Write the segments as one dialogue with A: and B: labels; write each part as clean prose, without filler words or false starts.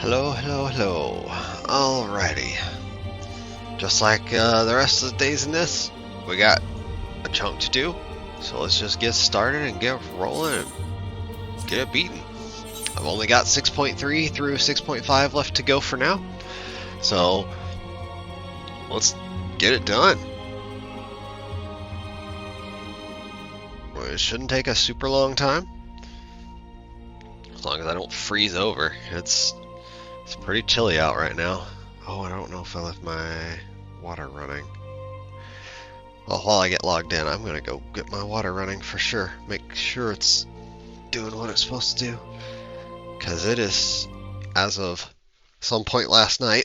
A: Hello, hello, hello. Alrighty. Just like the rest of the days in this, we got a chunk to do. So let's just get started and get rolling and get it beaten. I've only got 6.3 through 6.5 left to go for now. So let's get it done. It shouldn't take a super long time. As long as I don't freeze over. It's pretty chilly out right now. Oh, I don't know if I left my water running. Well, while I get logged in, I'm gonna go get my water running for sure. Make sure it's doing what it's supposed to do. Because it is, as of some point last night,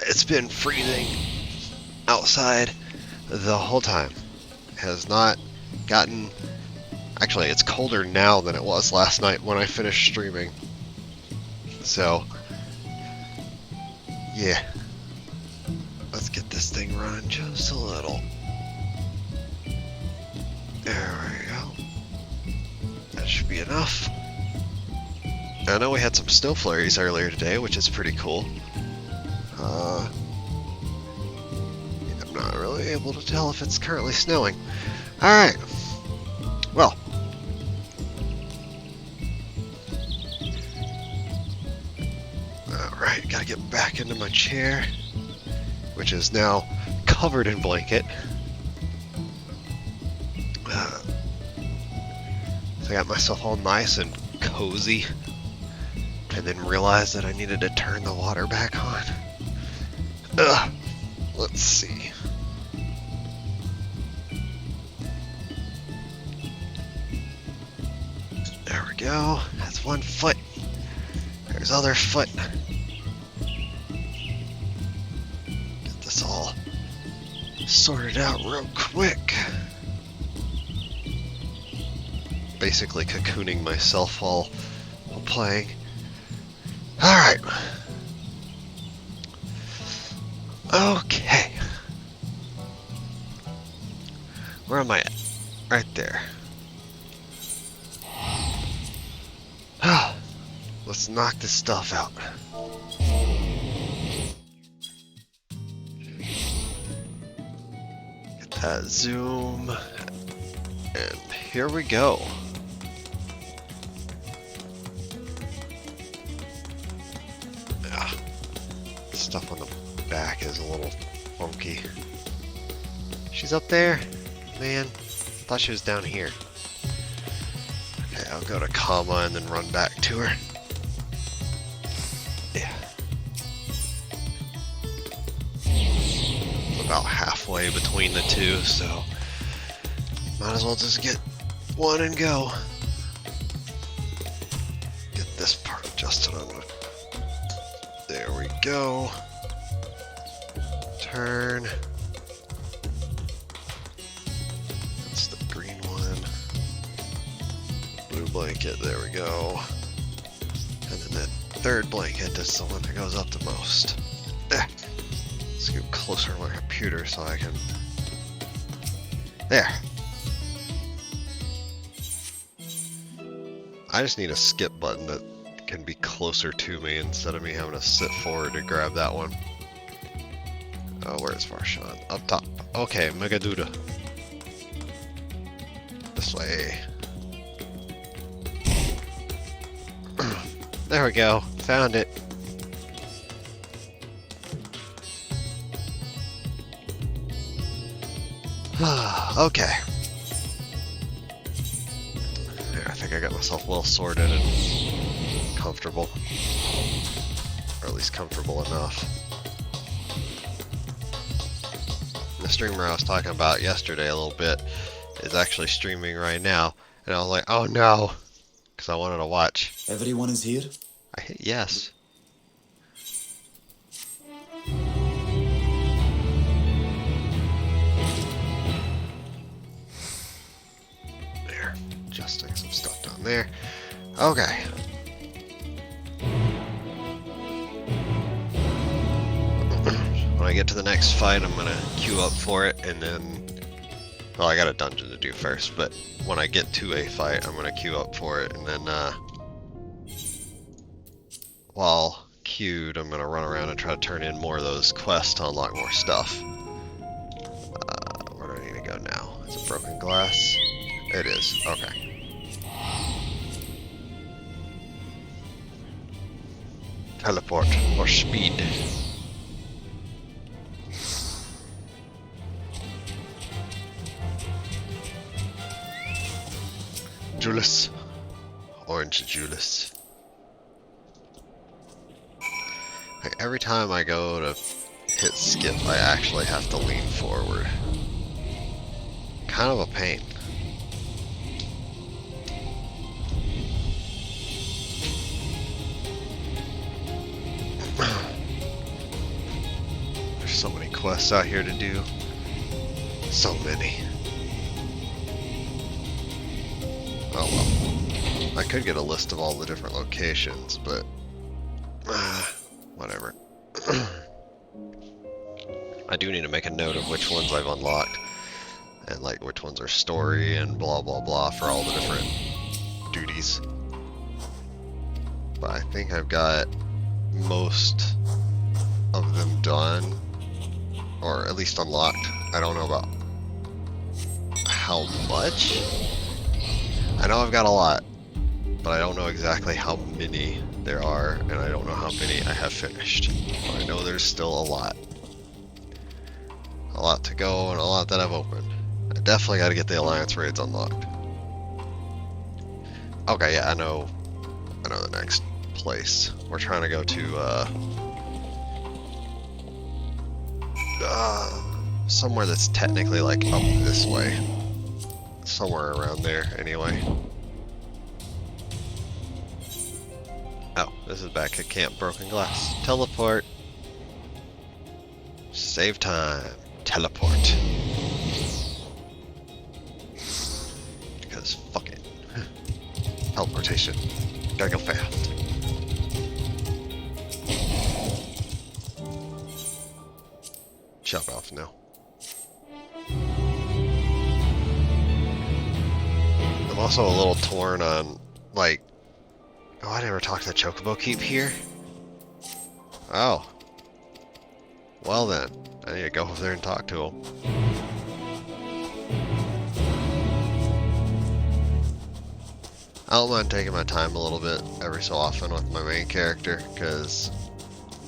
A: it's been freezing outside the whole time. It has not gotten... Actually, it's colder now than it was last night when I finished streaming. So, yeah. Let's get this thing running just a little. There we go. That should be enough. I know we had some snow flurries earlier today, which is pretty cool. I'm not really able to tell if it's currently snowing. Alright. Well. Alright, gotta get back into my chair, which is now covered in blanket. So I got myself all nice and cozy, and then realized that I needed to turn the water back on. Let's see. There we go. That's one foot. There's other foot. Get this all sorted out real quick. Basically cocooning myself while playing. Alright. Okay. Where am I at? Right there. Let's knock this stuff out. Get that zoom. And here we go. Stuff on the back is a little funky. She's up there? Man, I thought she was down here. Okay, I'll go to comma and then run back to her. Yeah. About halfway between the two, so might as well just get one and go. Get this part adjusted on it. There we go. Turn. That's the green one. Blue blanket, there we go. And then that third blanket is the one that goes up the most. Let's get closer to my computer so I can... There. I just need a skip button that can be closer to me instead of me having to sit forward to grab that one. Oh, where's Varshan? Up top. Okay, Megaduda. This way. There we go. Found it. Okay. There, I think I got myself well sorted and comfortable. Or at least comfortable enough. The streamer I was talking about yesterday a little bit is actually streaming right now. And I was like, oh no! Because I wanted to watch.
B: Everyone is here?
A: I hit yes. There. Adjusting some stuff down there. Okay. When I get to the next fight, I'm gonna queue up for it, and then... Well, I got a dungeon to do first, but when I get to a fight, I'm gonna queue up for it, and then, while queued, I'm gonna run around and try to turn in more of those quests to unlock more stuff. Where do I need to go now? Is it broken glass? It is. Okay. Teleport or speed. Julius. Orange Julius. Like every time I go to hit skip, I actually have to lean forward. Kind of a pain. There's so many quests out here to do. So many. Oh well. I could get a list of all the different locations, but whatever. I do need to make a note of which ones I've unlocked and like which ones are story and blah blah blah for all the different duties. But I think I've got most of them done, or at least unlocked. I don't know about how much. I know I've got a lot, but I don't know exactly how many there are, and I don't know how many I have finished. But I know there's still a lot. A lot to go and a lot that I've opened. I definitely got to get the Alliance raids unlocked. Okay, yeah, I know the next place. We're trying to go to somewhere that's technically like up this way. Somewhere around there, anyway. Oh, this is back at Camp Broken Glass. Teleport. Save time. Teleport. Because fuck it. Teleportation. Gotta go fast. Chop off now. I'm also a little torn on, like, oh, I never talked to the Chocobo Keep here? Oh. Well then, I need to go over there and talk to him. I don't mind taking my time a little bit every so often with my main character, because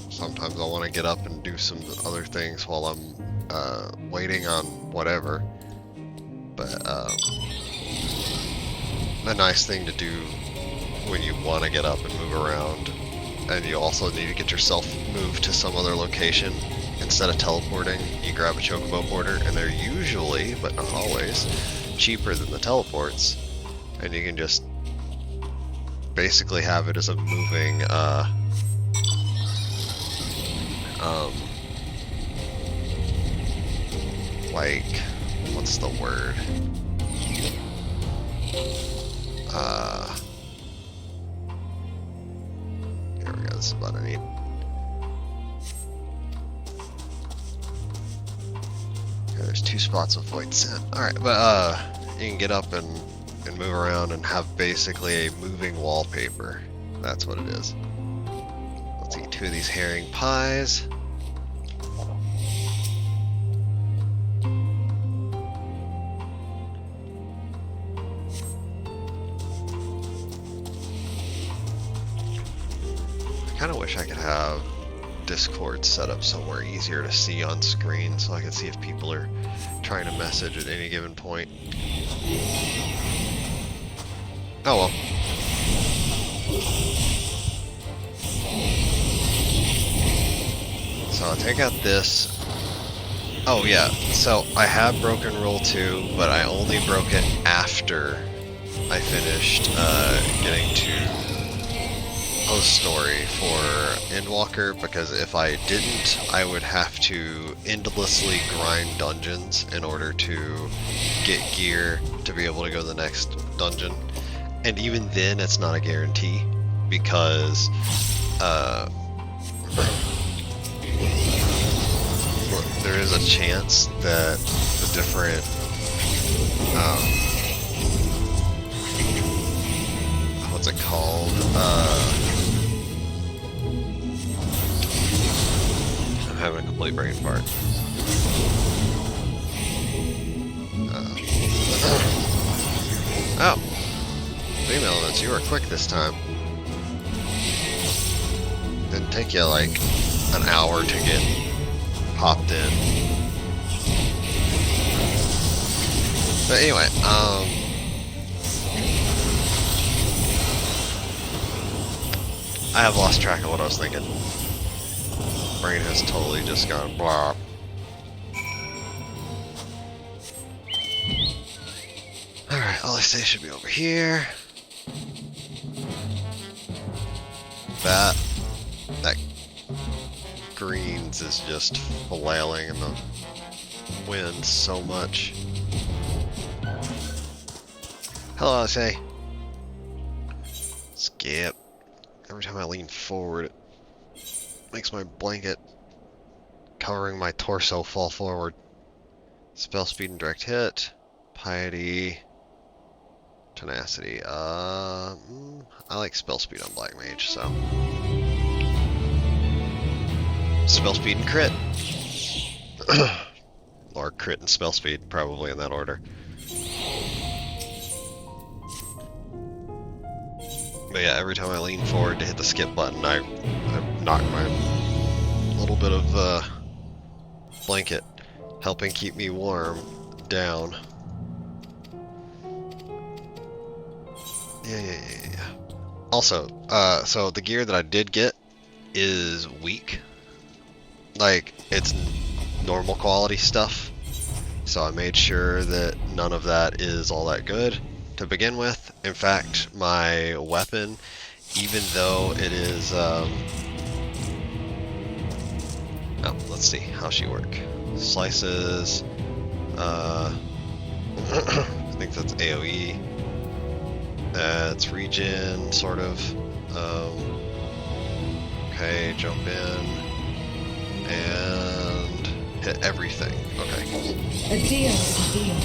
A: sometimes I want to get up and do some other things while I'm waiting on whatever. But a nice thing to do when you want to get up and move around, and you also need to get yourself moved to some other location. Instead of teleporting, you grab a chocobo porter, and they're usually, but not always, cheaper than the teleports, and you can just basically have it as a moving like, what's the word? Here we go, this is what I need. Okay, there's 2 spots of void scent. Alright, but you can get up and move around and have basically a moving wallpaper. That's what it is. Let's eat 2 of these herring pies. I kind of wish I could have Discord set up somewhere easier to see on screen so I can see if people are trying to message at any given point. Oh well. So I'll take out this. Oh yeah, so I have broken Rule 2, but I only broke it after I finished getting to post story for Endwalker, because if I didn't, I would have to endlessly grind dungeons in order to get gear to be able to go to the next dungeon. And even then, it's not a guarantee, because there is a chance that the different what's it called? having a complete brain fart. Oh, Beam Elements, you were quick this time. Didn't take you like an hour to get popped in. But anyway, I have lost track of what I was thinking. Brain has totally just gone blah. Alright, LSA should be over here. That greens is just flailing in the wind so much. Hello, LSA. Skip. Every time I lean forward, it makes my blanket covering my torso fall forward. Spell speed and direct hit. Piety. Tenacity. I like spell speed on Black Mage, so. Spell speed and crit. Or crit and spell speed, probably in that order. But yeah, every time I lean forward to hit the skip button, I knock my little bit of blanket helping keep me warm down. Yeah. Also, so the gear that I did get is weak. Like, it's normal quality stuff. So I made sure that none of that is all that good to begin with. In fact, my weapon, even though it is, oh, let's see, how's she work? Slices, I think that's AoE. That's regen, sort of. Okay, jump in and hit everything. Okay.
B: A deal is a deal.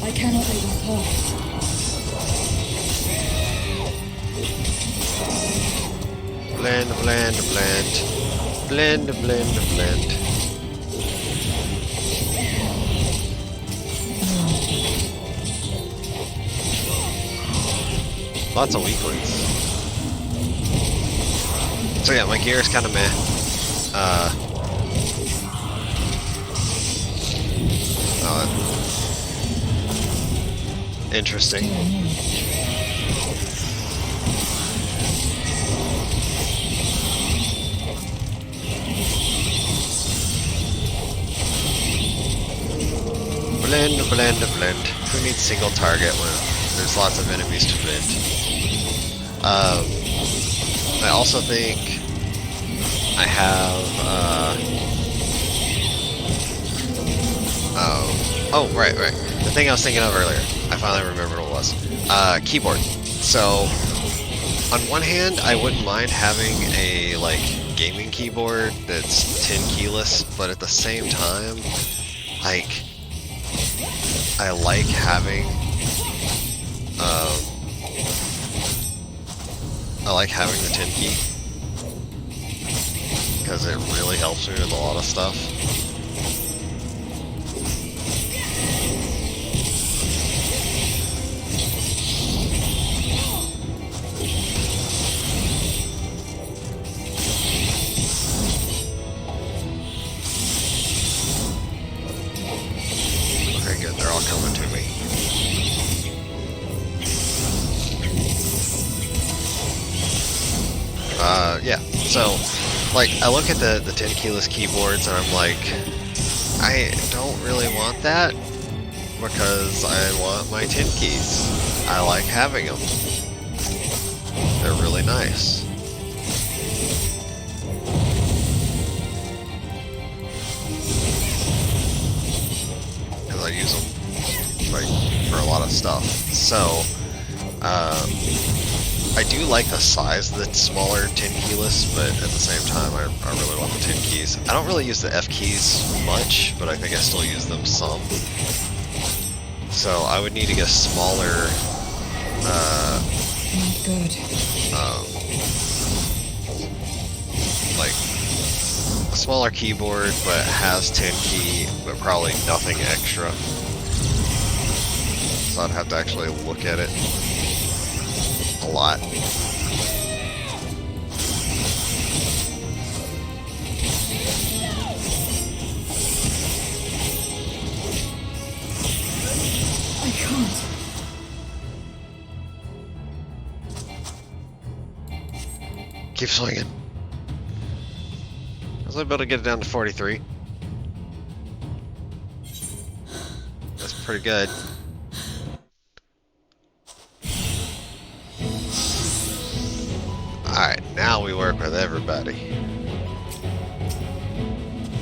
B: I cannot let you pass.
A: Blend. Lots of weak ones. So yeah, my gear is kind of meh. Interesting. Blend. Who needs single target when there's lots of enemies to blend? I also think I have, oh, right. The thing I was thinking of earlier, I finally remembered what it was. Keyboard. So, on one hand, I wouldn't mind having a, like, gaming keyboard that's 10 keyless, but at the same time, like, I like having the 10 key because it really helps me with a lot of stuff. Okay, good. They're all coming to me. Yeah, so, like, I look at the 10 keyless keyboards and I'm like, I don't really want that because I want my 10 keys. I like having them. They're really nice. Because I use them, like, for a lot of stuff. So, I do like the size of the smaller 10 keyless, but at the same time, I really want the 10 keys. I don't really use the F keys much, but I think I still use them some. So I would need to get a smaller, smaller keyboard, but has 10 key, but probably nothing extra. So I'd have to actually look at it a lot.
B: I can't.
A: Keep swinging. I was able to get it down to 43. That's pretty good. Alright, now we work with everybody.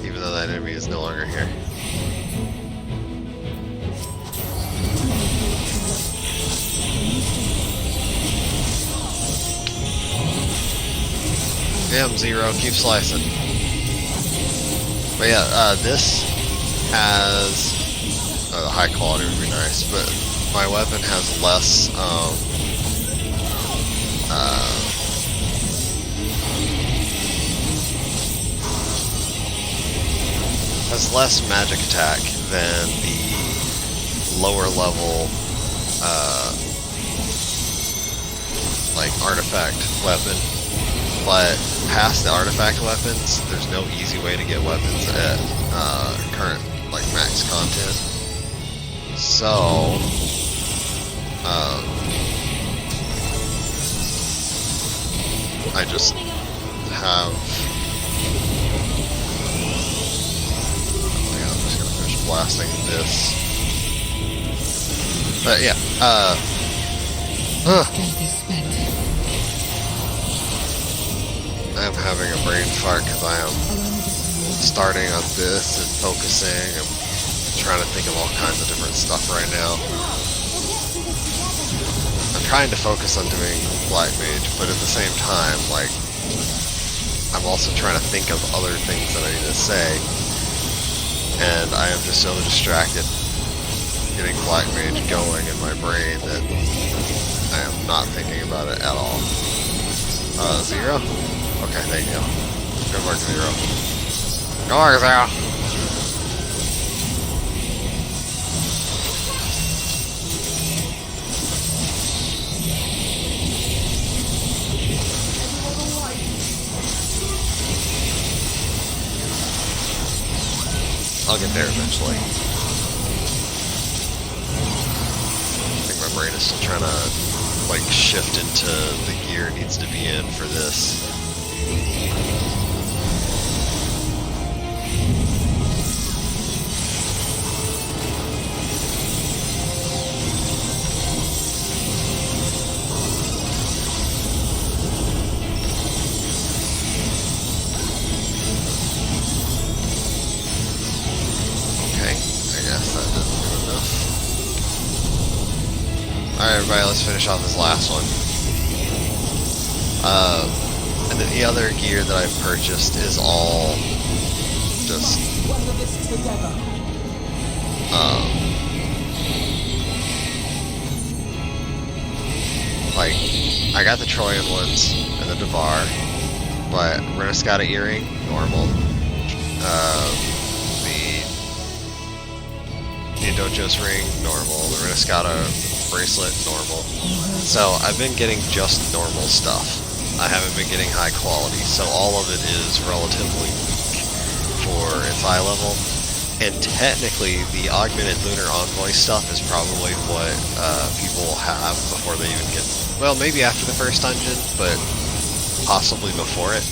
A: Even though that enemy is no longer here. Damn, Zero, keep slicing. But yeah, this has high quality would be nice, but my weapon has less magic attack than the lower level like artifact weapon. But past the artifact weapons, there's no easy way to get weapons at current like max content. So I just have. I'm just gonna finish blasting this. But yeah, I'm having a brain fart because I am starting on this and focusing. I'm trying to think of all kinds of different stuff right now. I'm trying to focus on doing Black Mage, but at the same time, like, I'm also trying to think of other things that I need to say. And I am just so distracted getting Black Mage going in my brain that I am not thinking about it at all. Zero? Okay, there you go. Good work, Zero. Good work, Zero! I'll get there eventually. I think my brain is still trying to, like, shift into the gear it needs to be in for this. Alright, everybody, let's finish off this last one. And then the other gear that I've purchased is all just like, I got the Trojan ones and the Devar, but Reniscata earring, normal. The Dojo's ring, normal. The Reniscata bracelet, normal. So I've been getting just normal stuff. I haven't been getting high quality, so all of it is relatively weak for its eye level. And technically, the augmented Lunar Envoy stuff is probably what people will have before they even get... Well, maybe after the first dungeon, but possibly before it.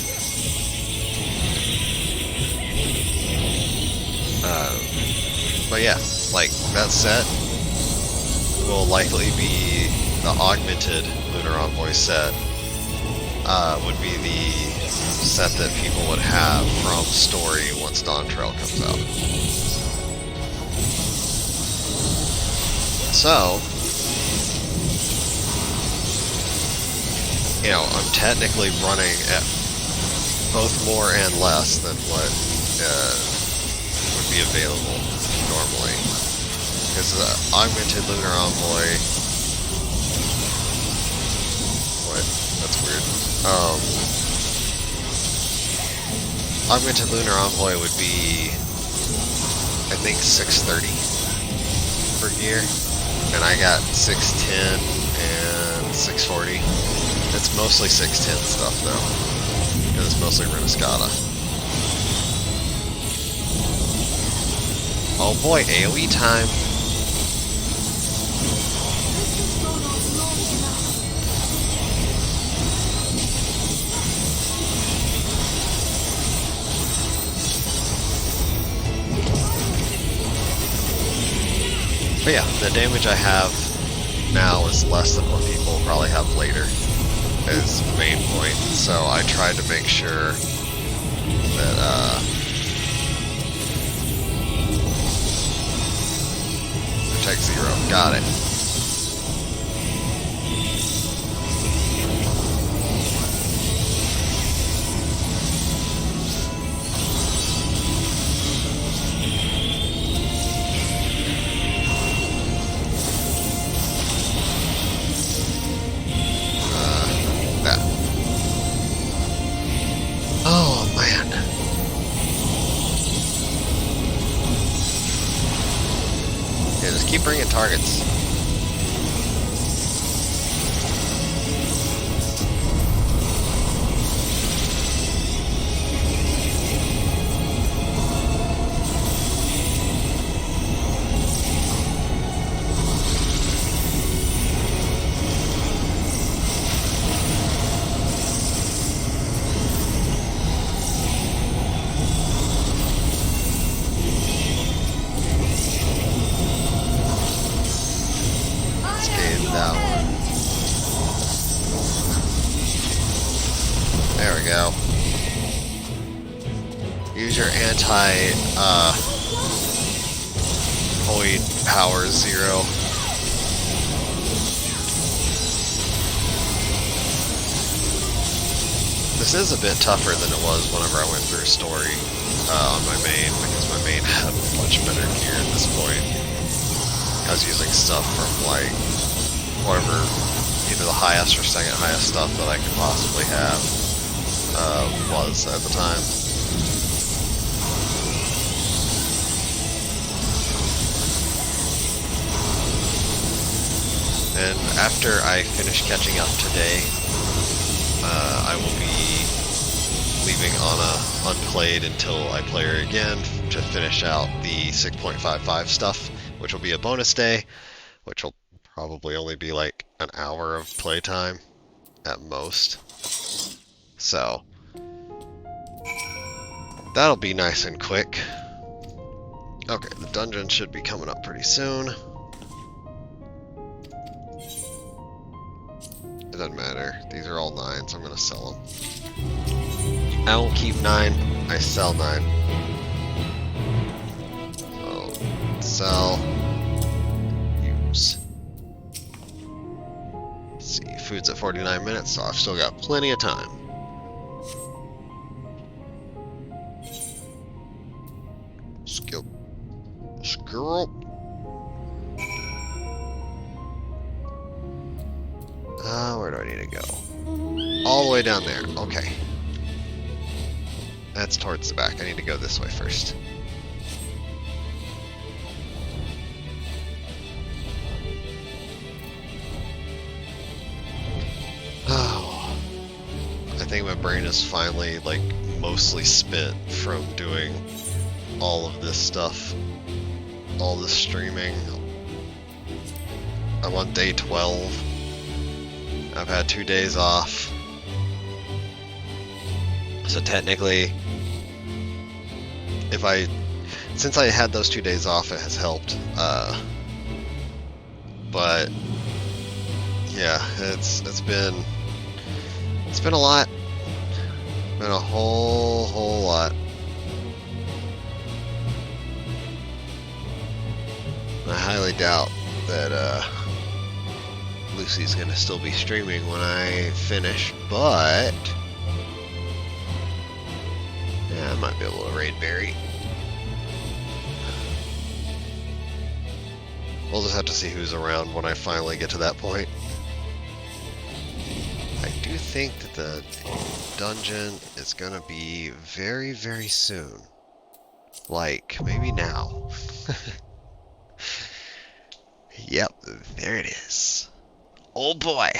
A: But yeah, like, that set will likely be the augmented Lunar Envoy set. Would be the set that people would have from story once Dawn Trail comes out. So, you know, I'm technically running at both more and less than what would be available normally. Because the augmented Lunar Envoy... What? That's weird. Augmented Lunar Envoy would be, I think, 630 per gear, and I got 610 and 640. It's mostly 610 stuff though, because it's mostly Reniscata. Oh boy, AoE time. But yeah, the damage I have now is less than what people will probably have later as main point, so I tried to make sure that protect 0. Got it. That. Oh man. Yeah, just keep bringing targets. There we go. Use your void power 0. This is a bit tougher than it was whenever I went through story on my main, because my main had much better gear at this point. I was using stuff from like whatever, either the highest or second highest stuff that I could possibly have was at the time. And after I finish catching up today, I will be leaving Anna unplayed until I play her again to finish out the 6.55 stuff, which will be a bonus day, which will probably only be like an hour of playtime at most. So that'll be nice and quick. Okay, the dungeon should be coming up pretty soon. It doesn't matter. These are all 9s. I'm going to sell them. I won't keep 9. I sell 9. So, sell. Use. Let's see. Food's at 49 minutes, so I've still got plenty of time. Skill. Screw. Where do I need to go? All the way down there. Okay. That's towards the back. I need to go this way first. Oh. I think my brain is finally, like, mostly spent from doing all of this stuff. All this streaming. I'm on day 12. I've had 2 days off. So technically, since I had those 2 days off, it has helped. But yeah, it's been a lot. Been a whole lot. I highly doubt that Lucy's gonna still be streaming when I finish, but yeah, I might be able to raid Barry. We'll just have to see who's around when I finally get to that point. I do think that the dungeon is gonna be very, very soon. Like, maybe now. Yep, there it is. Oh boy!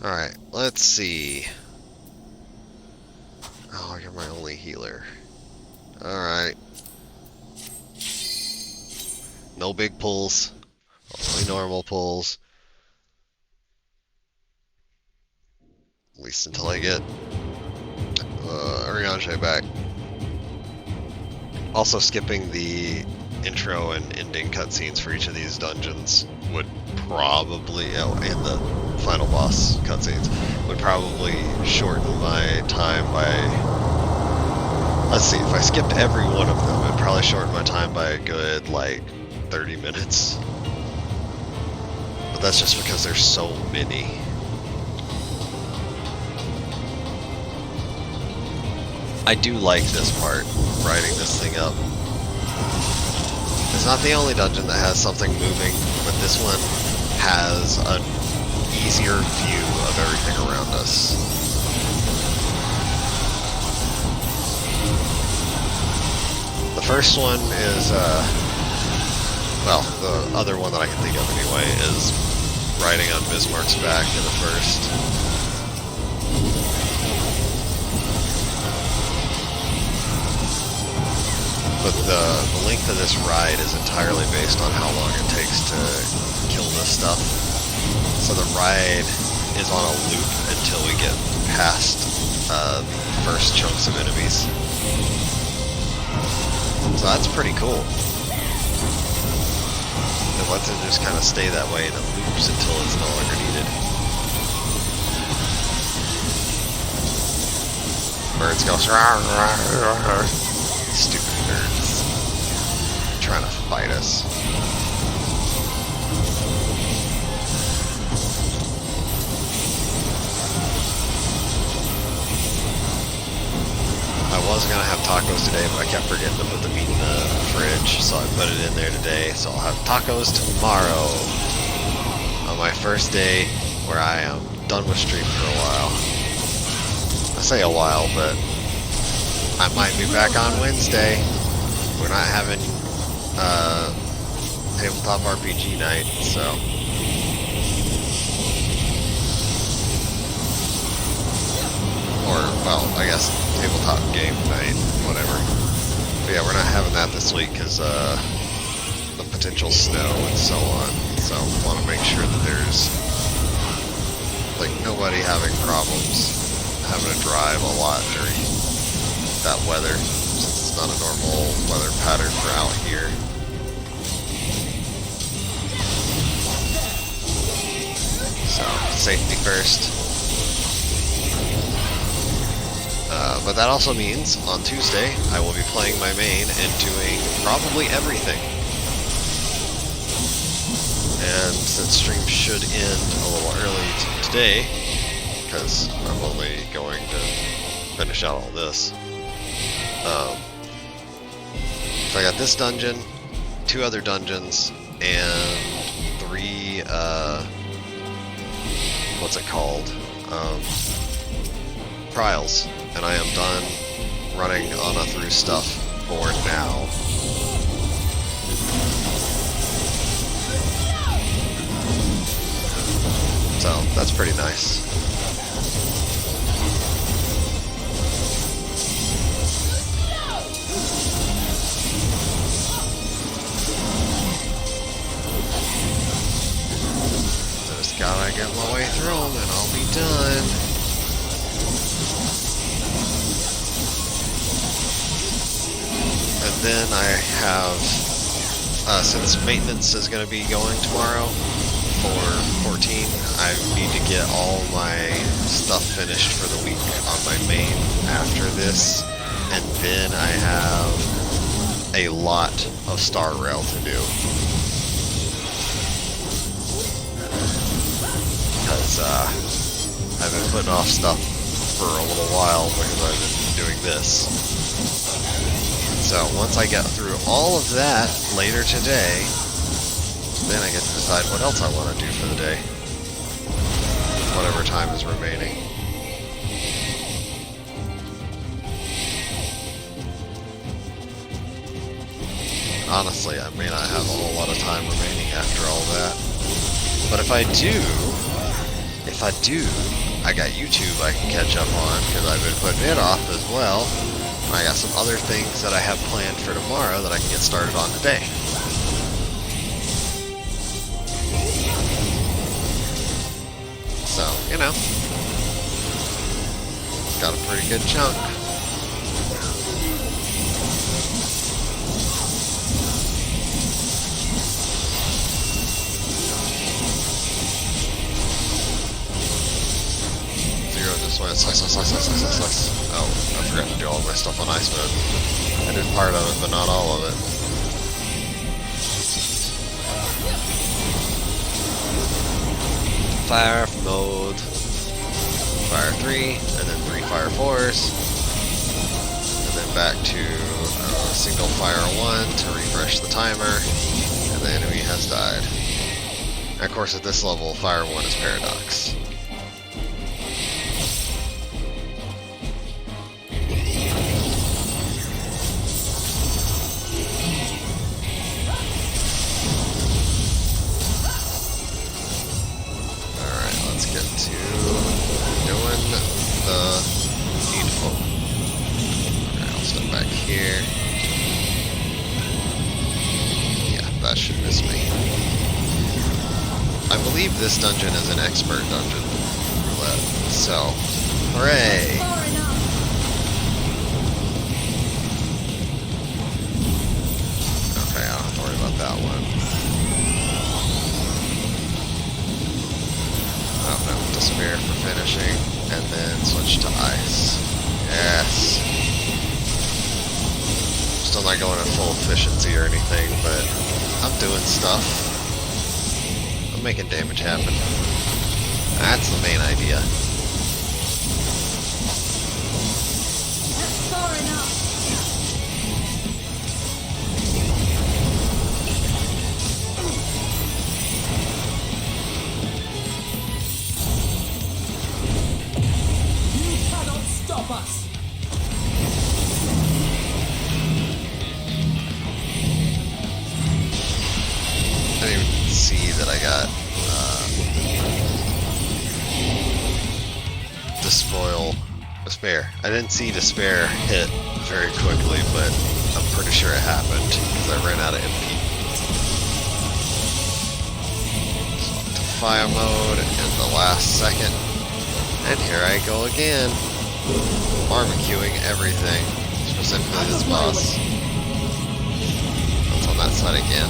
A: Alright, let's see. Oh, you're my only healer. Alright. No big pulls. Only normal pulls. At least until I get Ariange back. Also, skipping the intro and ending cutscenes for each of these dungeons would probably, and the final boss cutscenes, would probably shorten my time by, let's see, if I skipped every one of them, it'd probably shorten my time by a good, like, 30 minutes. But that's just because there's so many. I do like this part, riding this thing up. It's not the only dungeon that has something moving, but this one has an easier view of everything around us. The first one is, well, the other one that I can think of anyway, is riding on Bismarck's back in the first. But the length of this ride is entirely based on how long it takes to kill this stuff. So the ride is on a loop until we get past the first chunks of enemies. So that's pretty cool. It lets it just kind of stay that way and it loops until it's no longer needed. Birds go stupid nerds trying to fight us. I was gonna have tacos today, but I kept forgetting to put the meat in the fridge, so I put it in there today. So I'll have tacos tomorrow on my first day where I am done with streaming for a while. I say a while, but I might be back on Wednesday. We're not having tabletop RPG night, so. Or, well, I guess tabletop game night, whatever. But yeah, we're not having that this week because the potential snow and so on. So I want to make sure that there's like nobody having problems having to drive a lot during that weather, since it's not a normal weather pattern for out here. So, safety first. But that also means, on Tuesday, I will be playing my main and doing probably everything. And since stream should end a little early today, because I'm only going to finish out all this. So I got this dungeon, 2 other dungeons, and 3, what's it called? Trials. And I am done running Anna through stuff for now. So, that's pretty nice. Just gotta get my way through them and I'll be done. And then I have, since maintenance is going to be going tomorrow for 14, I need to get all my stuff finished for the week on my main after this. And then I have a lot of Star Rail to do. Because I've been putting off stuff for a little while because I've been doing this. So once I get through all of that later today, then I get to decide what else I want to do for the day. whatever time is remaining. Honestly, I may not have a whole lot of time remaining after all that. But if I do, I got YouTube I can catch up on, because I've been putting it off as well. I got some other things that I have planned for tomorrow that I can get started on today. So, you know, got a pretty good chunk. Zero this way, slice. Oh, I forgot to do all my stuff on ice mode. I did part of it, but not all of it. Fire mode, fire 3, and then 3 fire 4s, and then back to single fire 1 to refresh the timer, and the enemy has died. And of course at this level, fire 1 is paradox. This dungeon is an expert dungeon roulette, so hooray! Okay, I don't have to worry about that one. Oh no, despair for finishing, and then switch to ice. Yes. Still not going at full efficiency or anything, but I'm doing stuff. I'm making damage happen. That's the main idea.
B: That's far enough. You cannot stop us.
A: I didn't even see that I got Despair. I didn't see Despair hit very quickly, but I'm pretty sure it happened because I ran out of MP. So up to fire mode in the last second, and here I go again, barbecuing everything, specifically this boss. That's on that side again.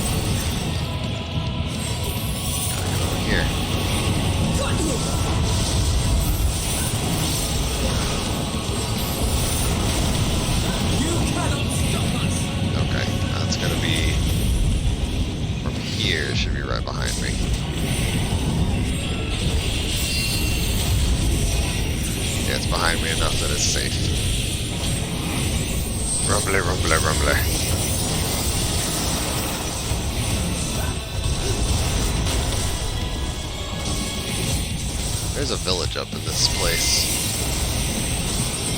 A: Here. Okay, that's gonna be from here, should be right behind me. Yeah, it's behind me enough that it's safe. Rumbler, rumbler, rumbler. There's a village up in this place.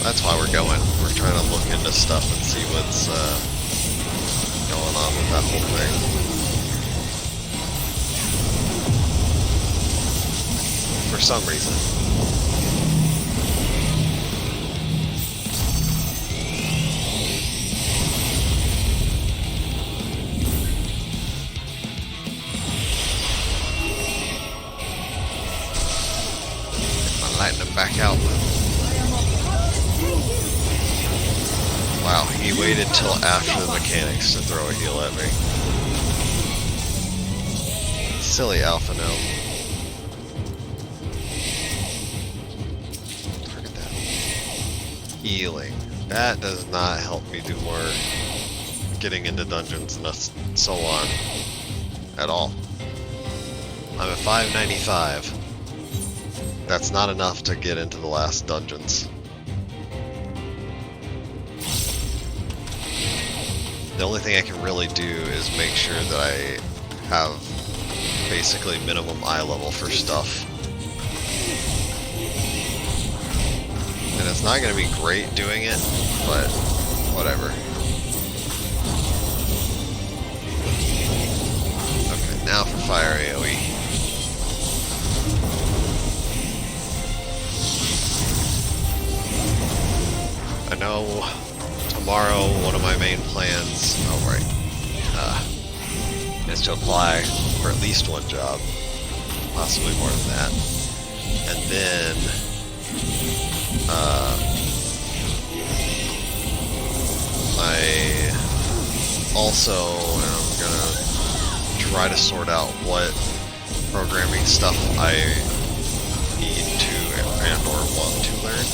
A: That's why we're going. We're trying to look into stuff and see what's going on with that whole thing. For some reason. Lighting them back out. Wow, he waited till after the mechanics to throw a heal at me. Silly alpha gnome. Target that. Healing. That does not help me do more getting into dungeons and so on at all. I'm at 595. That's not enough to get into the last dungeons. The only thing I can really do is make sure that I have basically minimum eye level for stuff. It's not going to be great doing it, but whatever. Okay, now for fire AoE. I know tomorrow one of my main plans, is to apply for at least one job, possibly more than that, and then I also am gonna try to sort out what programming stuff I need to and or want to learn,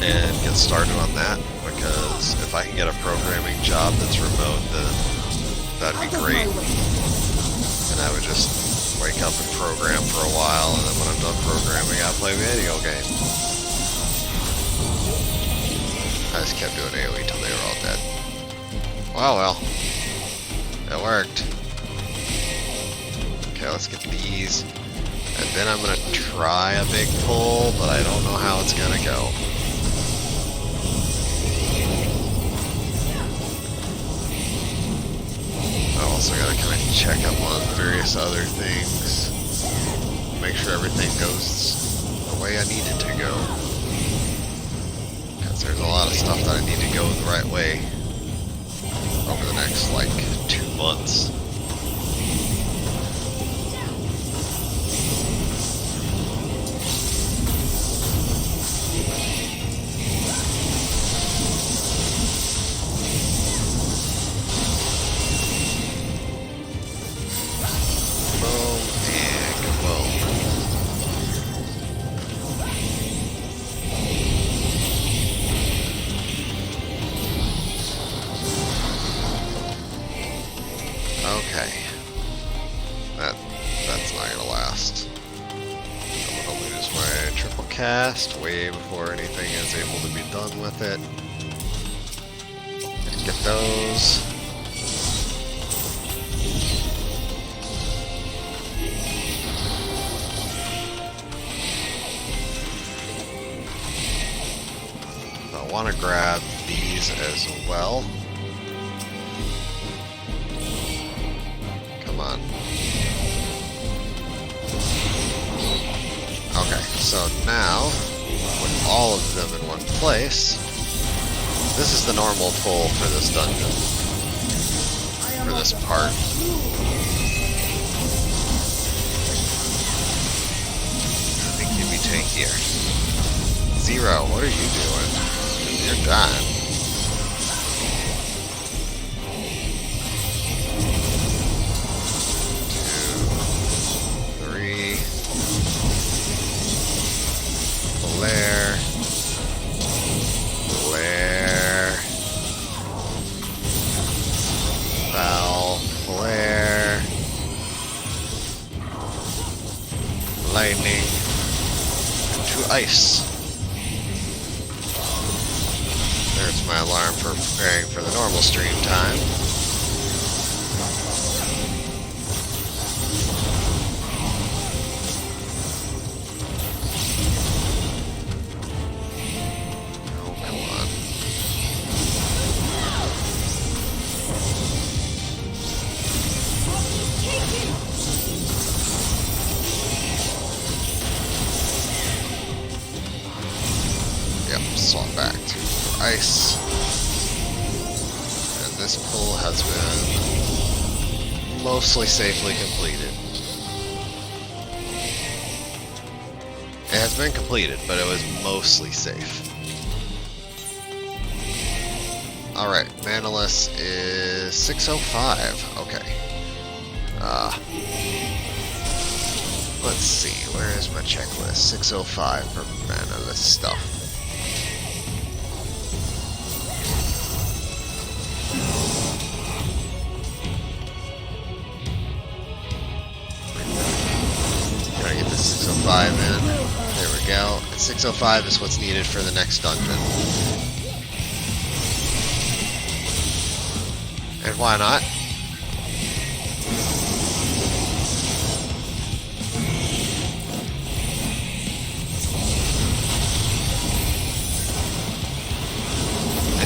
A: and get started on that, because if I can get a programming job that's remote, then that'd be great. And I would just wake up and program for a while, and then when I'm done programming, I'll play video games. I just kept doing AoE till they were all dead. Well, it worked. Okay, let's get these, and then I'm gonna try a big pull, but I don't know how it's gonna go. I also gotta kind of check up on various other things, make sure everything goes the way I need it to go. Because there's a lot of stuff that I need to go the right way over the next, like, 2 months. Okay. That's not gonna last. I'm gonna lose my triple cast way before anything is able to be done with it. Get those. I want to grab these as well. Come on. Okay, so now, with all of them in one place, this is the normal pull for this dungeon, for this part. I think you'd be tankier. Zero, what are you doing? You're dying. Flare. Foul. Flare. Lightning. To ice. There's my alarm for preparing for the normal stream time. Swap back to ice, and this pull has been mostly safely completed. It has been completed, but it was mostly safe. Alright, Manalus is 605. Okay. Let's see, where is my checklist? 605 for Manalus stuff. Gotta get the 605 in. There we go. 605 is what's needed for the next dungeon. And why not?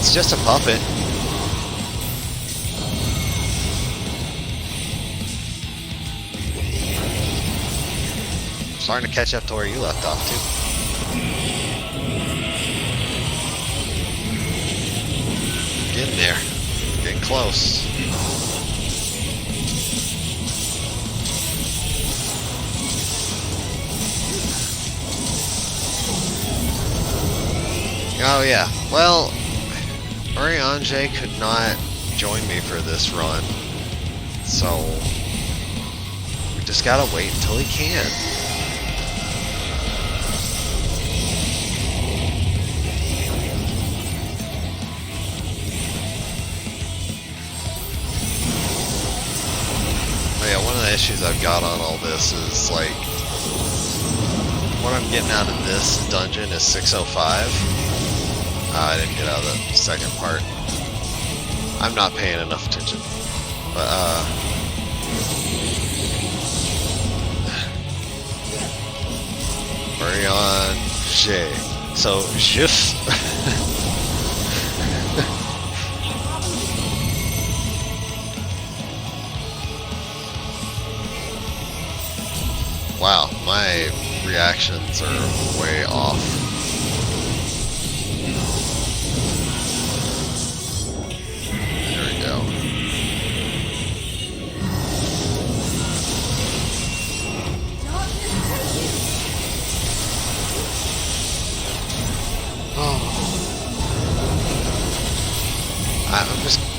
A: It's just a puppet. Starting to catch up to where you left off, too. Getting there. Getting close. Oh yeah, well, Oriange could not join me for this run, so we just gotta wait until he can. But yeah, one of the issues I've got on all this is like, what I'm getting out of this dungeon is 605. I didn't get out of the second part. I'm not paying enough attention. But, Oriange. So, Jif. Wow, my reactions are way off.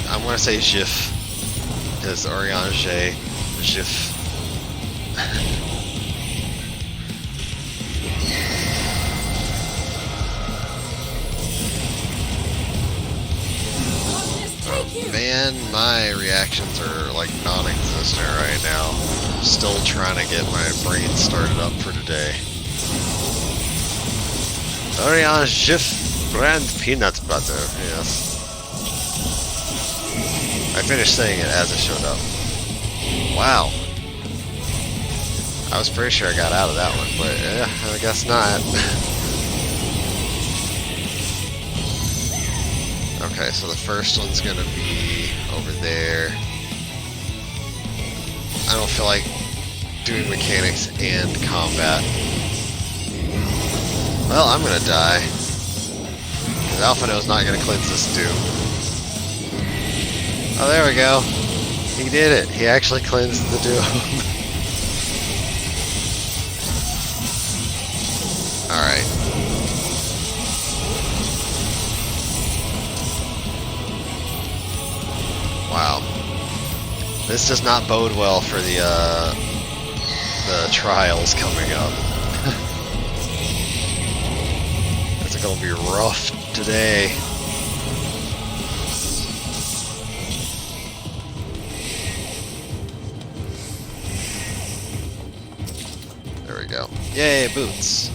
A: I'm gonna say Jif, because Oriange, Jif. Oh man, my reactions are like non-existent right now. Still trying to get my brain started up for today. Oriange, Jif, brand peanut butter, yes. I finished saying it as it showed up. Wow. I was pretty sure I got out of that one, but yeah, I guess not. Okay, so the first one's gonna be over there. I don't feel like doing mechanics and combat. Well, I'm gonna die. Because Alphino's not gonna cleanse this doom. Oh, there we go. He did it. He actually cleansed the doom. Alright. Wow. This does not bode well for the trials coming up. It's gonna be rough today. Go. Yay, boots.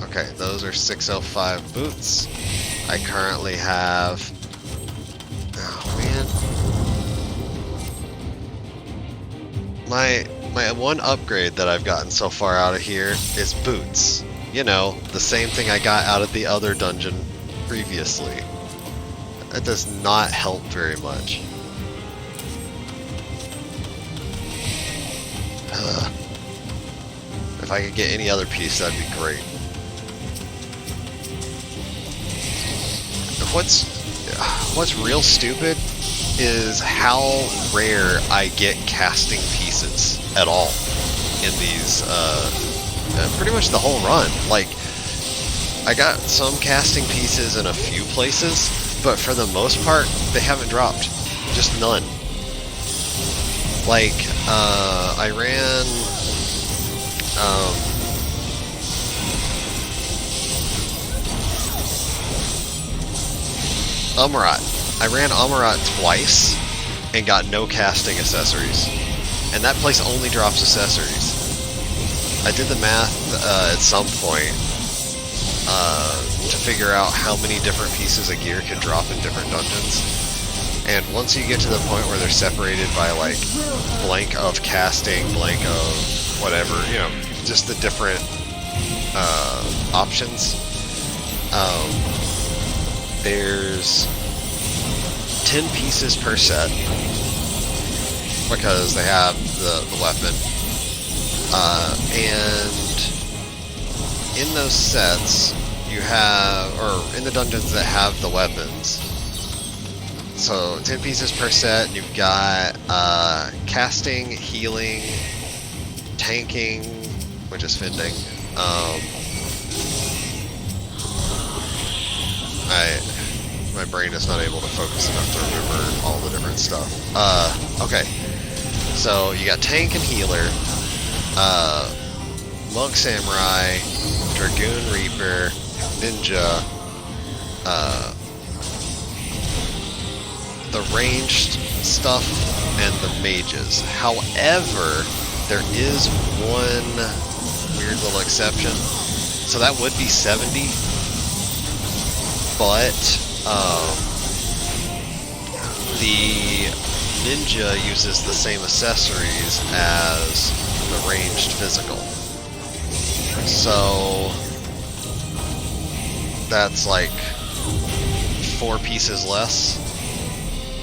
A: Okay, those are 605 boots. I currently have... Oh, man. My one upgrade that I've gotten so far out of here is boots. You know, the same thing I got out of the other dungeon previously. That does not help very much. If I could get any other piece, that'd be great. What's real stupid is how rare I get casting pieces at all in these, pretty much the whole run. Like, I got some casting pieces in a few places, but for the most part, they haven't dropped. Just none. Like, I ran... Amarat. I ran Amarat twice and got no casting accessories. And that place only drops accessories. I did the math at some point to figure out how many different pieces of gear could drop in different dungeons. And once you get to the point where they're separated by like blank of casting, blank of whatever, you know, just the different options. There's 10 pieces per set because they have the weapon. And in those sets, you have, or in the dungeons that have the weapons, so 10 pieces per set, you've got casting, healing, tanking, which is fending. My brain is not able to focus enough to remember all the different stuff. Okay, so you got tank and healer, monk samurai, dragoon reaper, ninja, the ranged stuff, and the mages. However, there is one weird little exception. So that would be 70, but the ninja uses the same accessories as the ranged physical. So that's like 4 pieces less.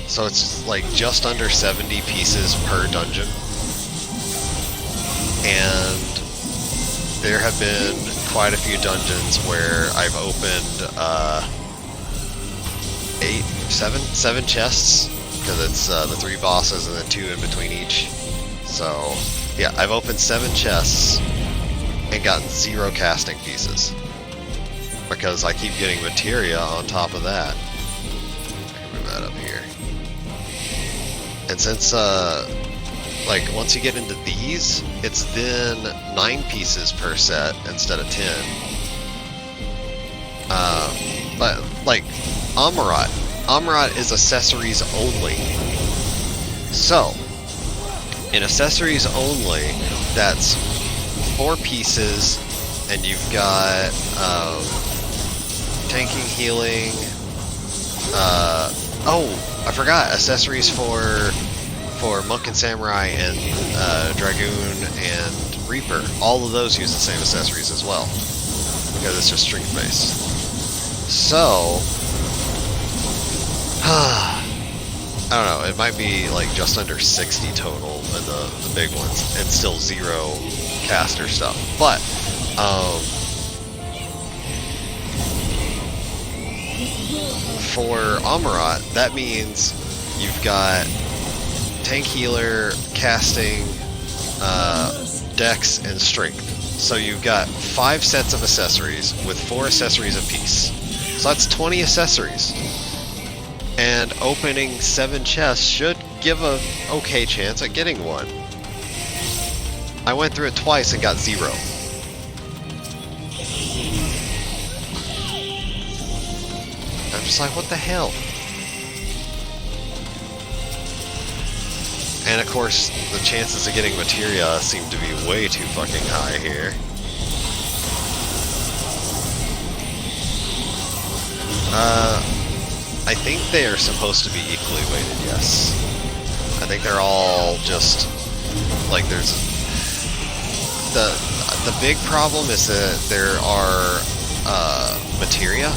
A: So it's like just under 70 pieces per dungeon. And there have been quite a few dungeons where I've opened 7 chests, because it's the 3 bosses and then 2 in between each. So yeah, I've opened 7 chests and gotten 0 casting pieces because I keep getting materia on top of that. I can move that up here. And since like once you get into these, it's then 9 pieces per set instead of 10. But like Amarat is accessories only. So in accessories only, that's 4 pieces, and you've got tanking, healing. Oh, I forgot accessories for monk and samurai and dragoon and reaper. All of those use the same accessories as well because it's just strength based. So I don't know. It might be like just under 60 total in the big ones, and still 0 caster stuff. But for Amarat, that means you've got tank, healer, casting, dex, and strength. So you've got 5 sets of accessories with 4 accessories apiece. So that's 20 accessories. And opening 7 chests should give a okay chance at getting one. I went through it twice and got 0. I'm just like, what the hell? And of course, the chances of getting materia seem to be way too fucking high here. I think they are supposed to be equally weighted, yes. I think they're all just, like, there's... The big problem is that there are materia,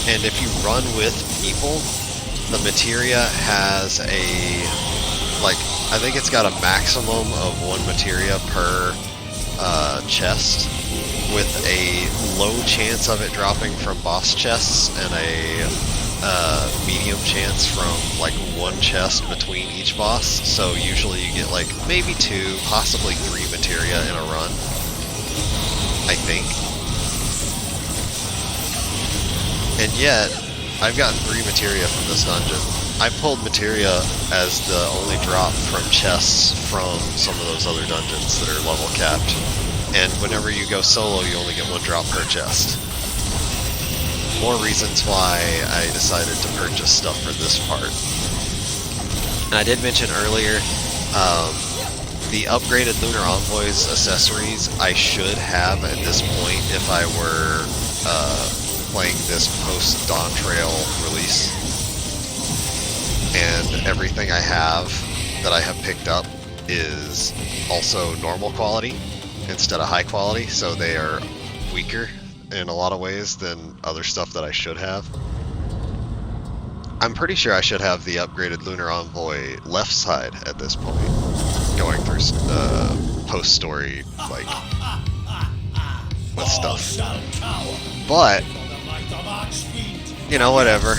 A: and if you run with people, the materia has a, like, I think it's got a maximum of 1 materia per chest, with a low chance of it dropping from boss chests and a medium chance from like 1 chest between each boss. So usually you get like maybe 2, possibly 3 materia in a run, I think. And yet I've gotten 3 materia from this dungeon. I pulled materia as the only drop from chests from some of those other dungeons that are level capped. And whenever you go solo, you only get 1 drop per chest. More reasons why I decided to purchase stuff for this part. And I did mention earlier, the upgraded Lunar Envoys accessories I should have at this point if I were playing this post-Dawn Trail release. And everything I have that I have picked up is also normal quality instead of high quality, so they are weaker in a lot of ways than other stuff that I should have. I'm pretty sure I should have the upgraded Lunar Envoy left side at this point, going through post-story, like, with stuff. But, you know, whatever.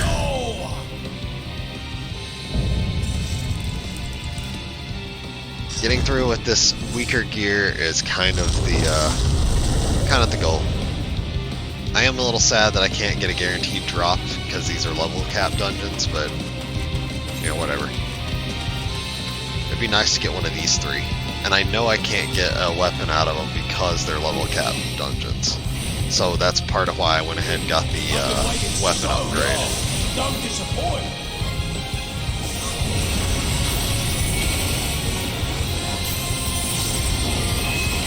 A: Getting through with this weaker gear is kind of the goal. I am a little sad that I can't get a guaranteed drop because these are level cap dungeons, but you know, whatever. It'd be nice to get one of these three, and I know I can't get a weapon out of them because they're level cap dungeons. So that's part of why I went ahead and got the weapon upgrade.
B: Don't disappoint.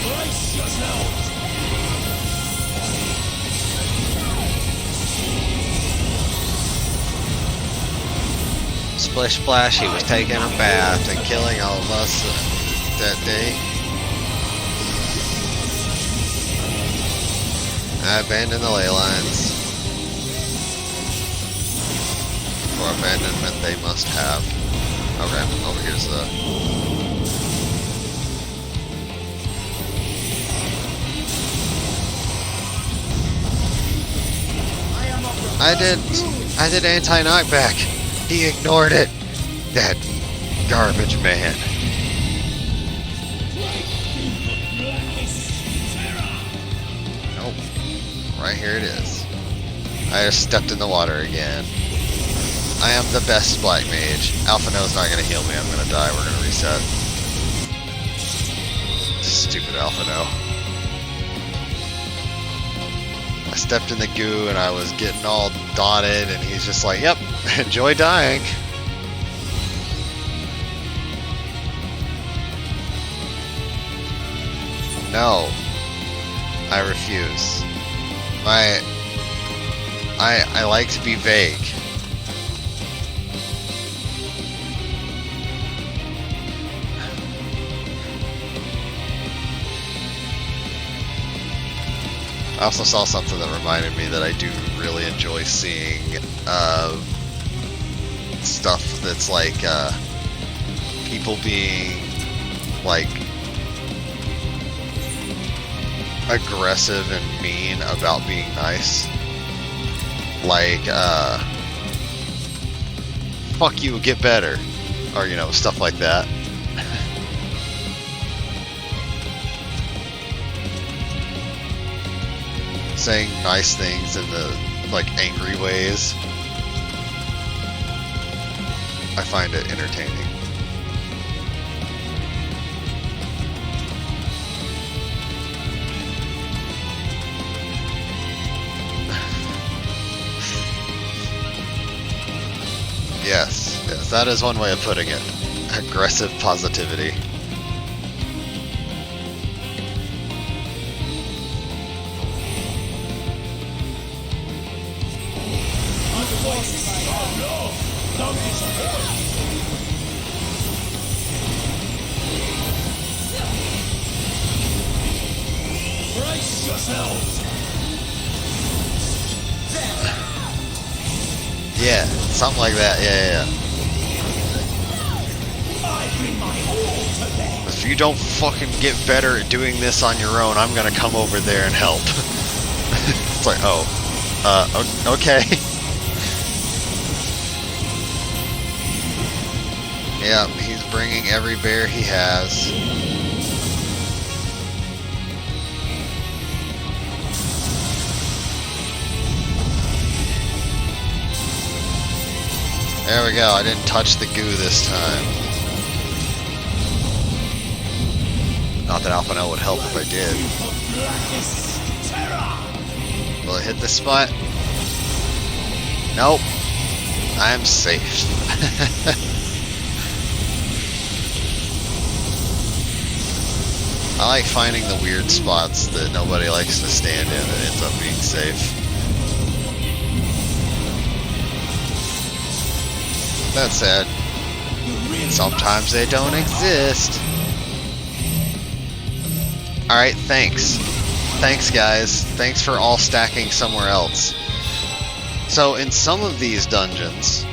B: Brace yourself.
A: Splish Splash, he was taking a bath and killing all of us that day. I abandoned the ley lines. For abandonment they must have. Okay, over here's the... I did anti-knockback. He ignored it. That garbage man. Nope. Right here it is. I just stepped in the water again. I am the best black mage. Alpha No's not gonna heal me. I'm gonna die. We're gonna reset. Stupid Alpha No. I stepped in the goo and I was getting all dotted, and he's just like, "Yep, enjoy dying." No, I refuse. I like to be vague. I also saw something that reminded me that I do really enjoy seeing stuff that's like people being like aggressive and mean about being nice. Like, fuck you, get better. Or, you know, stuff like that. Saying nice things in the, like, angry ways. I find it entertaining. Yes, yes, that is one way of putting it. Aggressive positivity.
B: Brace yourselves.
A: Yeah, something like that. Yeah.
B: I bring my all to bear.
A: If you don't fucking get better at doing this on your own, I'm gonna come over there and help. It's like, oh, okay. Yeah, he's bringing every bear he has. There we go, I didn't touch the goo this time. Not that Alpha No would help if I did. Will it hit this spot? Nope. I'm safe. I like finding the weird spots that nobody likes to stand in and ends up being safe. That said, sometimes they don't exist. Alright, thanks. Thanks, guys. Thanks for all stacking somewhere else. So, in some of these dungeons,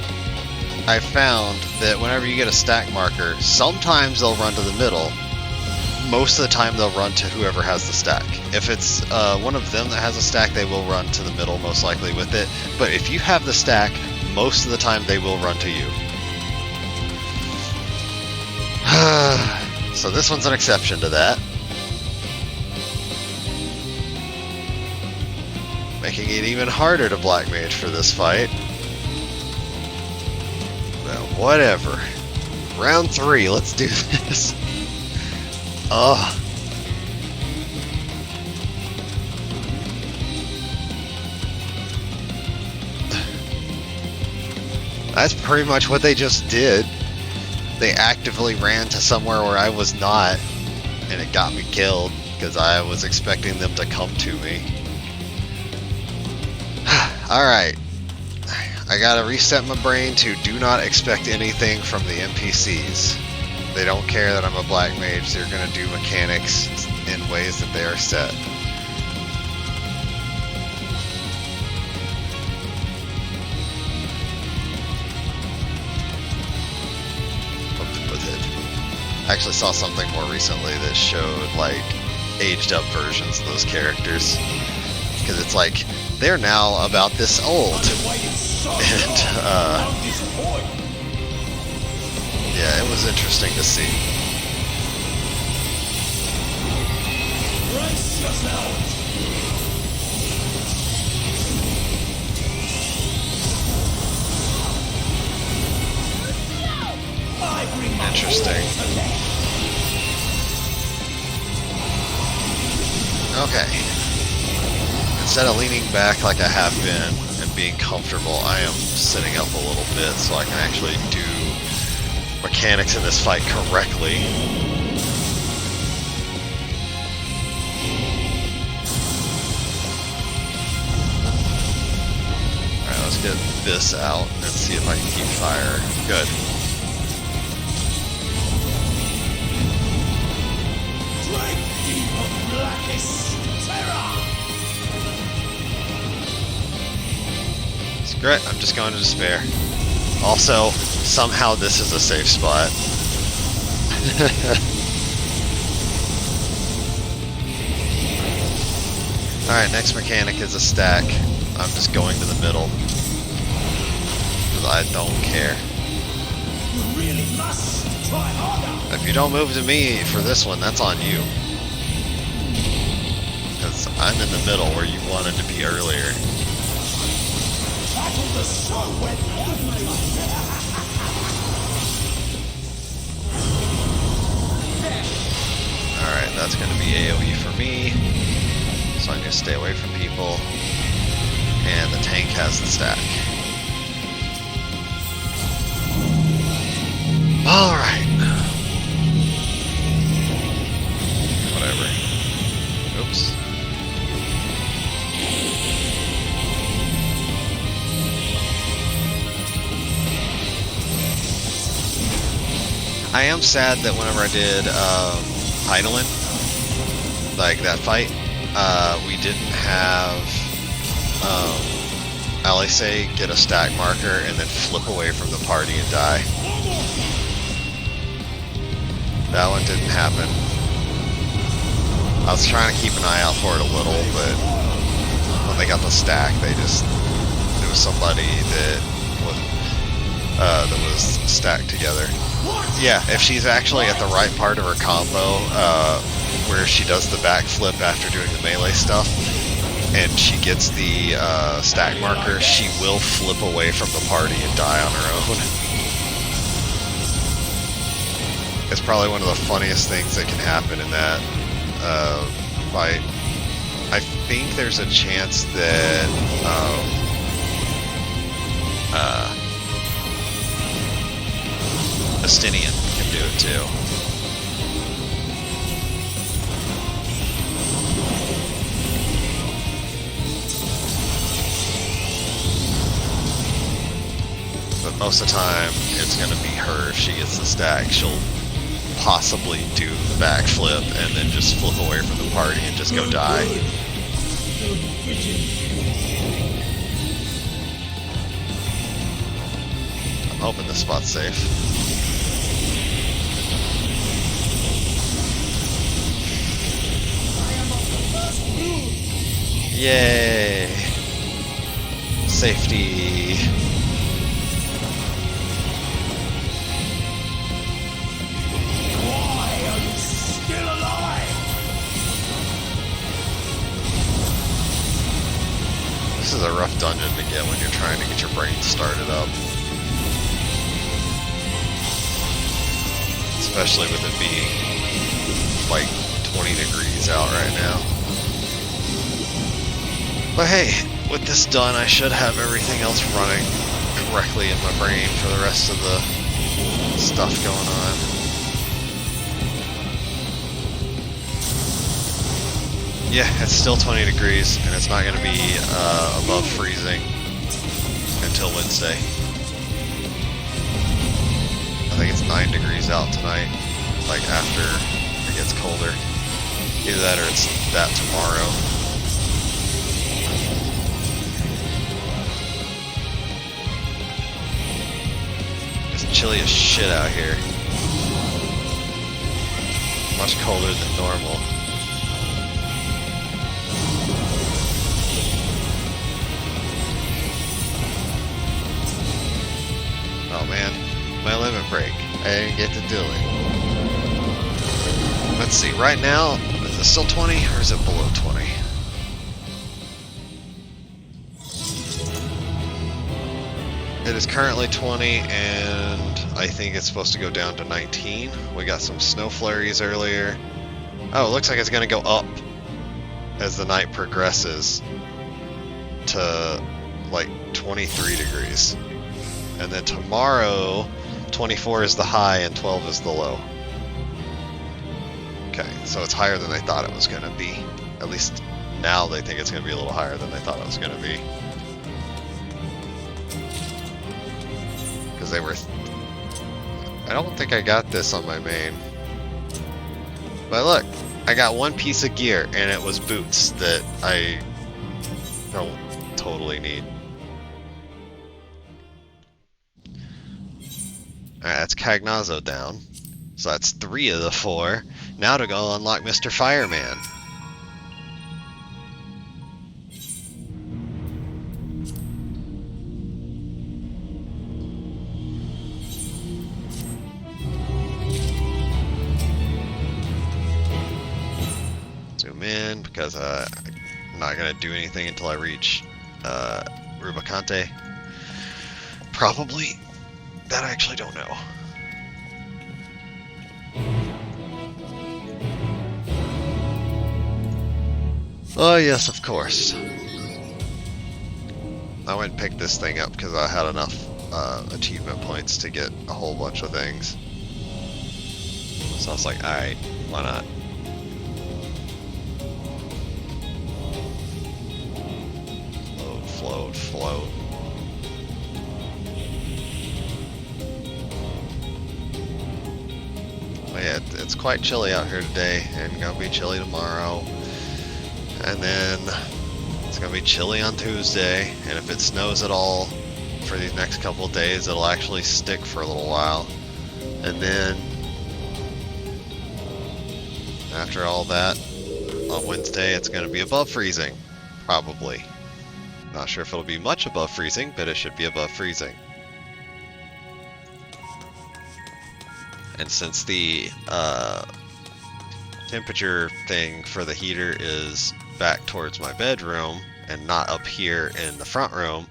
A: I found that whenever you get a stack marker, sometimes they'll run to the middle. Most of the time they'll run to whoever has the stack. If it's one of them that has a stack, they will run to the middle most likely with it. But if you have the stack, most of the time they will run to you. So this one's an exception to that. Making it even harder to Black Mage for this fight. Well, whatever. Round 3, let's do this. Oh. That's pretty much what they just did. They actively ran to somewhere where I was not, and it got me killed because I was expecting them to come to me. Alright. I gotta reset my brain to do not expect anything from the NPCs. They don't care that I'm a Black Mage, they're gonna do mechanics in ways that they are set. I actually saw something more recently that showed like aged up versions of those characters. Because it's like, they're now about this old. And yeah, it was interesting to see. Interesting. Okay. Instead of leaning back like I have been and being comfortable, I am sitting up a little bit so I can actually do mechanics in this fight correctly. Alright, let's get this out and see if I can keep fire. Good. Great, I'm just going to despair. Also, somehow this is a safe spot. Alright, next mechanic is a stack. I'm just going to the middle. Because I don't care.
B: You really must try harder.
A: If you don't move to me for this one, that's on you. Because I'm in the middle where you wanted to be earlier. Alright, that's going to be AoE for me. So I'm going to stay away from people. And the tank has the stack. Alright. Whatever. Oops. I am sad that whenever I did Heidelin, like that fight, we didn't have Alice get a stack marker and then flip away from the party and die. That one didn't happen. I was trying to keep an eye out for it a little, but when they got the stack, they just, it was somebody that was stacked together. Yeah, if she's actually at the right part of her combo, where she does the backflip after doing the melee stuff, and she gets the stack marker, she will flip away from the party and die on her own. It's probably one of the funniest things that can happen in that fight. I think there's a chance that Astinian can do it too. But most of the time, it's going to be her. If she gets the stack, she'll possibly do the backflip and then just flip away from the party and just go die. hoping this spot's safe. Yay! Safety!
B: Why are you still alive?
A: This is a rough dungeon to get when you're trying to get your brain started up. Especially with it being like 20 degrees out right now. But hey, with this done, I should have everything else running correctly in my brain for the rest of the stuff going on. Yeah, it's still 20 degrees, and it's not going to be above freezing until Wednesday. I think it's 9 degrees out tonight, like after it gets colder. Either that or it's that tomorrow. It's chilly as shit out here. Much colder than normal. Oh man, my limit break. I didn't get to do it. Let's see, right now, is it still 20 or is it below 20? It is currently 20 and I think it's supposed to go down to 19. We got some snow flurries earlier. Oh, it looks like it's going to go up as the night progresses to like 23 degrees. And then tomorrow, 24 is the high and 12 is the low. Okay, so it's higher than they thought it was going to be. At least now they think it's going to be a little higher than they thought it was going to be. Because they were... I don't think I got this on my main. But look, I got one piece of gear and it was boots that I don't totally need. Alright, that's Cagnazzo down. So that's 3 of the 4. Now to go unlock Mr. Fireman. Zoom in because I'm not going to do anything until I reach Rubicante. Probably. That I actually don't know. Oh yes, of course. I went and picked this thing up because I had enough achievement points to get a whole bunch of things. So I was like, alright, why not? Float, float, float. Yeah, it's quite chilly out here today, and gonna be chilly tomorrow, and then it's gonna be chilly on Tuesday, and if it snows at all for these next couple of days, it'll actually stick for a little while, and then after all that, on Wednesday, it's gonna be above freezing, probably. Not sure if it'll be much above freezing, but it should be above freezing. And since the temperature thing for the heater is back towards my bedroom and not up here in the front room,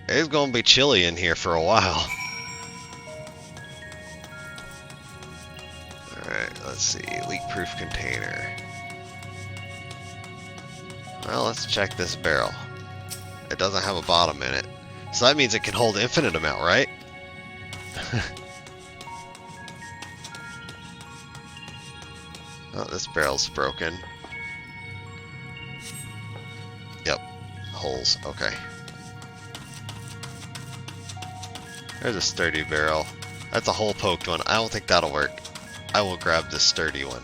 A: it's gonna be chilly in here for a while. Alright, let's see, leak-proof container. Well, let's check this barrel. It doesn't have a bottom in it. So that means it can hold infinite amount, right? Oh, this barrel's broken. Yep, holes, okay. There's a sturdy barrel. That's a hole-poked one. I don't think that'll work. I will grab this sturdy one.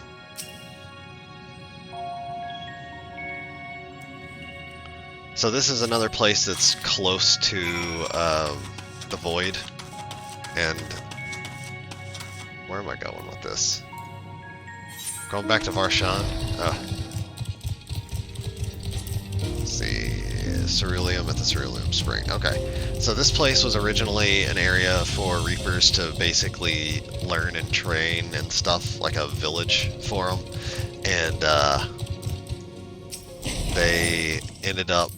A: So this is another place that's close to the void. And where am I going with this? Going back to Varshan. Let's see, Ceruleum at the Ceruleum Spring. Okay, so this place was originally an area for Reapers to basically learn and train and stuff, like a village for them. And they ended up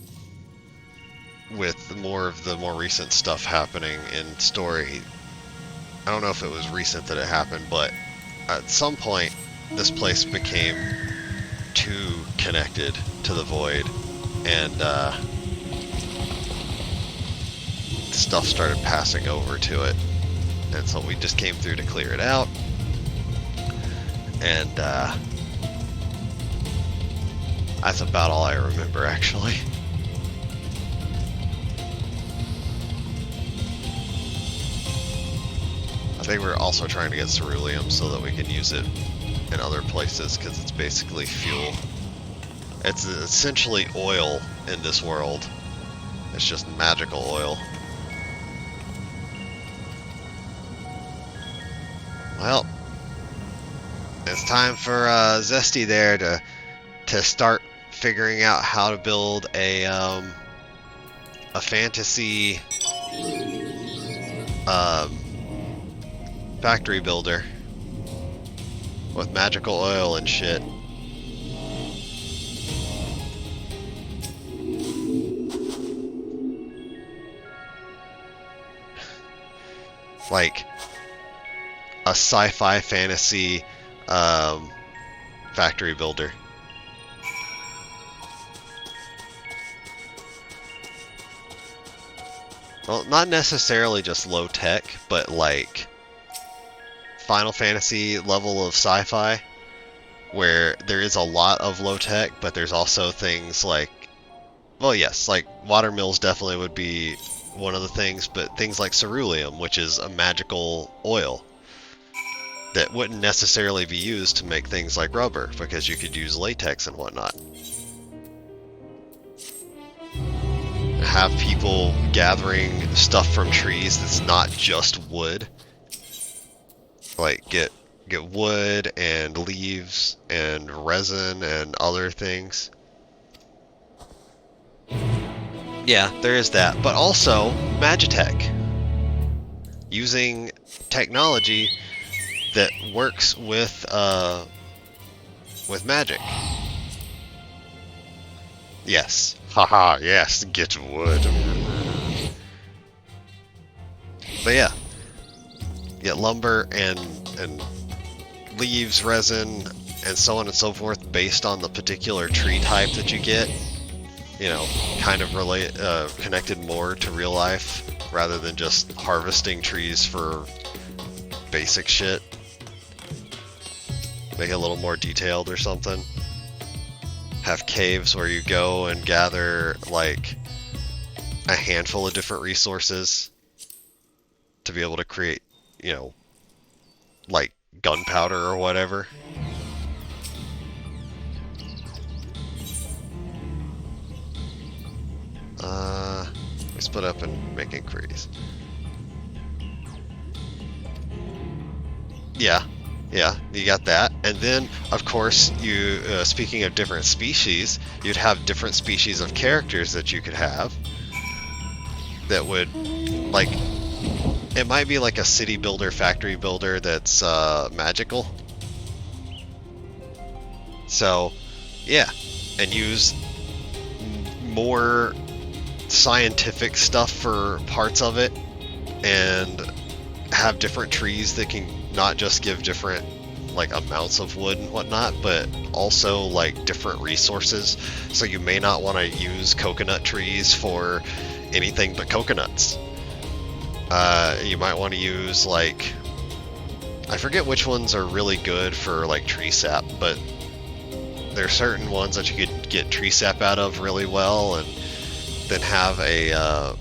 A: with more of the more recent stuff happening in story. I don't know if it was recent that it happened, but at some point this place became too connected to the void, and stuff started passing over to it, and so we just came through to clear it out. And that's about all I remember, actually. I think we're also trying to get ceruleum so that we can use it in other places, because it's basically fuel. It's essentially oil in this world. It's just magical oil. Well, it's time for Zesty there to start figuring out how to build a fantasy factory builder with magical oil and shit. Like a sci-fi fantasy factory builder. Well, not necessarily just low tech, but like Final Fantasy level of sci-fi, where there is a lot of low tech, but there's also things like, well, yes, like water mills definitely would be one of the things, but things like ceruleum, which is a magical oil that wouldn't necessarily be used to make things like rubber, because you could use latex and whatnot. Have people gathering stuff from trees that's not just wood. Like get wood and leaves and resin and other things. Yeah, there is that, but also Magitech. Using technology that works with magic. Yes. Haha, yes, get wood. But yeah. Get lumber and leaves, resin, and so on and so forth based on the particular tree type that you get. You know, kind of connected more to real life rather than just harvesting trees for basic shit. Make it a little more detailed or something. Have caves where you go and gather like a handful of different resources to be able to create, you know, like gunpowder or whatever. We split up and make inquiries. Yeah, you got that. And then, of course, you, speaking of different species, you'd have different species of characters that you could have that would, like, it might be like a city builder, factory builder that's magical. So, yeah, and use more scientific stuff for parts of it, and have different trees that can not just give different like amounts of wood and whatnot, but also like different resources. So you may not want to use coconut trees for anything but coconuts. You might want to use like, I forget which ones are really good for like tree sap, but there are certain ones that you could get tree sap out of really well, and then have a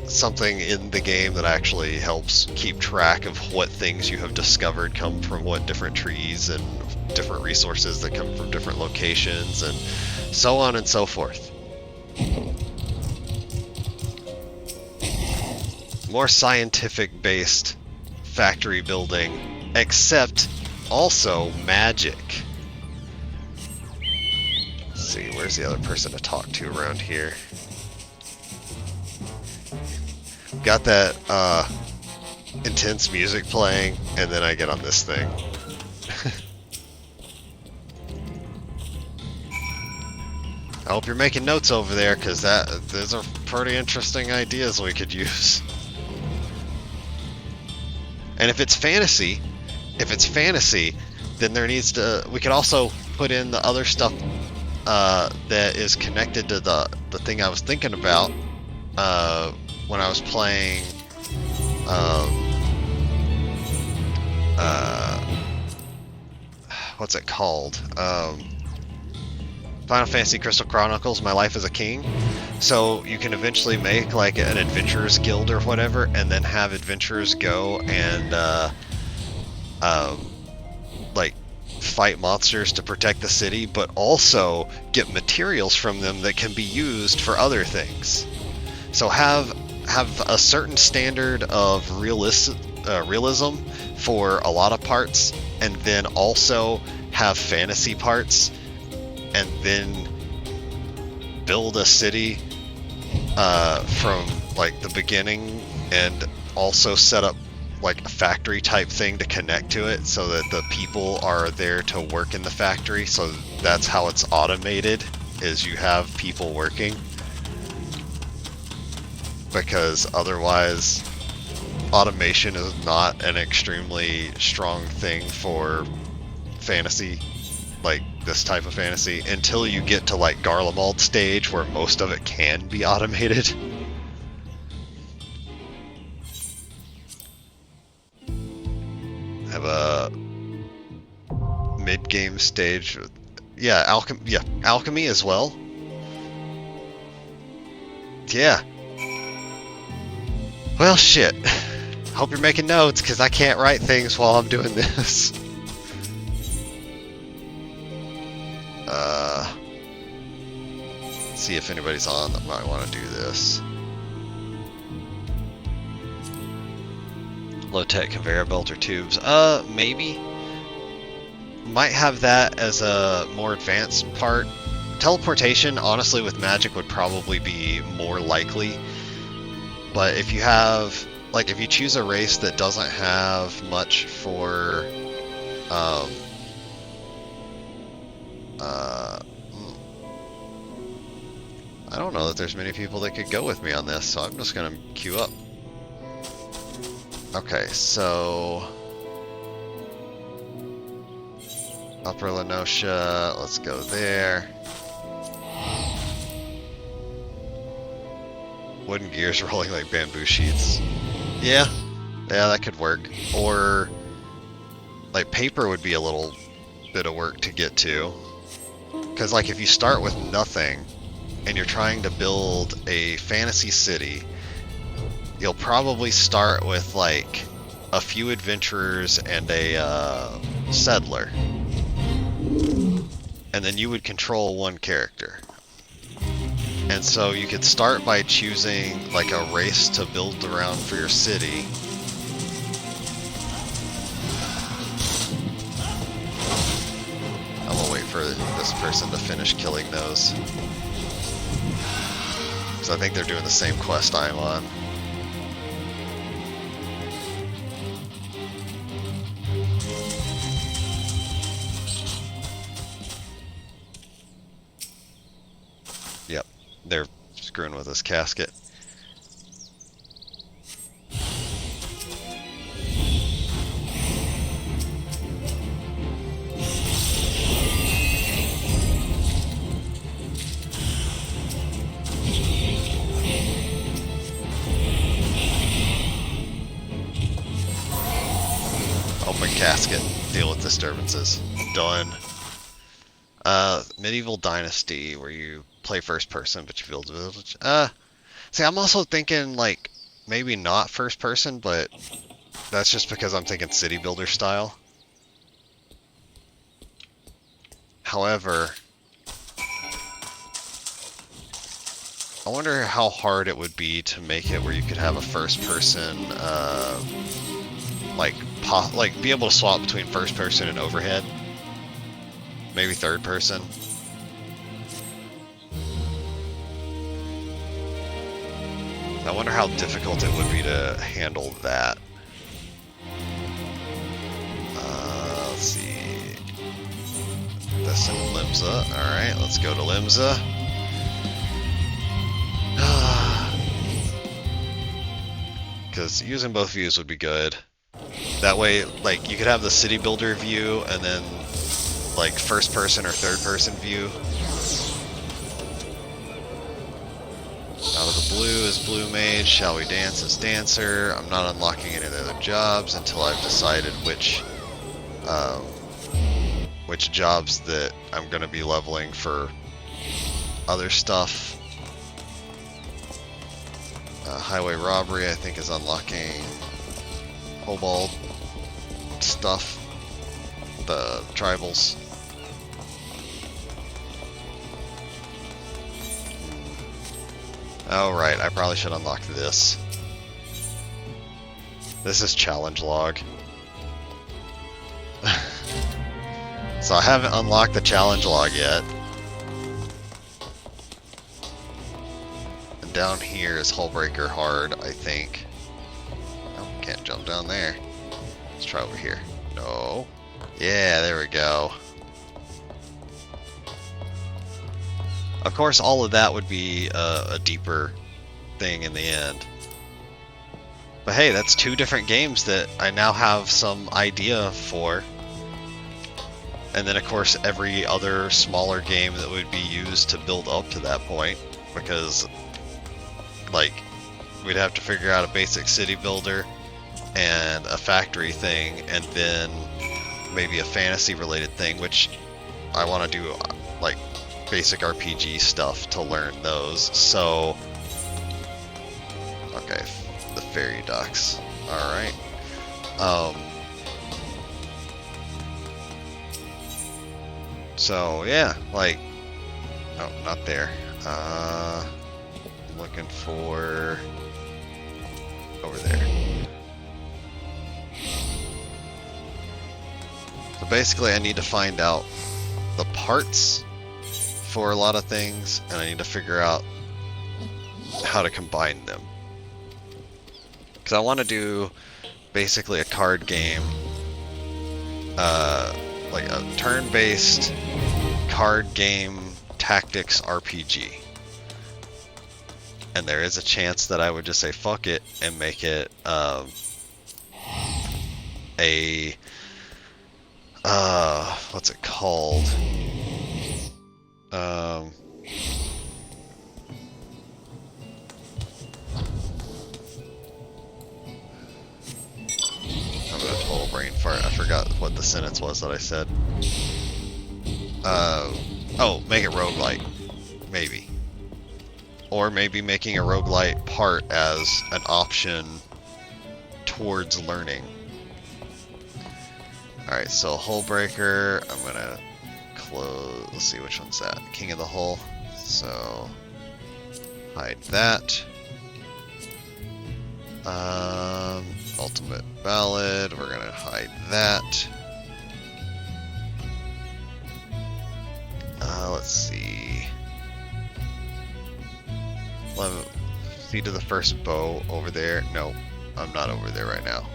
A: something in the game that actually helps keep track of what things you have discovered come from what different trees, and different resources that come from different locations, and so on and so forth. more scientific-based factory building, except also magic. Let's see, where's the other person to talk to around here? Got that intense music playing, and then I get on this thing. I hope you're making notes over there, because those are pretty interesting ideas we could use. And if it's fantasy, then we could also put in the other stuff that is connected to the thing I was thinking about when I was playing what's it called? Final Fantasy Crystal Chronicles, My Life as a King. So you can eventually make like an adventurers guild or whatever, and then have adventurers go and like fight monsters to protect the city, but also get materials from them that can be used for other things. So have a certain standard of realism for a lot of parts, and then also have fantasy parts, and then build a city from like the beginning, and also set up like a factory type thing to connect to it so that the people are there to work in the factory. So that's how it's automated, is you have people working, because otherwise automation is not an extremely strong thing for fantasy, like this type of fantasy, until you get to like Garlemald stage where most of it can be automated. Have a mid-game stage, yeah, alchemy as well. Yeah. Well, shit. Hope you're making notes, because I can't write things while I'm doing this. See if anybody's on that might want to do this. Low-tech conveyor belt or tubes. Maybe. Might have that as a more advanced part. Teleportation, honestly, with magic would probably be more likely. But if you have, like, if you choose a race that doesn't have much for, I don't know that there's many people that could go with me on this, so I'm just gonna queue up. Okay, so Upper Lenosha, let's go there. Wooden gears rolling like bamboo sheets. Yeah, that could work. Or like paper would be a little bit of work to get to. Because like if you start with nothing and you're trying to build a fantasy city, you'll probably start with like a few adventurers and a settler. And then you would control one character. And so you could start by choosing like a race to build around for your city. I'm gonna wait for this person to finish killing those, because I think they're doing the same quest I'm on. Yep, they're screwing with this casket. Open casket. Deal with disturbances. Done. Medieval Dynasty, where you play first person, but you build a village. See, I'm also thinking, like, maybe not first person, but that's just because I'm thinking city builder style. However, I wonder how hard it would be to make it where you could have a first-person, like be able to swap between first-person and overhead. Maybe third-person. I wonder how difficult it would be to handle that. Let's see. This in Limsa. Alright, let's go to Limsa. Because using both views would be good. That way, like, you could have the city builder view and then, like, first person or third person view. Out of the blue is Blue Mage. Shall we dance as Dancer? I'm not unlocking any of the other jobs until I've decided which jobs that I'm going to be leveling for other stuff. Highway Robbery, I think, is unlocking Kobold stuff. The tribals. Oh, right, I probably should unlock this. This is challenge log. So I haven't unlocked the challenge log yet. And down here is Hullbreaker hard, I think. Oh, can't jump down there. Let's try over here. No. Yeah, there we go. Of course, all of that would be a deeper thing in the end. But hey, that's 2 different games that I now have some idea for. And then, of course, every other smaller game that would be used to build up to that point. Because, like, we'd have to figure out a basic city builder and a factory thing, and then maybe a fantasy-related thing, which I want to do, like, basic RPG stuff to learn those. So, okay, the fairy ducks. Alright. So, yeah, like, no, not there. I'm looking for over there. So basically I need to find out the parts for a lot of things, and I need to figure out how to combine them. Because I want to do basically a card game, like a turn-based card game tactics RPG. And there is a chance that I would just say fuck it and make it what's it called? I'm having a total brain fart. I forgot what the sentence was that I said. Oh, make it roguelite. Maybe. Or maybe making a roguelite part as an option towards learning. Alright, so Hullbreaker, I'm gonna close, let's see which one's that. King of the Hull. So, hide that. Ultimate Ballad, we're gonna hide that. Let's see. See to the first bow over there. No, I'm not over there right now.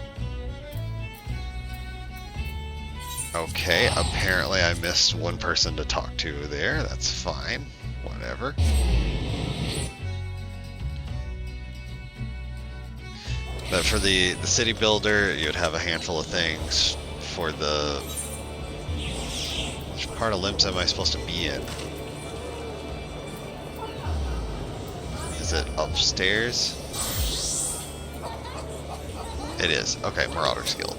A: Okay, apparently I missed one person to talk to there. That's fine. Whatever. But for the city builder, you'd have a handful of things. For the... Which part of Limsa am I supposed to be in? Is it upstairs? It is. Okay, Marauder's Guild.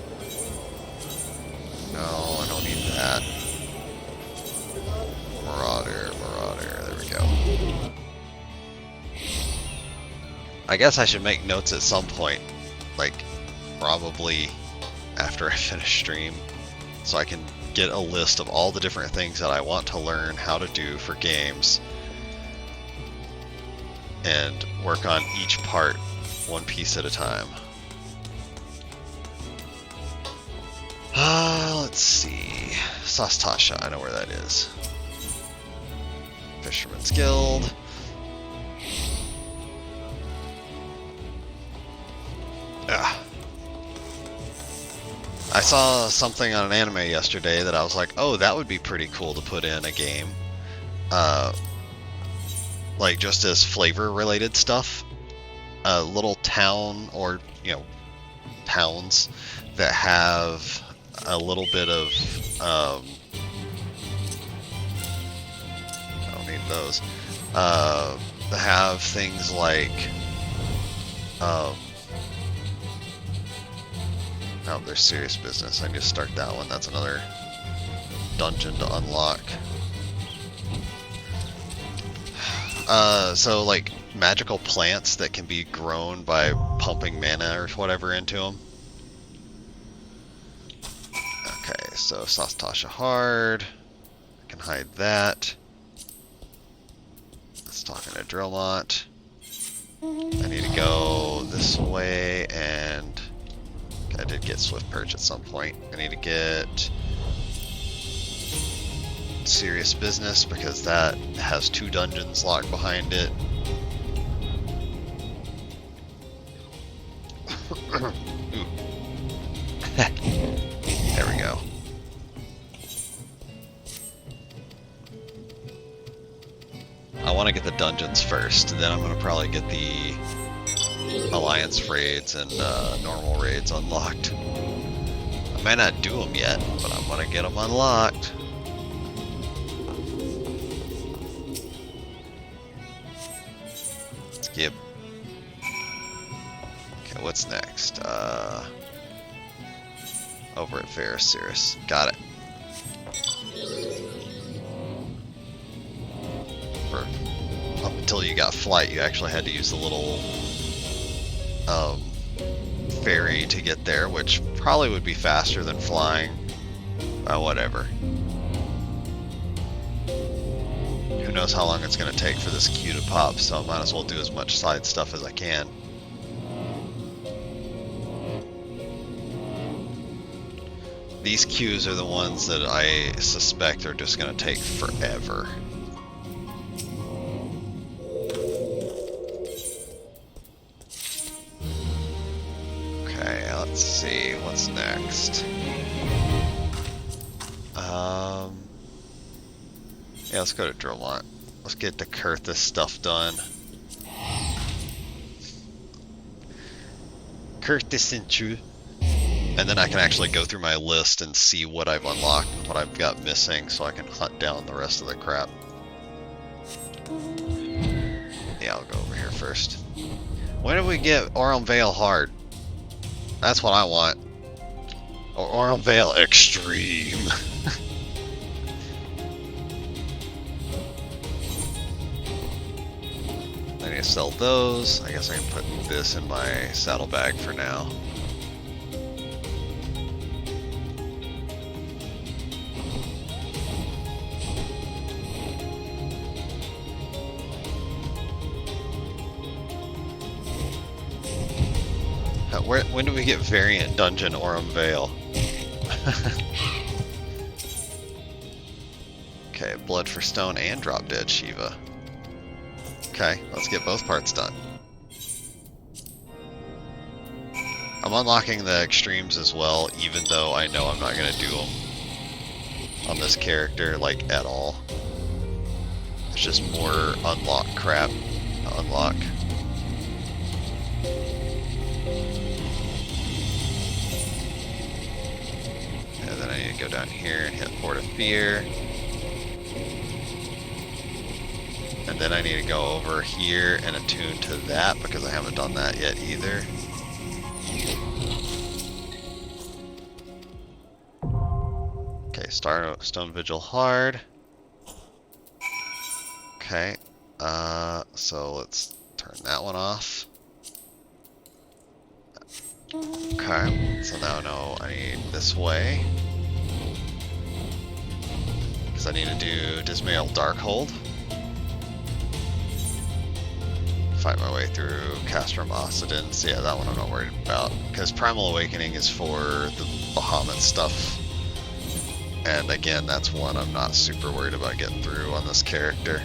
A: No, I don't need that. Marauder, there we go. I guess I should make notes at some point, like probably after I finish stream, so I can get a list of all the different things that I want to learn how to do for games. and work on each part one piece at a time. Let's see. Sastasha, I know where that is. Fisherman's Guild. I saw something on an anime yesterday that I was like, oh, that would be pretty cool to put in a game. Like just as flavor related stuff. A little town or, towns that have a little bit of, I don't need those, that have things like, oh, there's serious business. I need to start that one. That's another dungeon to unlock. So like magical plants that can be grown by pumping mana or whatever into them. Okay, so Sastasha Hard. I can hide that. Let's talk in a Drillmont. I need to go this way, and I did get Swift Perch at some point. I need to get Serious Business because that has 2 dungeons locked behind it. There we go. I want to get the dungeons first, then I'm going to probably get the Alliance raids and normal raids unlocked. I might not do them yet, but I'm going to get them unlocked. Skip. Okay, what's next? Over at Varasiris. Got it. Up until you got flight, you actually had to use the little ferry to get there, which probably would be faster than flying. Whatever. Who knows how long it's going to take for this queue to pop, so I might as well do as much side stuff as I can. These queues are the ones that I suspect are just going to take forever. Okay, let's see, what's next? Yeah, let's go to Drillmont. Let's get the Kurthus stuff done. Kurthus and you. And then I can actually go through my list and see what I've unlocked and what I've got missing so I can hunt down the rest of the crap. Yeah, I'll go over here first. When did we get Aurum Vale hard? That's what I want. Or Aurum Vale Extreme. I need to sell those. I guess I can put this in my saddlebag for now. When do we get variant dungeon Aurum Vale? Okay, blood for stone and drop dead Shiva. Okay, let's get both parts done. I'm unlocking the extremes as well, even though I know I'm not going to do them on this character, like, at all. It's just more unlock crap to unlock. And then I need to go down here and hit Port of Fear. And then I need to go over here and attune to that because I haven't done that yet either. Okay, Stone Vigil hard. Okay, so let's turn that one off. Okay, so now I know I need this way. Because I need to do Dismail Darkhold. fight my way through Castrum Occidents. Yeah, that one I'm not worried about. Because Primal Awakening is for the Bahamut stuff. And again, that's one I'm not super worried about getting through on this character.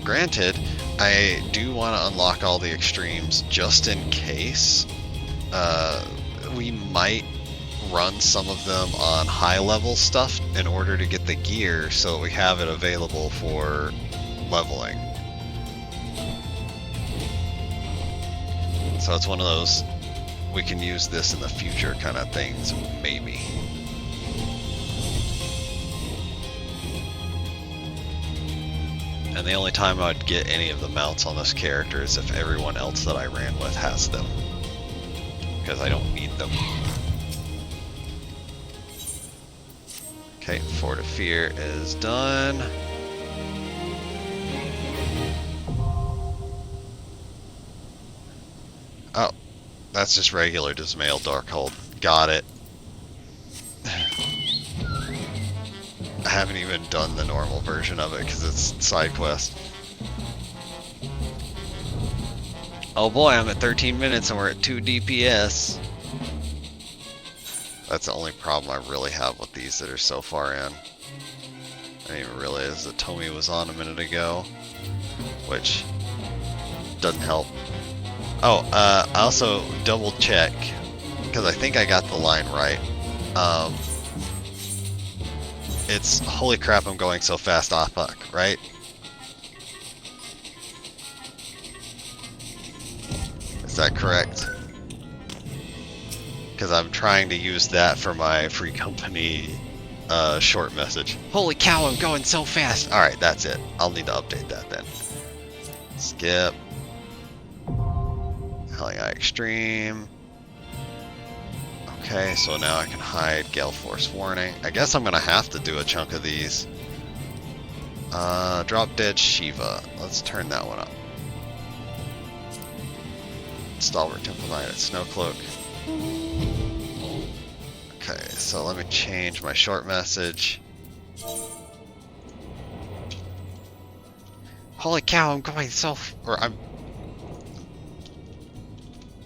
A: Granted, I do want to unlock all the extremes just in case. We might run some of them on high level stuff in order to get the gear so that we have it available for leveling. So it's one of those, we can use this in the future kind of things, maybe. And the only time I'd get any of the mounts on this character is if everyone else that I ran with has them. Because I don't need them. Okay, Fort of Fear is done. Oh, that's just regular Dismail Darkhold. Got it. I haven't even done the normal version of it because it's side quest. Oh boy, I'm at 13 minutes and we're at 2 DPS. That's the only problem I really have with these that are so far in. I didn't even realize that Tomi was on a minute ago, which doesn't help. Oh, I also double check, because I think I got the line right. It's, holy crap, I'm going so fast, ah fuck, right? Is that correct? Because I'm trying to use that for my free company short message. Holy cow, I'm going so fast! Alright, that's it. I'll need to update that then. Skip. Helling Eye Extreme. Okay, so now I can hide Gale Force Warning. I guess I'm gonna have to do a chunk of these. Drop Dead Shiva. Let's turn that one up. Stalwart Temple Knight at Snowcloak. Okay, so let me change my short message. Holy cow, I'm going so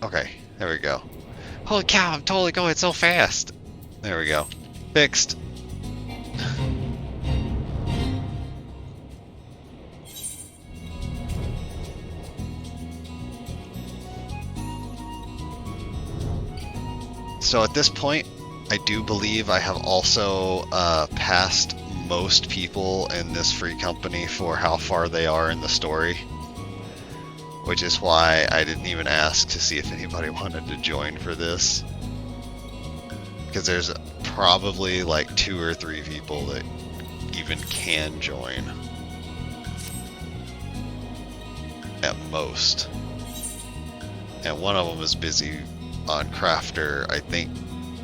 A: okay, there we go. Holy cow, I'm totally going so fast. There we go. Fixed. So at this point, I do believe I have also passed most people in this free company for how far they are in the story. Which is why I didn't even ask to see if anybody wanted to join for this. Because there's probably like 2 or 3 people that even can join. At most. And one of them is busy on Crafter, I think,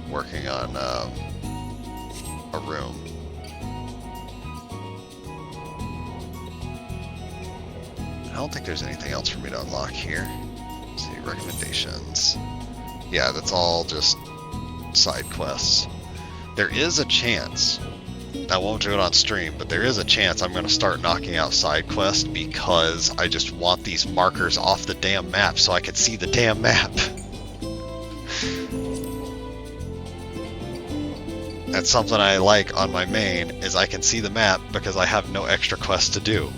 A: working on a room. I don't think there's anything else for me to unlock here. Let's see, recommendations. Yeah, that's all just side quests. There is a chance, I won't do it on stream, but there is a chance I'm going to start knocking out side quests because I just want these markers off the damn map so I can see the damn map. That's something I like on my main, is I can see the map because I have no extra quests to do.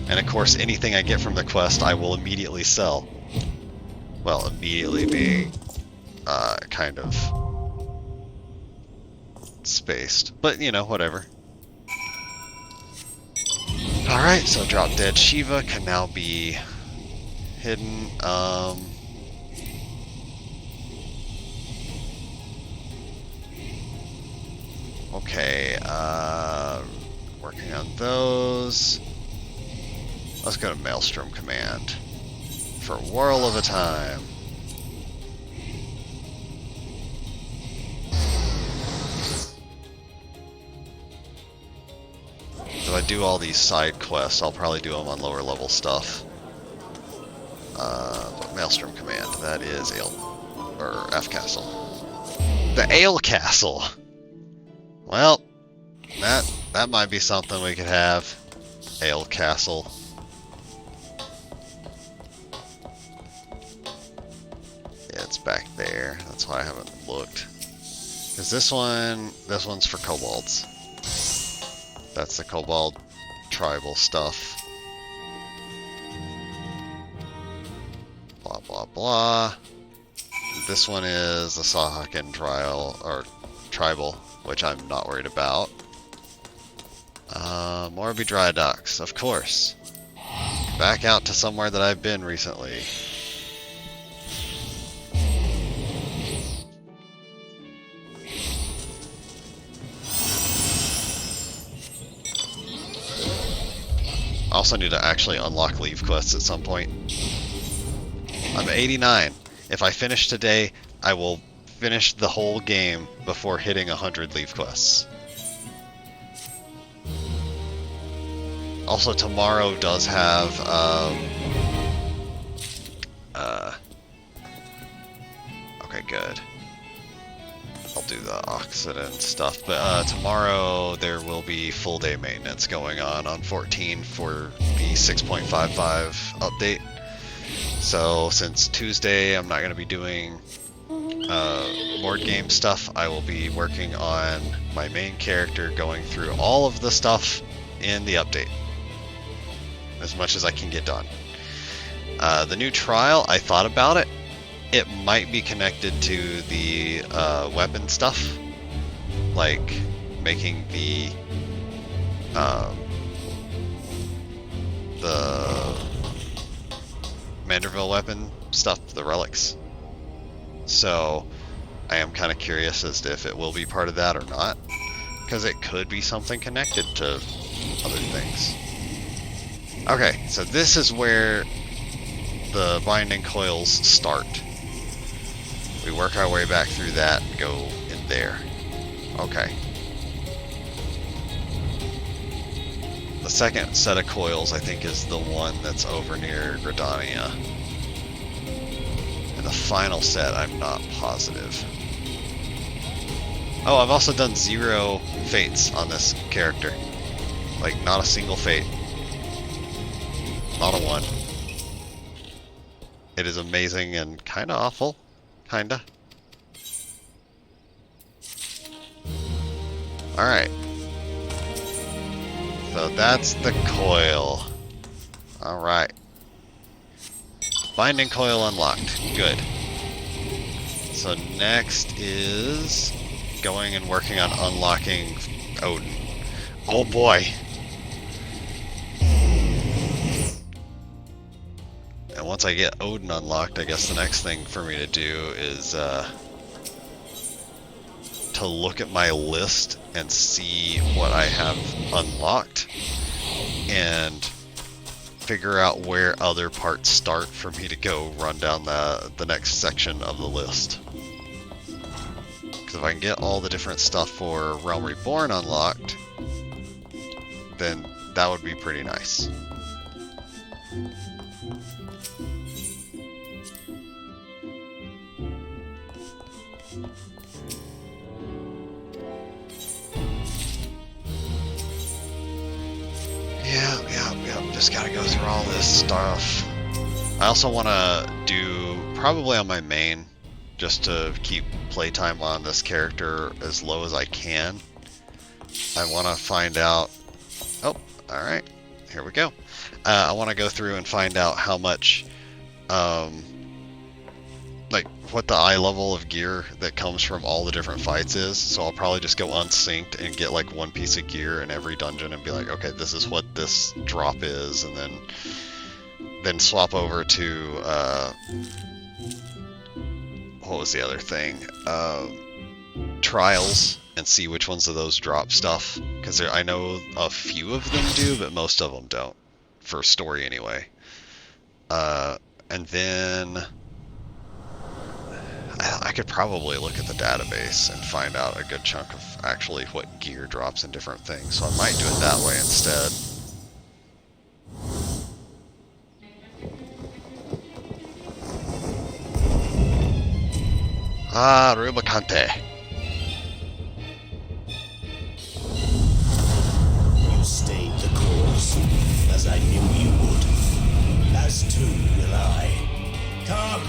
A: And of course, anything I get from the quest, I will immediately sell. Well, immediately being kind of spaced. But, you know, whatever. Alright, so Drop Dead Shiva can now be hidden. Okay, working on those. Let's go to Maelstrom Command for Whirl of a Time. If I do all these side quests, I'll probably do them on lower level stuff. But Maelstrom Command, that is F Castle. The Ale Castle! Well, that might be something we could have. Ale Castle. back there. That's why I haven't looked. Because this one's for kobolds. That's the kobold tribal stuff. Blah, blah, blah. This one is the Sahakin tribal, which I'm not worried about. Morby Dry Docks, of course. Back out to somewhere that I've been recently. I also need to actually unlock leave quests at some point. I'm 89. If I finish today, I will finish the whole game before hitting 100 leave quests. Also, tomorrow does have okay, good. I'll do the Oxidant stuff, but tomorrow there will be full day maintenance going on 14 for the 6.55 update. So since Tuesday I'm not going to be doing board game stuff, I will be working on my main character, going through all of the stuff in the update as much as I can get done. The new trial, I thought about it. It might be connected to the weapon stuff, like making the Manderville weapon stuff, the relics. So I am kind of curious as to if it will be part of that or not, because it could be something connected to other things. Okay, so this is where the binding coils start. We work our way back through that and go in there. Okay. The second set of coils, I think, is the one that's over near Gridania. And the final set, I'm not positive. Oh, I've also done 0 fates on this character. Like, not a single fate. Not a one. It is amazing and kinda awful. Kinda. Alright. So that's the coil. Alright. Binding coil unlocked. Good. So next is going and working on unlocking Odin. Oh boy! And once I get Odin unlocked, I guess the next thing for me to do is to look at my list and see what I have unlocked and figure out where other parts start for me to go run down the next section of the list. Because if I can get all the different stuff for Realm Reborn unlocked, then that would be pretty nice. Yeah, just gotta go through all this stuff. I also want to do, probably on my main, just to keep playtime on this character as low as I can. I want to find out, oh, alright, here we go. I want to go through and find out how much, like, what the eye level of gear that comes from all the different fights is. So I'll probably just go unsynced and get like one piece of gear in every dungeon and be like, okay, this is what this drop is, and then swap over to what was the other thing? Trials, and see which ones of those drop stuff, because I know a few of them do, but most of them don't, for story anyway. And then I could probably look at the database and find out a good chunk of actually what gear drops in different things, so I might do it that way instead. Ah, Rubicante.
B: You stayed the course, as I knew you would. As too will I. Come!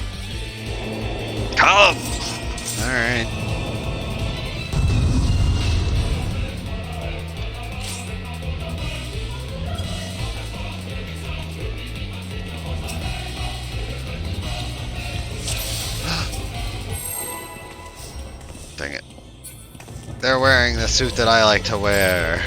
A: Come!
C: Alright.
A: Dang it. They're wearing the suit that I like to wear.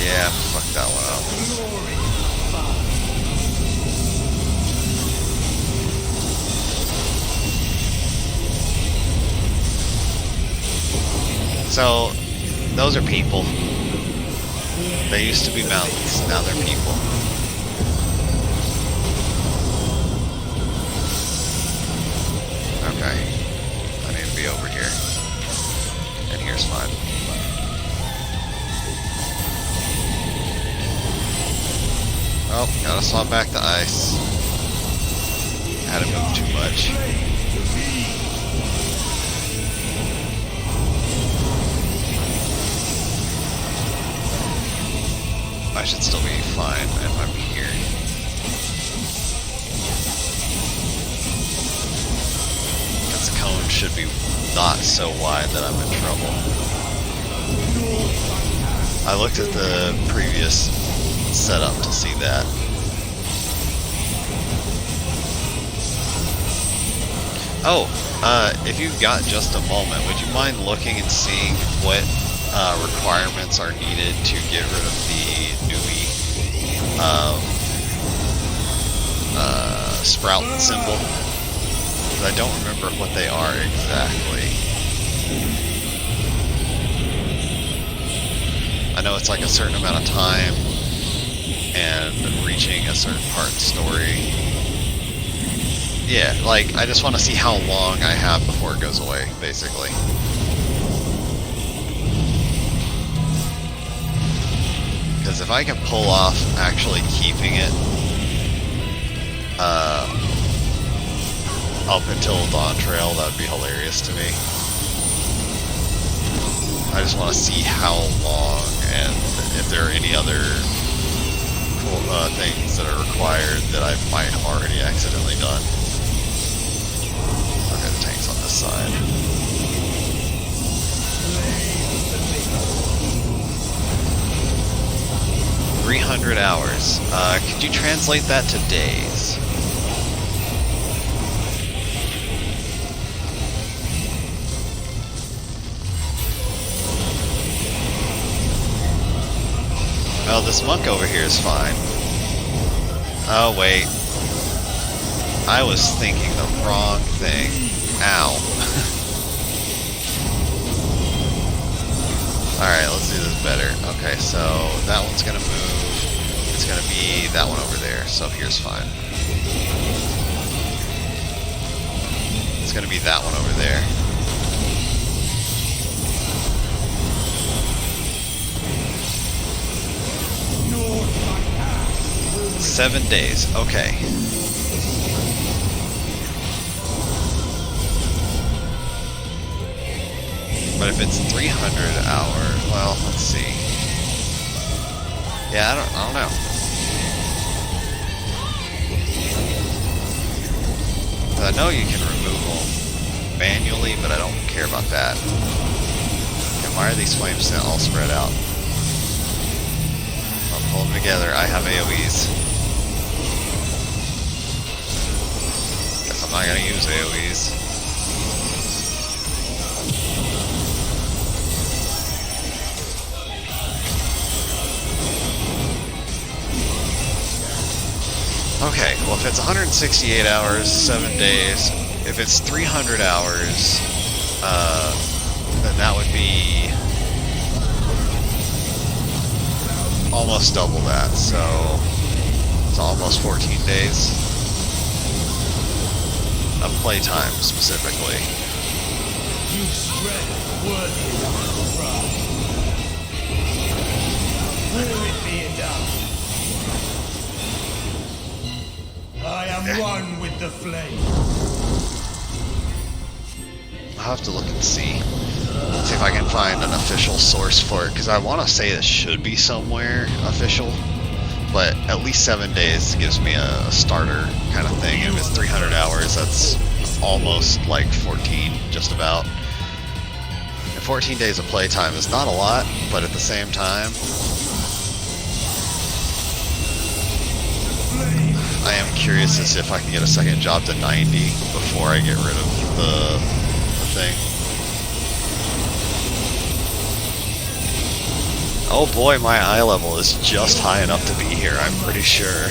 A: Yeah, fuck that one up. So, those are people. They used to be mountains, now they're people. Okay. I need to be over here. And here's fine. Oh, gotta swap back to ice. Had to move too much. I should still be fine if I'm here. This cone should be not so wide that I'm in trouble. I looked at the previous setup to see that. Oh, if you've got just a moment, would you mind looking and seeing what requirements are needed to get rid of the newbie sprout symbol? 'Cause I don't remember what they are exactly. I know it's like a certain amount of time and reaching a certain part of the story. Yeah, like, I just want to see how long I have before it goes away, basically. Because if I can pull off actually keeping it up until Dawn Trail, that would be hilarious to me. I just want to see how long and if there are any other cool, things that are required that I might have already accidentally done. Okay, the tank's on this side. 300 hours. Could you translate that to days? Well, this monk over here is fine. Oh, wait. I was thinking the wrong thing. Ow. Alright, let's do this better. Okay, so that one's gonna move. It's gonna be that one over there, so here's fine. It's gonna be that one over there. No. 7 days, okay. But if it's 300 hours, well, let's see. Yeah, I don't know. I know you can remove them manually, but I don't care about that. And why are these flames all spread out? I'll pull them together. I have AoEs. Guess I'm not gonna use AoEs. Okay, well if it's 168 hours, 7 days, if it's 300 hours, then that would be almost double that, so it's almost 14 days of playtime specifically.
B: You strength worthy of pride. Will it be enough? I am Run with the flame.
A: I'll have to look and see. See if I can find an official source for it, because I want to say it should be somewhere official, but at least 7 days gives me a starter kind of thing. If it's 300 hours, that's almost like 14, just about. And 14 days of playtime is not a lot, but at the same time, I am curious as if I can get a second job to 90 before I get rid of the thing. Oh boy, my eye level is just high enough to be here, I'm pretty sure.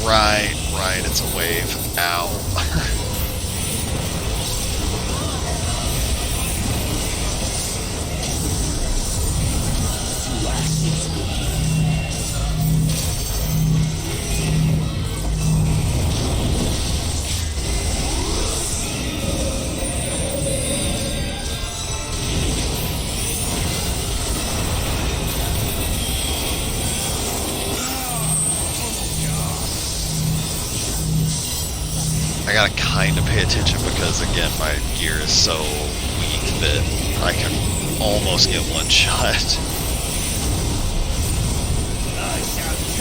A: Right, it's a wave. Ow. I gotta kind of pay attention because, again, my gear is so weak that I can almost get one shot.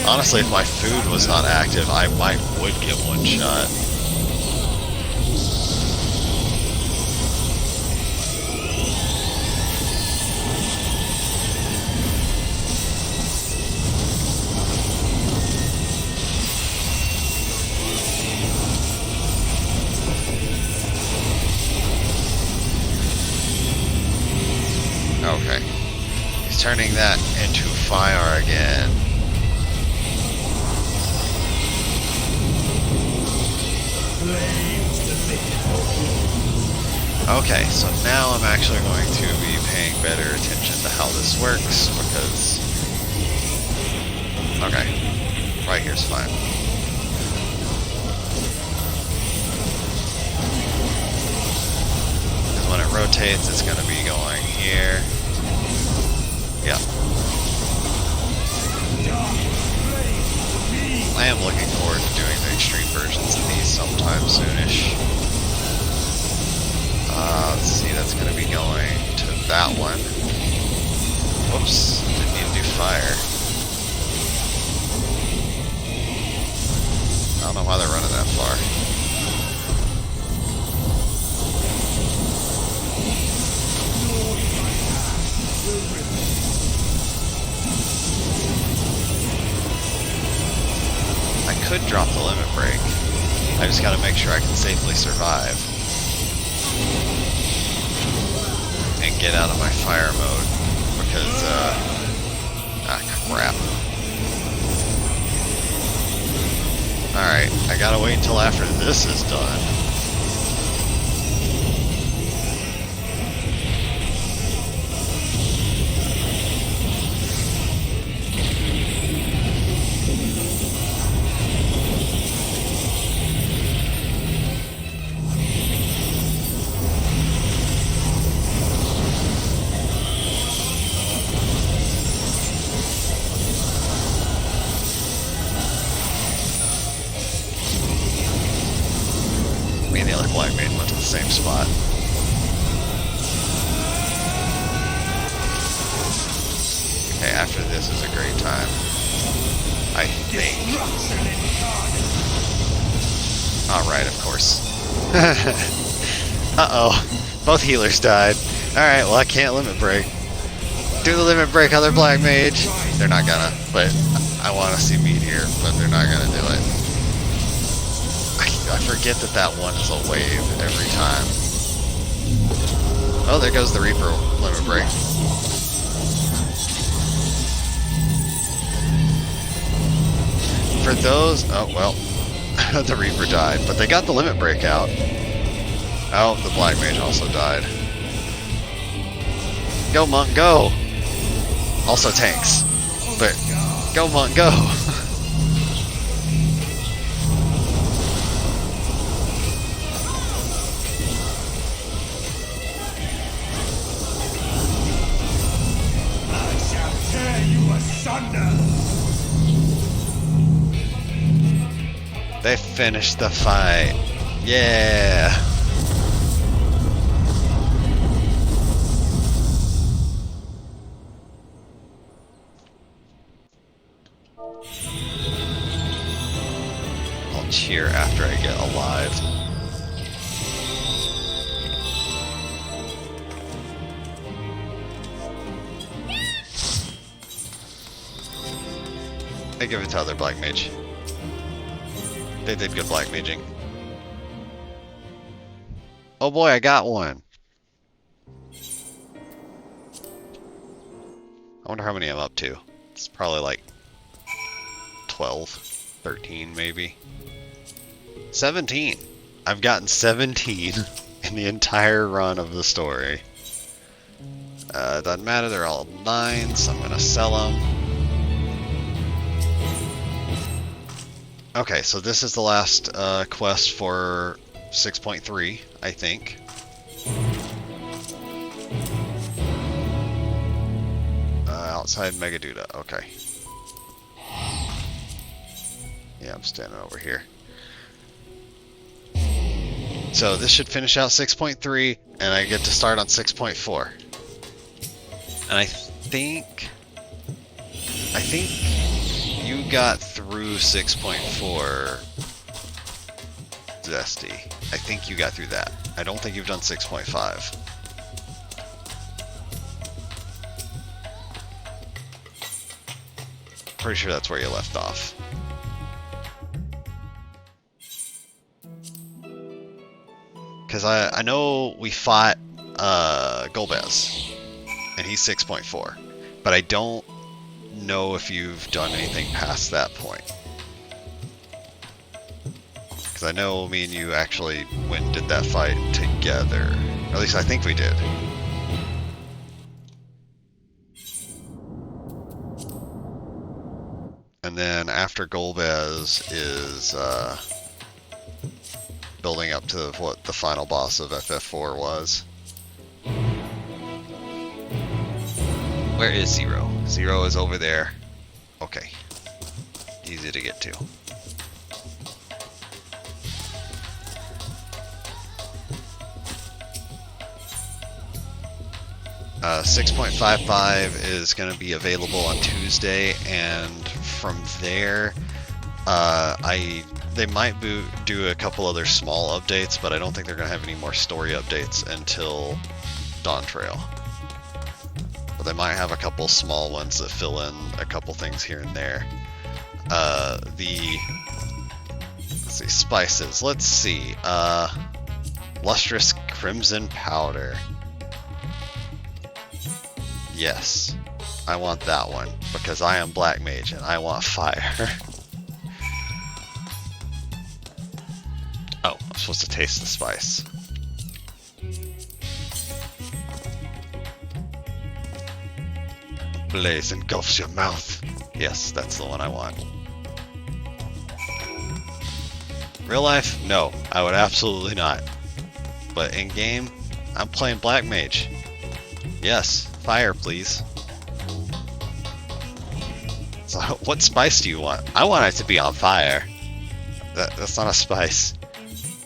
A: Honestly, if my food was not active, I would get one shot. Okay. He's turning that into fire again. Okay, so now I'm actually going to be paying better attention to how this works, because... Okay. Right here's fine. Because when it rotates, it's going to be going here. Yeah. I am looking forward to doing the extreme versions of these sometime soonish. Let's see, that's going to be going to that one. Whoops, didn't need to do fire. I don't know why they're running that far. I could drop the limit break. I just gotta make sure I can safely survive. And get out of my fire mode. Because, crap. Alright, I gotta wait until after this is done. Me and the other black maiden went to the same spot. Okay, after this is a great time. I think. Alright, of course. Uh-oh. Both healers died. Alright, well I can't limit break. Do the limit break, other black mage. They're not gonna, but I want to see Meteor, but they're not gonna do it. I forget that that one is a wave every time. Oh, there goes the Reaper limit break. For those, oh well, the Reaper died, but they got the limit break out. Oh, the Black Mage also died. Go Monk, go! Also tanks, but go Monk, go! They finished the fight. Yeah. I'll cheer after I get alive. I give it to other Black Mage. They did good Black Maging. Oh boy, I got one. I wonder how many I'm up to. It's probably like 12, 13 maybe. 17. I've gotten 17 in the entire run of the story. Doesn't matter, they're all 9s, so I'm gonna sell them. Okay, so this is the last quest for 6.3, I think. Outside Megaduda, okay. Yeah, I'm standing over here. So this should finish out 6.3, and I get to start on 6.4. And I think you got through 6.4, Zesty. I think you got through that. I don't think you've done 6.5. Pretty sure that's where you left off. Because I know we fought Golbez, and he's 6.4. But I don't know if you've done anything past that point. Because I know me and you actually went and did that fight together. Or at least I think we did. And then after Golbez is building up to what the final boss of FF4 was. Where is Zero? Zero is over there. Okay. Easy to get to. Uh, 6.55 is going to be available on Tuesday, and from there, they might do a couple other small updates, but I don't think they're going to have any more story updates until Dawn Trail. But they might have a couple small ones that fill in a couple things here and there. Let's see, spices. Let's see. Lustrous Crimson Powder. Yes, I want that one because I am Black Mage and I want fire. Oh, I'm supposed to taste the spice. Blaze engulfs your mouth. Yes, that's the one I want. Real life? No, I would absolutely not. But in game, I'm playing Black Mage. Yes, fire please. So what spice do you want? I want it to be on fire. That's not a spice.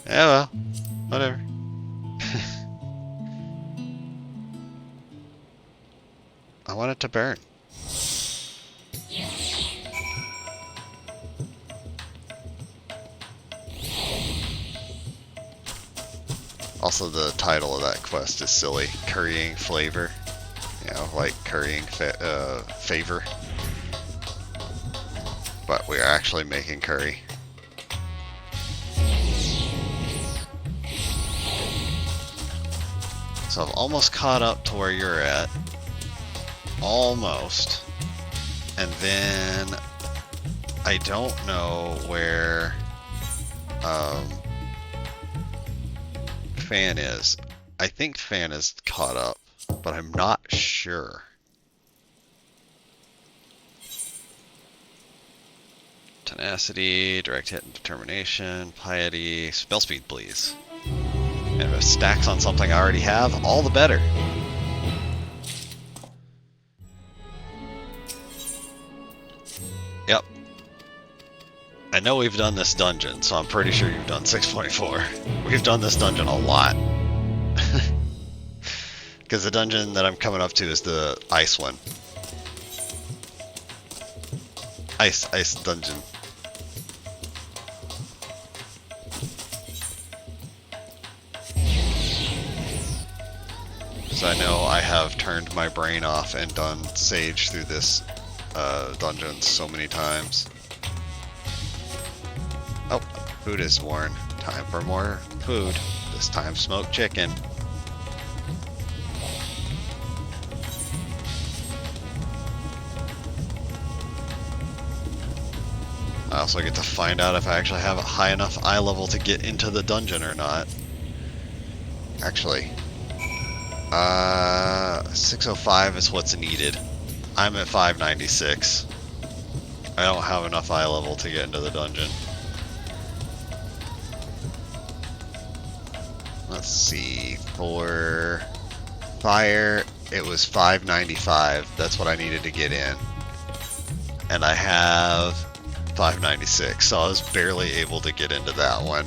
A: Yeah, well, whatever. I want it to burn. Also, the title of that quest is silly. Currying flavor. You know, like currying favor. But we are actually making curry. So I've almost caught up to where you're at. Almost. And then I don't know where Fan is. I think Fan is caught up, but I'm not sure. Tenacity, direct hit and determination, piety, spell speed please. And if it stacks on something I already have, all the better. Yep. I know we've done this dungeon, so I'm pretty sure you've done 6.4. We've done this dungeon a lot. Because the dungeon that I'm coming up to is the ice one. Ice dungeon. So I know I have turned my brain off and done Sage through this dungeon so many times. Oh, food is worn. Time for more food. This time smoked chicken. I also get to find out if I actually have a high enough eye level to get into the dungeon or not. Actually, 605 is what's needed. I'm at 596. I don't have enough eye level to get into the dungeon. Let's see, for fire, it was 595. That's what I needed to get in. And I have 596, so I was barely able to get into that one.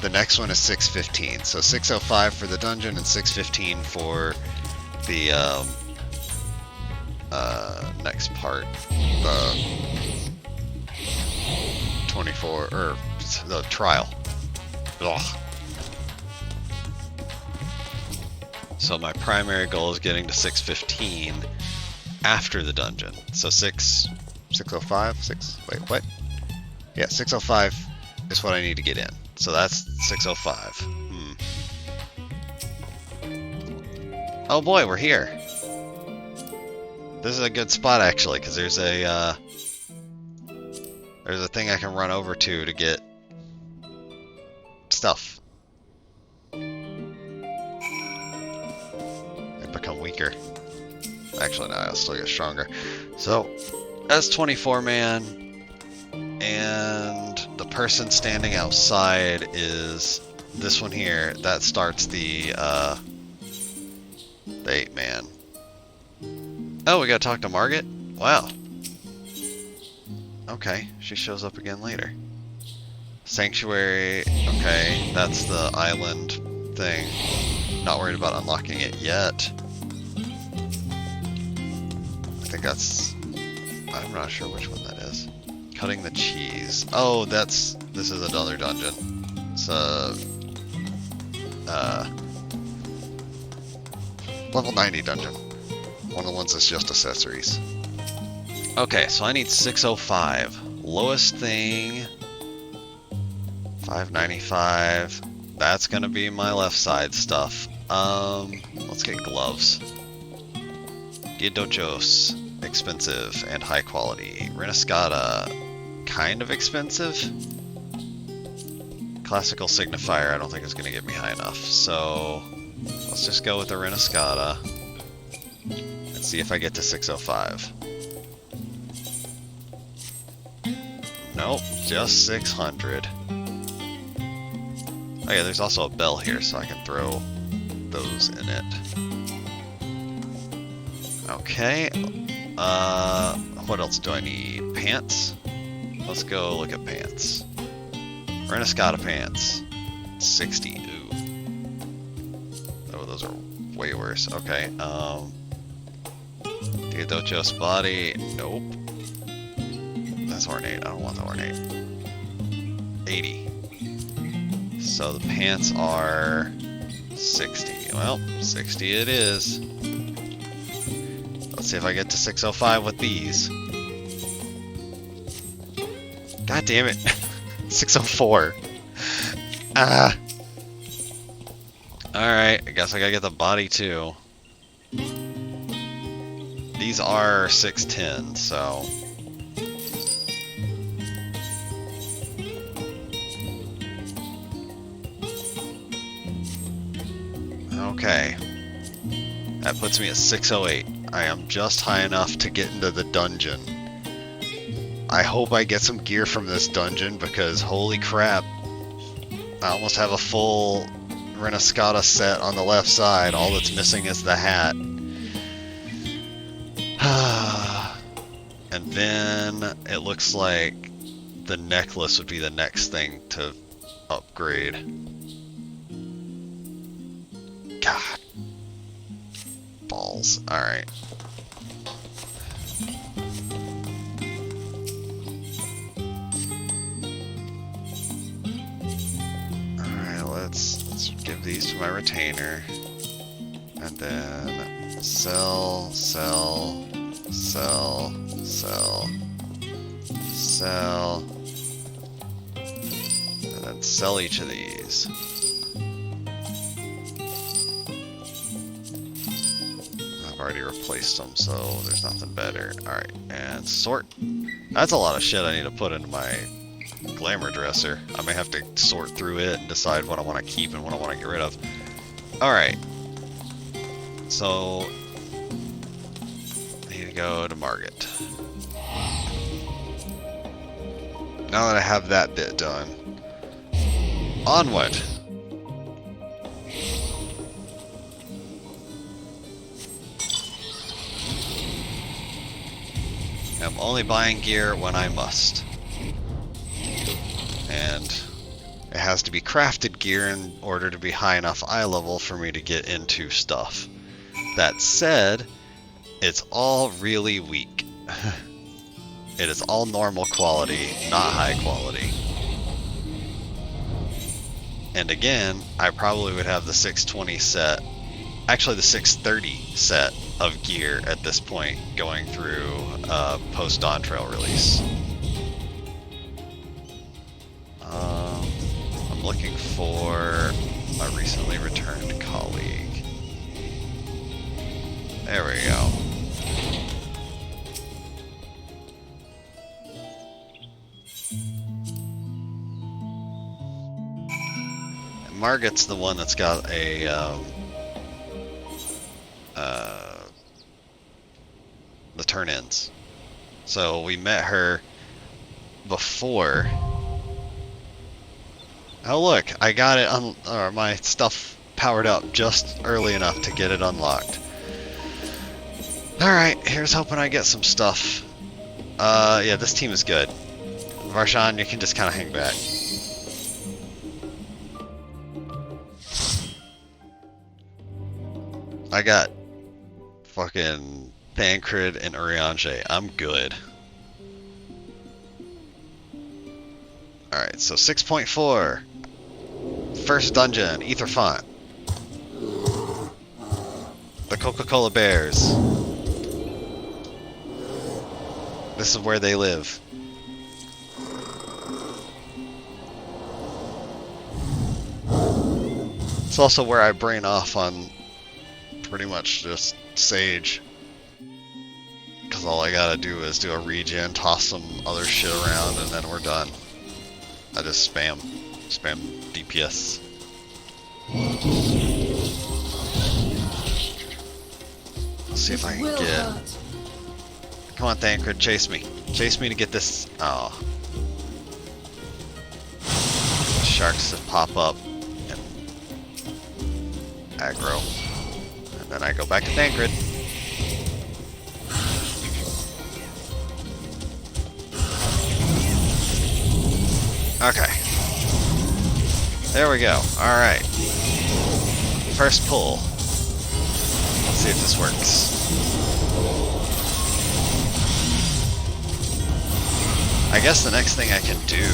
A: The next one is 615, so 605 for the dungeon and 615 for the next part, the 24 or the trial. Ugh. So my primary goal is getting to 615 after the dungeon. So 605, wait, what? Yeah, 605 is what I need to get in. So that's 605. Oh boy, we're here. This is a good spot actually, because there's a thing I can run over to get stuff. And become weaker. Actually, no, I'll still get stronger. So, as 24 man, and the person standing outside is this one here. That starts the 8 man. Oh, we gotta talk to Margit? Wow. Okay, she shows up again later. Sanctuary, okay, that's the island thing. Not worried about unlocking it yet. I think that's... I'm not sure which one that is. Cutting the cheese. Oh, this is another dungeon. It's a... level 90 dungeon. One of the ones that's just accessories. Okay, so I need 605. Lowest thing... 595. That's gonna be my left side stuff. Let's get gloves. Diadochos, expensive and high quality. Reniscata, kind of expensive. Classical signifier, I don't think is gonna get me high enough. So let's just go with the Reniscata and see if I get to 605. Nope, just 600. Oh yeah, there's also a bell here, so I can throw those in it. Okay. What else do I need? Pants? Let's go look at pants. Reniscata pants. 60. Ooh. Oh, those are way worse. Okay. Diadochos body. Nope. That's ornate. I don't want the ornate. 80. So the pants are 60. Well, 60 it is. Let's see if I get to 605 with these. God damn it. 604. Ah. Alright, I guess I gotta get the body too. These are 610, so... Okay. That puts me at 608. I am just high enough to get into the dungeon. I hope I get some gear from this dungeon because holy crap. I almost have a full Reniscata set on the left side. All that's missing is the hat. And then it looks like the necklace would be the next thing to upgrade. God. Balls. Alright. Alright, let's give these to my retainer. And then sell, sell, sell, sell, sell. And then sell each of these. I've already replaced them, so there's nothing better. Alright, and sort. That's a lot of shit I need to put into my glamour dresser. I may have to sort through it and decide what I want to keep and what I want to get rid of. Alright. So, I need to go to Margit. Now that I have that bit done, onward! I'm only buying gear when I must. And it has to be crafted gear in order to be high enough eye level for me to get into stuff. That said, it's all really weak. It is all normal quality, not high quality. And again, I probably would have the 620 set, actually the 630 set of gear at this point going through post Dawn Trail release. I'm looking for a recently returned colleague. There we go. Margit's the one that's got a the turn-ins. So we met her before. Oh look, I got it or my stuff powered up just early enough to get it unlocked. Alright, here's hoping I get some stuff. Yeah, this team is good. Varshan, you can just kind of hang back. I got fucking Thancred and Urianger. I'm good. Alright, so 6.4. First dungeon, Ether Font. The Coca-Cola Bears. This is where they live. It's also where I brain off on pretty much just Sage. Because all I gotta do is do a regen, toss some other shit around, and then we're done. I just spam DPS. Let's see if I can get... Come on, Thancred, chase me. Chase me to get this... Oh. The sharks that pop up and aggro. And then I go back to Thancred. Okay. There we go. Alright. First pull. Let's see if this works. I guess the next thing I can do,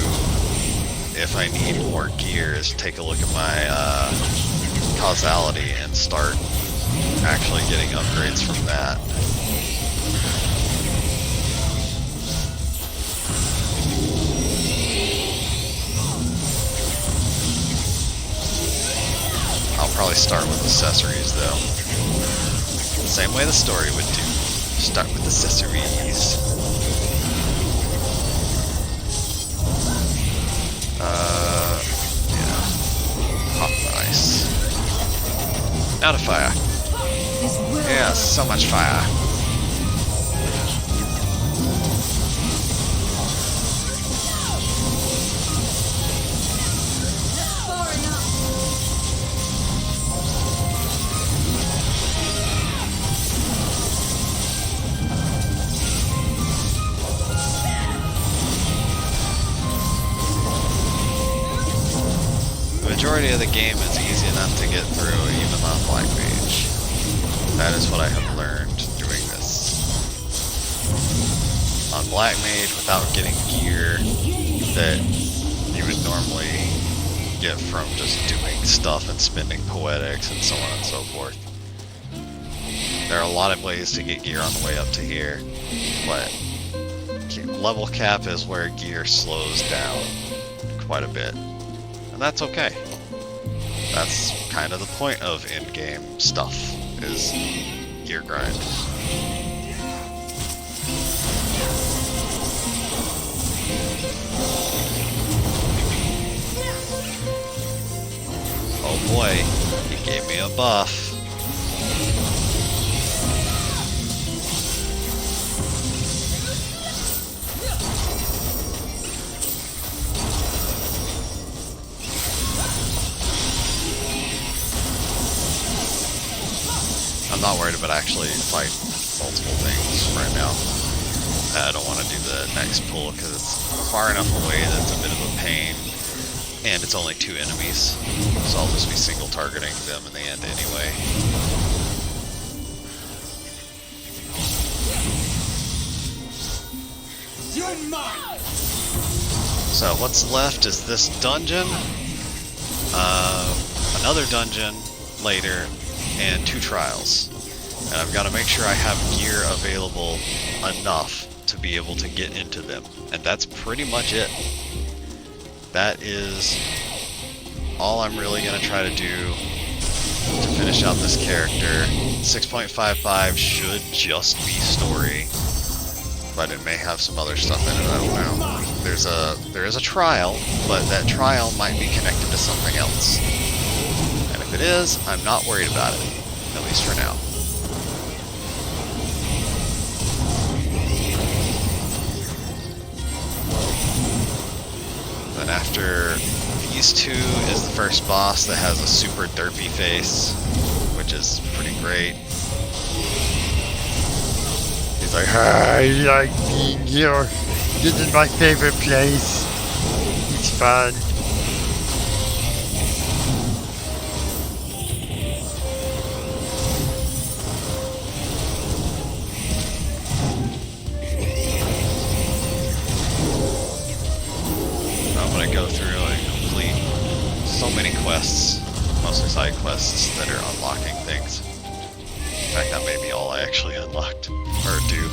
A: if I need more gear, is take a look at my causality and start actually getting upgrades from that. I'll probably start with accessories though. The same way the story would do. Start with accessories. Yeah. Hot ice. Out of fire. Yeah, so much fire.
C: of the game is easy enough to get through even on Black Mage. That is what I have learned doing this. On Black Mage, without getting gear that you would normally get from just doing stuff and spending poetics and so on and so forth. There are a lot of ways to get gear on the way up to here, but level cap is where gear slows down quite a bit. And that's okay. That's kind of the point of in-game stuff, is gear grind. Oh boy, he gave me a buff. I'm not worried about actually fighting multiple things right now. I don't want to do the next pull because it's far enough away that it's a bit of a pain. And it's only 2 enemies, so I'll just be single targeting them in the end anyway. So what's left is this dungeon, another dungeon later, and 2 trials. And I've got to make sure I have gear available enough to be able to get into them. And that's pretty much it. That is all I'm really going to try to do to finish out this character. 6.55 should just be story, but it may have some other stuff in it, I don't know. There is a trial, but that trial might be connected to something else. And if it is, I'm not worried about it, at least for now. Then after these 2 is the first boss that has a super derpy face, which is pretty great. He's like,
D: I like being here. This is my favorite place. It's fun.
C: I'm gonna go through and complete so many quests, mostly side quests that are unlocking things. In fact, that may be all I actually unlocked, or do.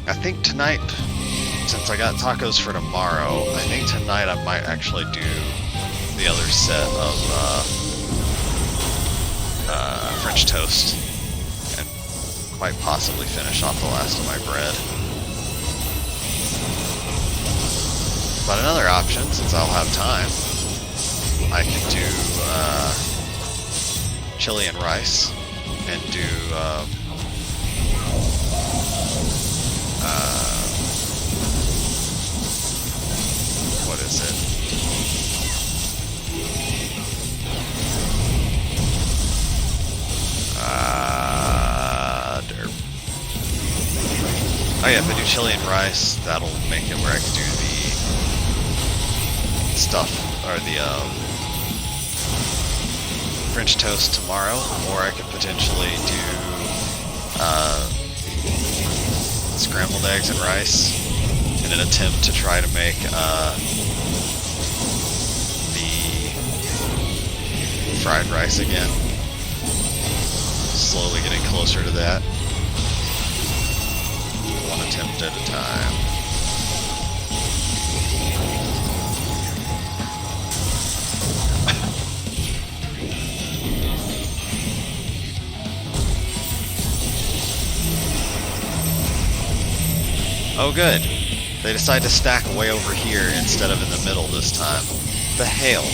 C: I think tonight, since I got tacos for tomorrow, I think tonight I might actually do the other set of French toast, and quite possibly finish off the last of my bread. But another option, since I'll have time, I could do chili and rice, and do what is it? Derp. Oh yeah, if I do chili and rice, that'll make it where I can do the stuff, or the French toast tomorrow, or I could potentially do scrambled eggs and rice in an attempt to try to make the fried rice again. Slowly getting closer to that. One attempt at a time. Oh good. They decide to stack way over here instead of in the middle this time. The hell?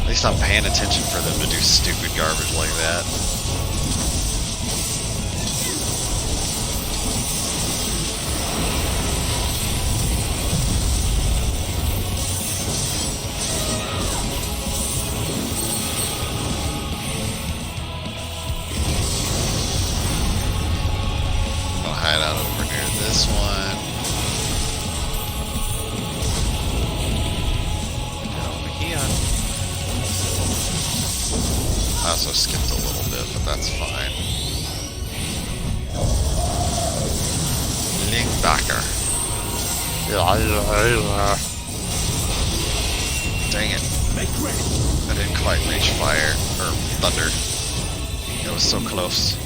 C: At least I'm paying attention for them to do stupid garbage like that. I'll hide out over near this one. I also skipped a little bit, but that's fine. Endwalker. Dang it. I didn't quite reach fire, or thunder. It was so close.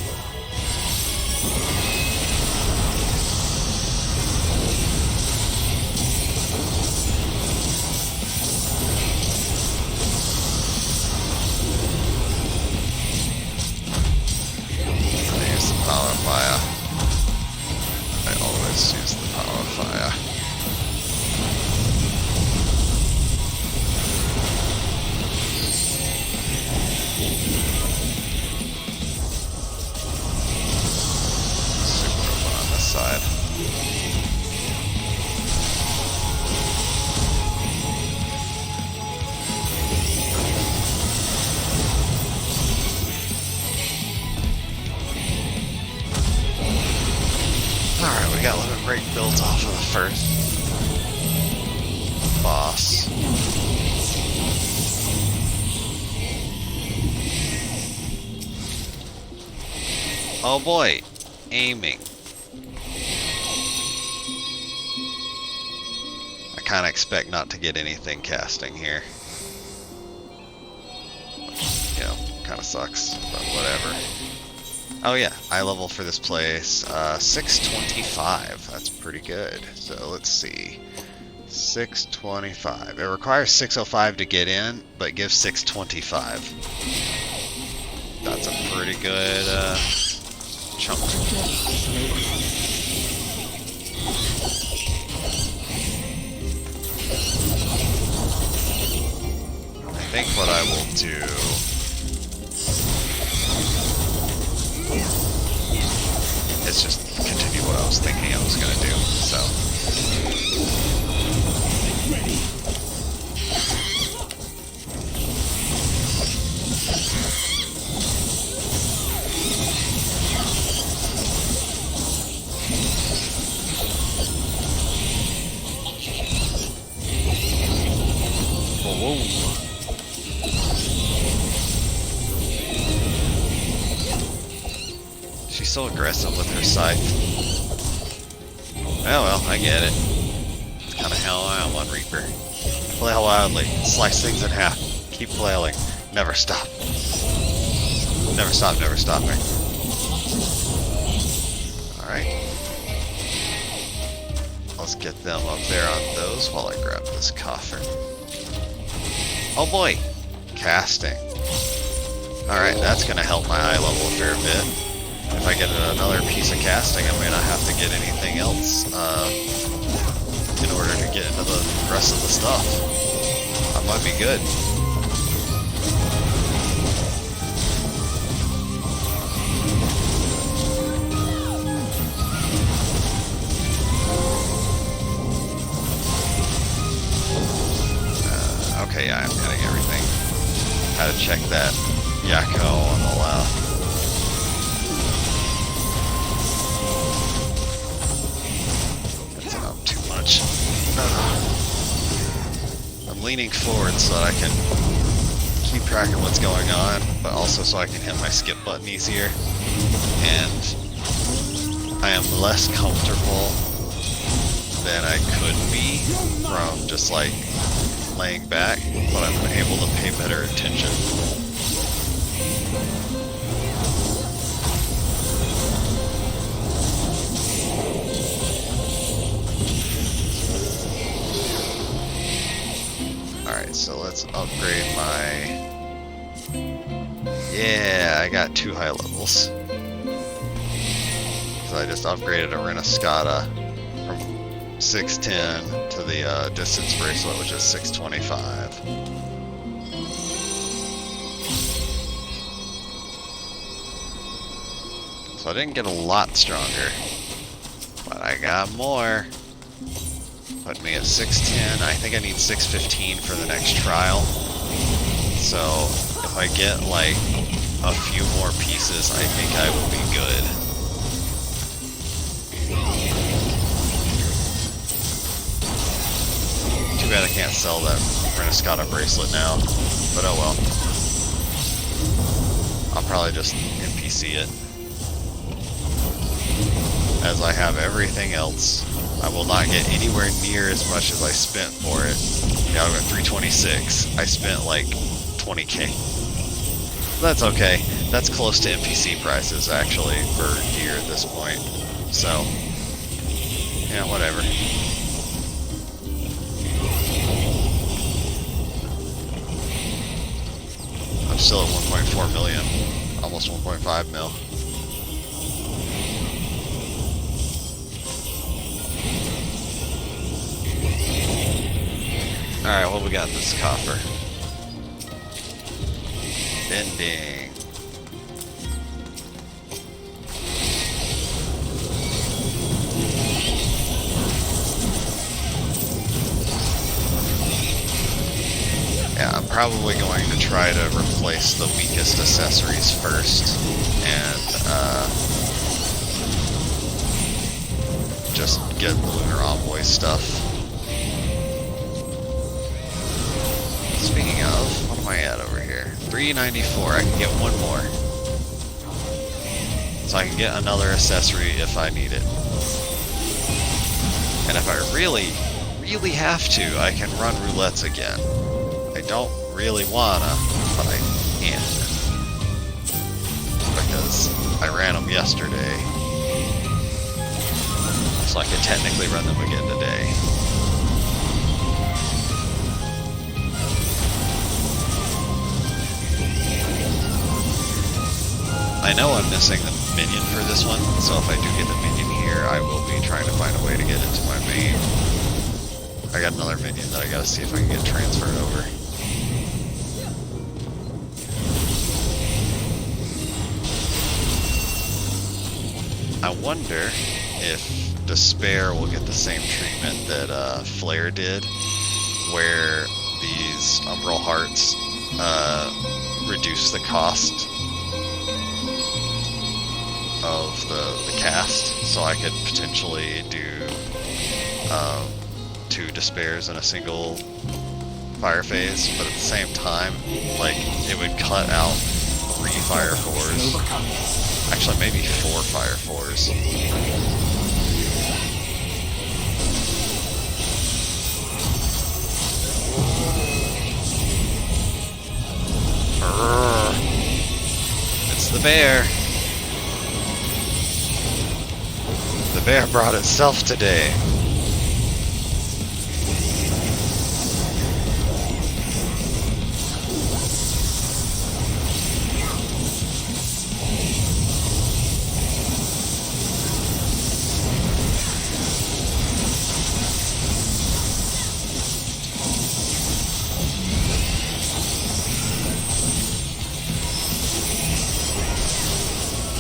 C: I use the power fire. I always use the power fire. Side. Alright, we got limit break built off of the first boss. Oh boy, aiming. I kind of expect not to get anything casting here. Which, you know, kind of sucks, but whatever. Oh yeah, eye level for this place, 625. That's pretty good. So let's see. 625. It requires 605 to get in, but gives 625. That's a pretty good chunk. I think what I will do is just continue what I was thinking I was gonna do, so. Whoa. She's so aggressive with her scythe. Oh well, I get it. It's kind of how I am on Reaper. Flail wildly, slice things in half, keep flailing, never stop. Never stop, never stopping. Alright. Let's get them up there on those while I grab this coffer. Oh boy! Casting. Alright, that's gonna help my eye level a fair bit. If I get another piece of casting, I may not have to get anything else in order to get into the rest of the stuff. That might be good. Okay, yeah, I'm getting everything. Had to check that Yakko on the left. I'm leaning forward so that I can keep track of what's going on, but also so I can hit my skip button easier. And I am less comfortable than I could be from just like laying back, but I'm able to pay better attention. Alright, so let's upgrade my... Yeah, I got 2 high levels. So I just upgraded a Renescata from 610 to the distance bracelet, which is 625. So I didn't get a lot stronger, but I got more. Put me at 610. I think I need 615 for the next trial. So if I get like a few more pieces, I think I will be good. Too bad I can't sell that Renescata bracelet now, but oh well. I'll probably just NPC it. As I have everything else. I will not get anywhere near as much as I spent for it. Yeah, I got 326. I spent like 20k. That's okay. That's close to NPC prices actually for gear at this point. So, yeah, whatever. I'm still at 1.4 million, almost 1.5 mil. Alright, what we got in this coffer? Ending. Yeah, I'm probably going to try to replace the weakest accessories first, and just get Lunar Envoy stuff. Speaking of, what am I at over here? 394, I can get one more. So I can get another accessory if I need it. And if I really, really have to, I can run roulettes again. I don't really wanna, but I can. Because I ran them yesterday. So I can technically run them again today. I know I'm missing the minion for this one, so if I do get the minion here, I will be trying to find a way to get into my main. I got another minion that I gotta see if I can get transferred over. I wonder if Despair will get the same treatment that Flare did, where these Umbral Hearts reduce the cost of the cast, so I could potentially do 2 Despairs in a single fire phase, but at the same time, like, it would cut out 3 Fire 4s. Actually, maybe 4 Fire 4s. It's the bear. The bear brought itself today.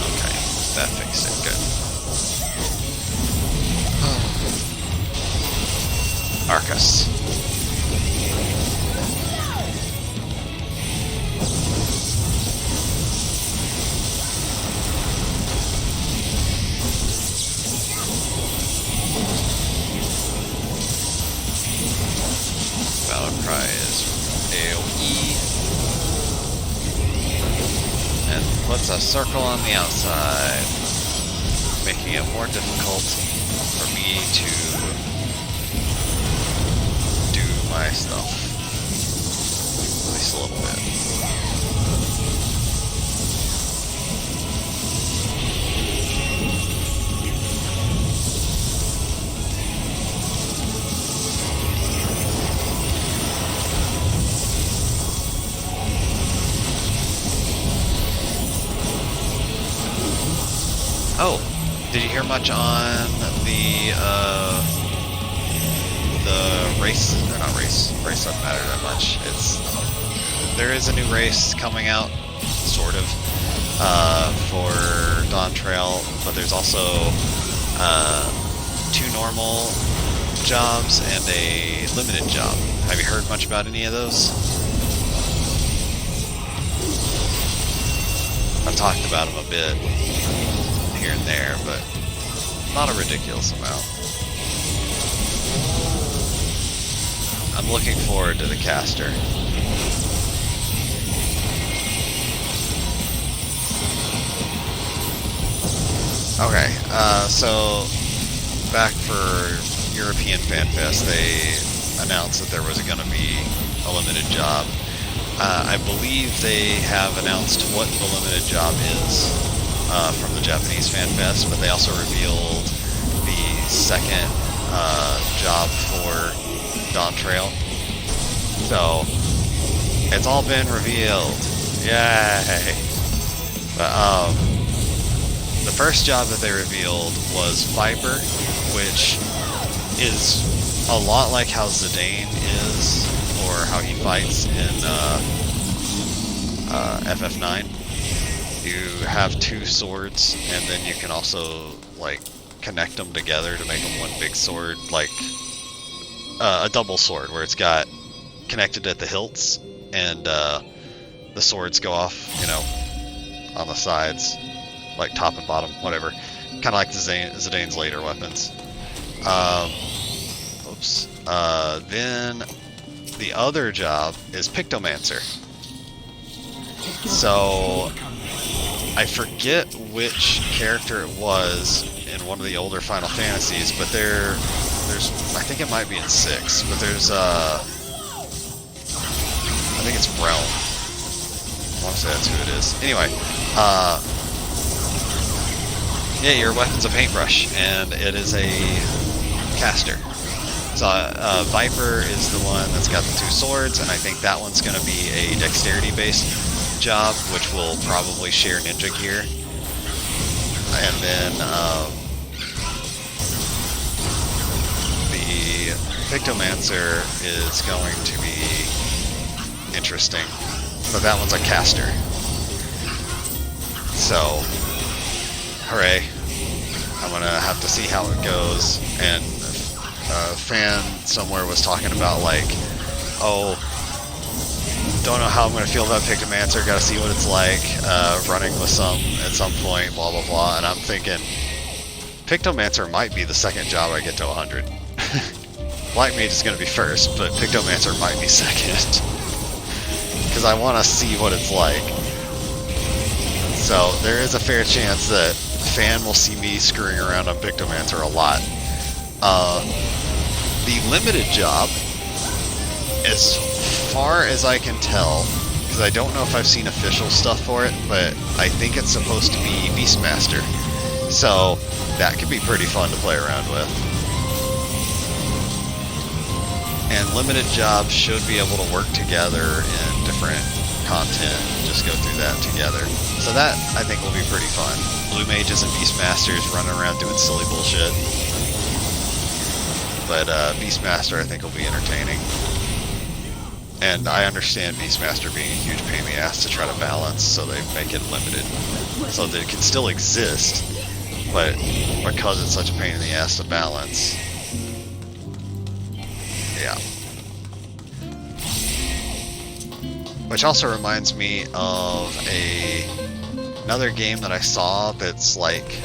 C: Okay, that fixed it. Good. Arcus. Battle cry is AoE. And puts a circle on the outside, making it more difficult for me to my stuff. At least a little bit. Oh, did you hear much on the race, or not race doesn't matter that much. There is a new race coming out, sort of, for Dawn Trail, but there's also 2 normal jobs and a limited job. Have you heard much about any of those? I've talked about them a bit here and there, but not a ridiculous amount. I'm looking forward to the caster. Okay, so back for European Fan Fest, they announced that there was going to be a limited job. I believe they have announced what the limited job is from the Japanese Fan Fest, but they also revealed the second job for Dawn Trail. So it's all been revealed. Yay! But the first job that they revealed was Viper, which is a lot like how Zidane is, or how he fights in FF9. You have two swords, and then you can also like connect them together to make them one big sword, like a double sword, where it's got connected at the hilts, and the swords go off, you know, on the sides, like top and bottom, whatever. Kind of like Zidane's later weapons. Oops. Then the other job is Pictomancer. So I forget which character it was in one of the older Final Fantasies, but there's I think it might be in 6, but there's I think it's Realm. I want to say that's who it is. Anyway, yeah, your weapon's a paintbrush, and it is a caster. So Viper is the one that's got the two swords, and I think that one's going to be a dexterity-based job, which will probably share ninja gear. And then the Pictomancer is going to be interesting, but that one's a caster. So, hooray. I'm going to have to see how it goes, and a fan somewhere was talking about, like, oh, don't know how I'm going to feel about Pictomancer, gotta see what it's like, running with some at some point, blah blah blah, and I'm thinking, Pictomancer might be the second job I get to 100. Black Mage is going to be first, but Pictomancer might be second. Because I want to see what it's like. So there is a fair chance that fan will see me screwing around on Pictomancer a lot. The limited job, as far as I can tell, because I don't know if I've seen official stuff for it, but I think it's supposed to be Beastmaster. So that could be pretty fun to play around with. And limited jobs should be able to work together in different content and just go through that together. So that, I think, will be pretty fun. Blue Mages and Beastmasters running around doing silly bullshit. But Beastmaster, I think, will be entertaining. And I understand Beastmaster being a huge pain in the ass to try to balance, so they make it limited. So that it can still exist, but because it's such a pain in the ass to balance, yeah. Which also reminds me of another game that I saw that's like,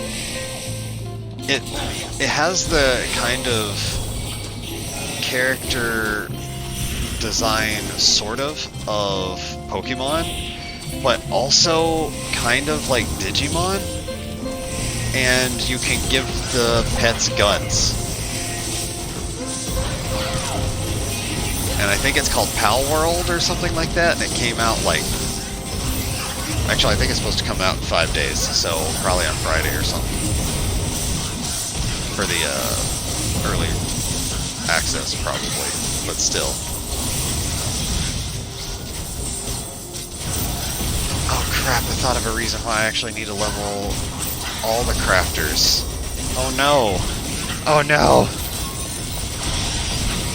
C: it has the kind of character design sort of Pokemon, but also kind of like Digimon, and you can give the pets guns. And I think it's called Pal World or something like that, and it came out like, actually I think it's supposed to come out in 5 days, so probably on Friday or something, for the early access probably, but still. Oh crap, I thought of a reason why I actually need to level all the crafters. Oh no. Oh no.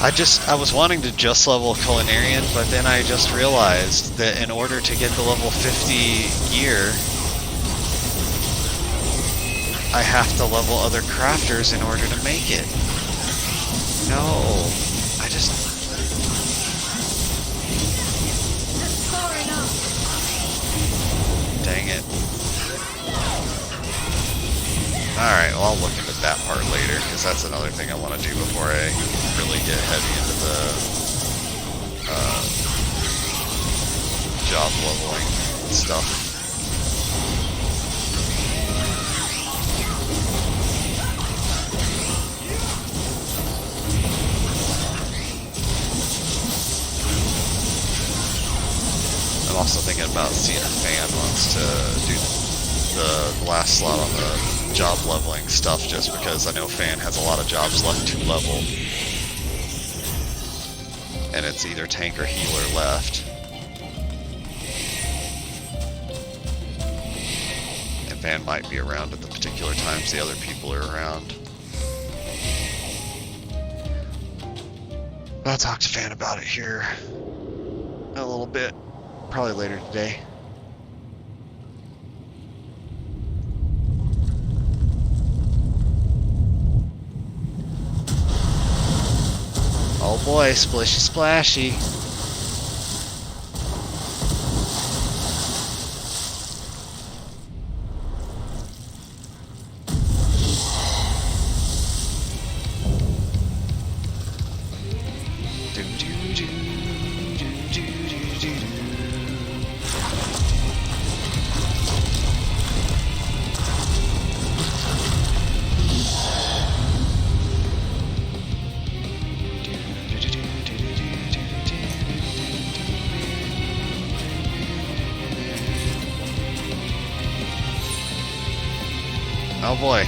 C: I was wanting to just level Culinarian, but then I just realized that in order to get the level 50 gear, I have to level other crafters in order to make it. No. Dang it. Alright, well, I'll look into that part later, because that's another thing I want to do before I really get heavy into the job leveling stuff. I'm also thinking about seeing if Fan wants to do the last slot on the job leveling stuff, just because I know Fan has a lot of jobs left to level. And it's either tank or healer left. And Fan might be around at the particular times the other people are around. I'll talk to Fan about it here in a little bit, probably later today. Oh boy, splishy splashy. Oh boy,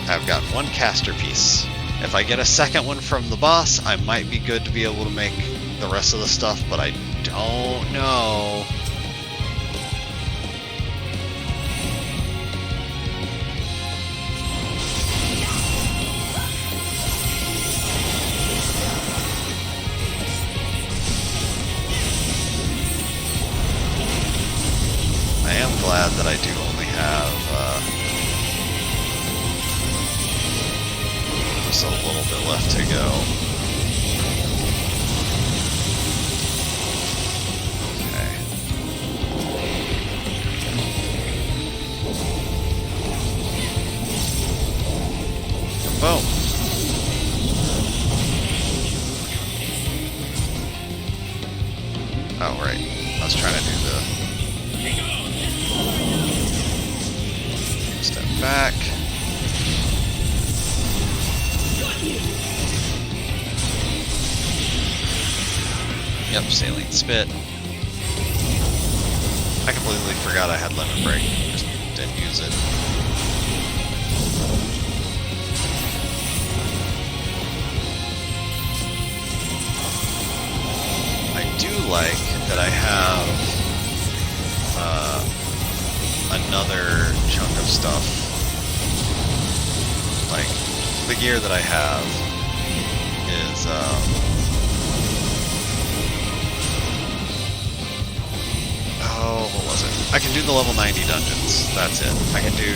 C: I've got one caster piece. If I get a second one from the boss, I might be good to be able to make the rest of the stuff, but I don't know. I am glad that I do only have just a little bit left to go. Okay. Boom. Oh, right. I was trying to do the step back. Yep, saline spit. I completely forgot I had lemon break. Just didn't use it. I do like that I have another chunk of stuff. Like, the gear that I have is oh, what was it? I can do the level 90 dungeons. That's it. I can do,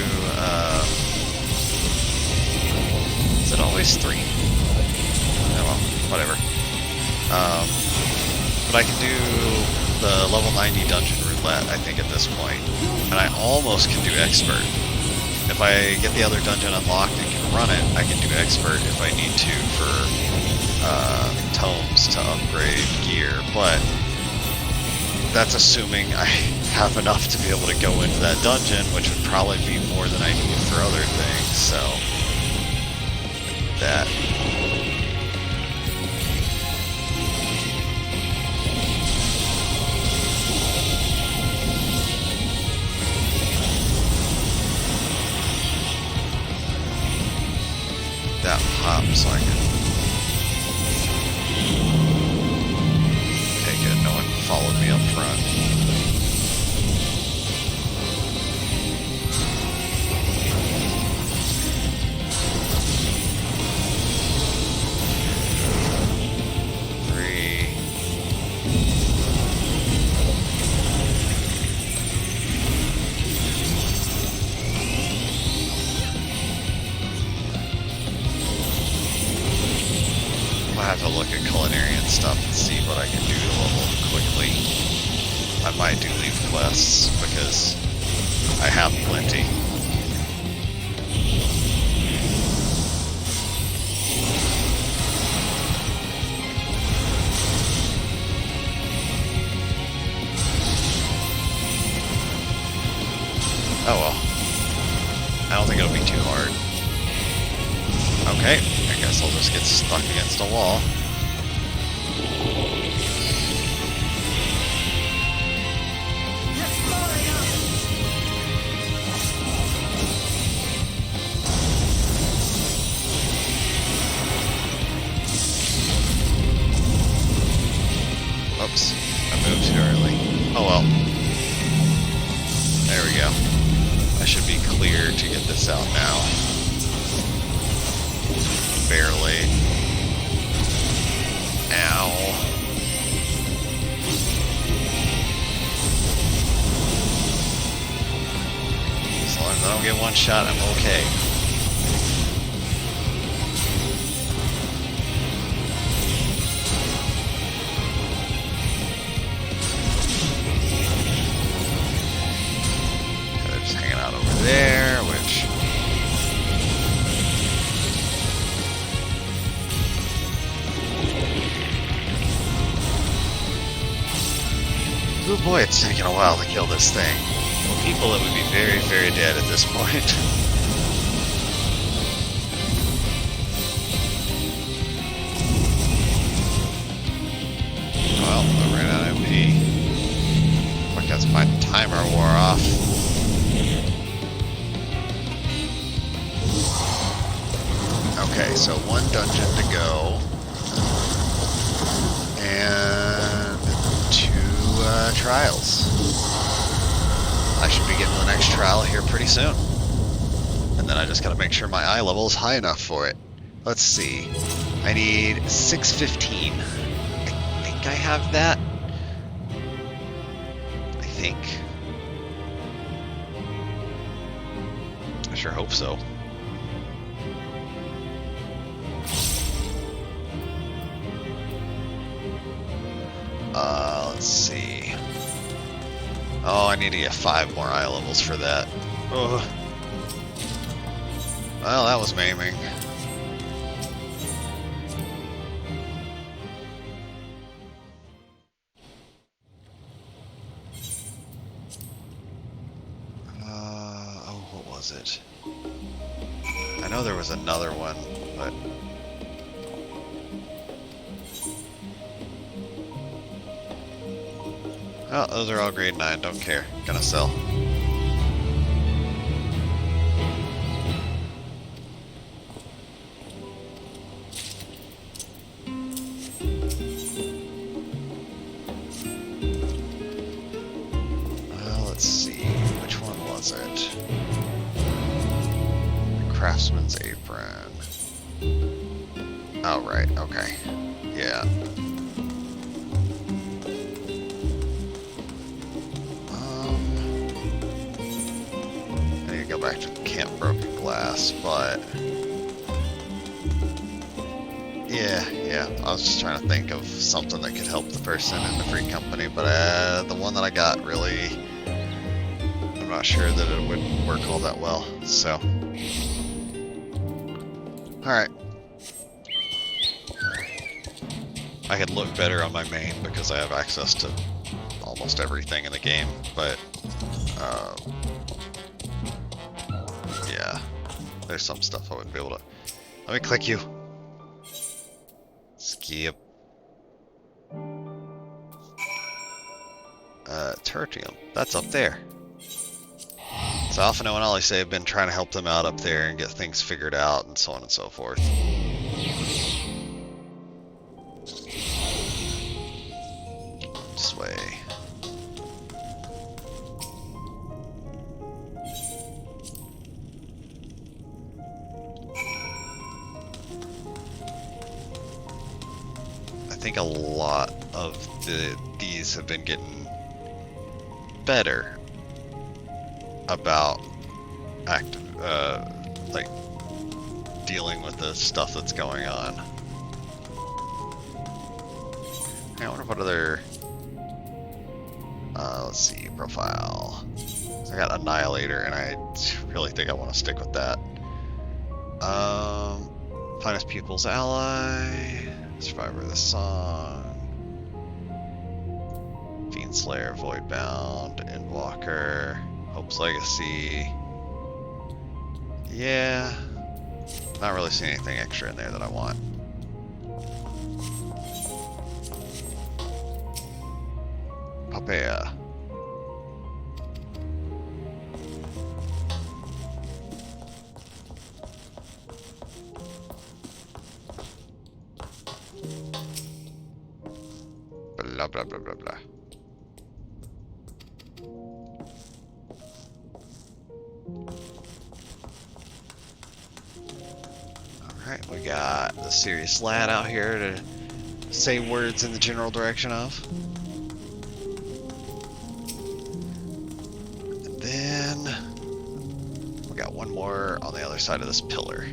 C: is it always 3? Oh well, whatever. But I can do the level 90 dungeon roulette, I think, at this point. And I almost can do expert. If I get the other dungeon unlocked and can run it, I can do expert if I need to for tomes to upgrade gear. But that's assuming I have enough to be able to go into that dungeon, which would probably be more than I need for other things, so that. That pop so I can take it. No one followed me up front. I have to look at culinary and stuff and see what I can do to level quickly. I might do leave quests because I have plenty. Oh well. I don't think it'll be too hard. Okay, I guess I'll just get stuck against a wall. I should be clear to get this out now. Barely. Ow. As long as I don't get one shot, I'm okay. They're just hanging out over there, which... Oh boy, it's taking a while to kill this thing. Well, people that would be very, very dead at this point. Well, I ran out of MP. I guess my timer wore off. Okay, so one dungeon to go. And two trials. I should be getting the next trial here pretty soon. And then I just gotta make sure my eye level is high enough for it. Let's see. I need 615. I think I have that. I think. I sure hope so. Let's see. Oh, I need to get 5 more eye levels for that. Ugh. Well, that was maiming. Oh, what was it? I know there was another one, but... Oh, those are all grade 9, don't care. Gonna sell. Well, let's see. Which one was it? The Craftsman's Apron. Oh, right, okay. Yeah. Go back to Camp Broken Glass, but yeah, I was just trying to think of something that could help the person in the free company, but the one that I got really, I'm not sure that it would work all that well, so. Alright. I could look better on my main because I have access to almost everything in the game, but yeah, there's some stuff I wouldn't be able to. Let me click you. Skip. Tertium. That's up there. So Alphino and Ollie say I've been trying to help them out up there and get things figured out and so on and so forth. This way. I think a lot of these have been getting better about like dealing with the stuff that's going on. I wonder what other. Let's see, profile. I got Annihilator, and I really think I want to stick with that. Finest Pupils Ally. Survivor of the Song, Fiendslayer, Voidbound, Endwalker, Hope's Legacy. Yeah, not really seeing anything extra in there that I want. Papaya. Blah blah blah blah blah. Alright, we got the serious lad out here to say words in the general direction of. And then we got one more on the other side of this pillar.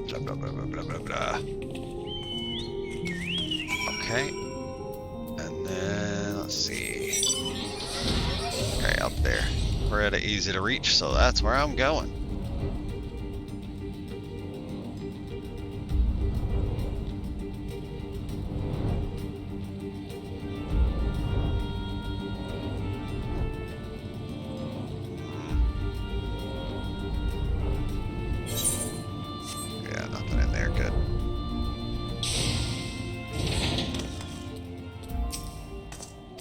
C: Blah, blah, blah, blah, blah, blah, blah. Okay. And then, let's see. Okay, up there. Pretty easy to reach, so that's where I'm going. Yeah, nothing in there. Good.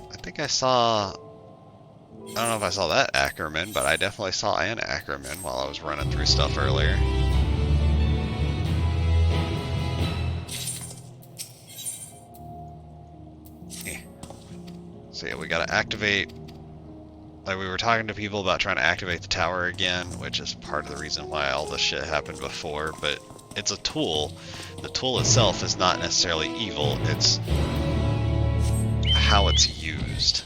C: I think I saw... I don't know if I saw that Ackerman, but I definitely saw an Ackerman while I was running through stuff earlier. Yeah. So yeah, we gotta activate... Like, we were talking to people about trying to activate the tower again, which is part of the reason why all this shit happened before, but it's a tool. The tool itself is not necessarily evil, it's how it's used.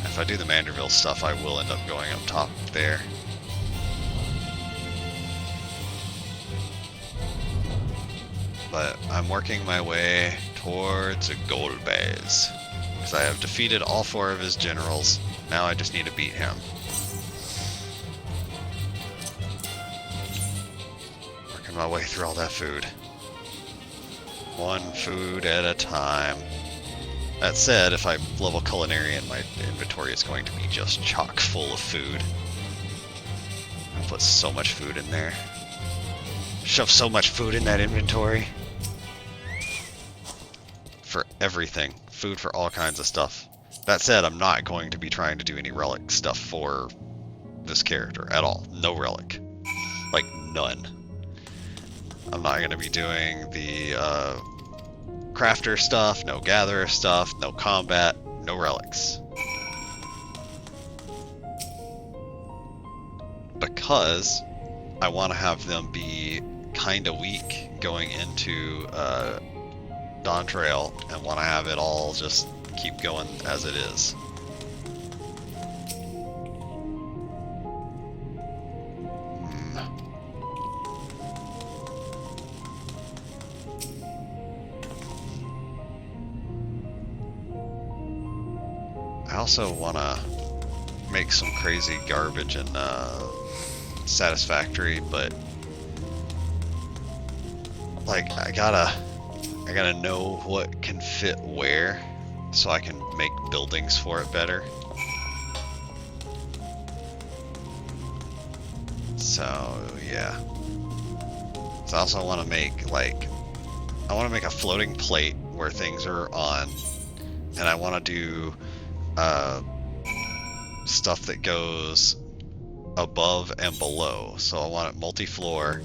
C: If I do the Manderville stuff, I will end up going up top there. But I'm working my way towards a gold base. Because I have defeated all 4 of his generals. Now I just need to beat him. Working my way through all that food. One food at a time. That said, if I level Culinarian, my inventory is going to be just chock full of food. I put so much food in there. Shove so much food in that inventory. For everything. Food for all kinds of stuff. That said, I'm not going to be trying to do any relic stuff for this character at all. No relic. Like, none. I'm not going to be doing the crafter stuff, no gatherer stuff, no combat, no relics. Because I want to have them be kind of weak going into Dawn Trail and want to have it all just keep going as it is. I also want to make some crazy garbage in Satisfactory, but like I gotta know what can fit where so I can make buildings for it better. So yeah. So I also want to make I want to make a floating plate where things are on, and I want to do stuff that goes above and below. So I want it multi-floor,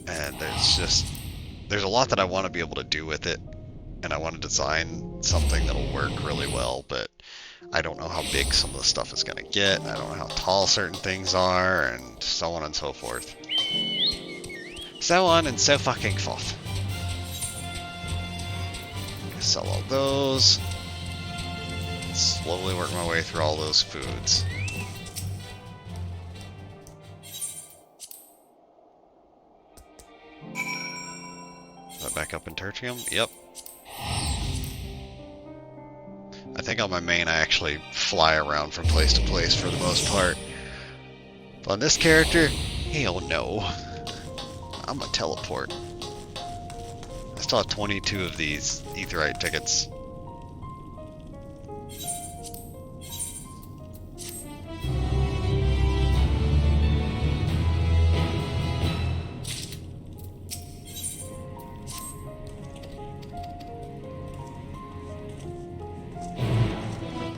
C: and there's a lot that I want to be able to do with it, and I want to design something that'll work really well, but I don't know how big some of the stuff is going to get. I don't know how tall certain things are, and so on and so forth. So on and so fucking forth. Sell all those. Slowly work my way through all those foods. Is that back up in Tertium? Yep. I think on my main I actually fly around from place to place for the most part. But on this character, hell no. I'm a teleport. I still have 22 of these Aetheryte tickets.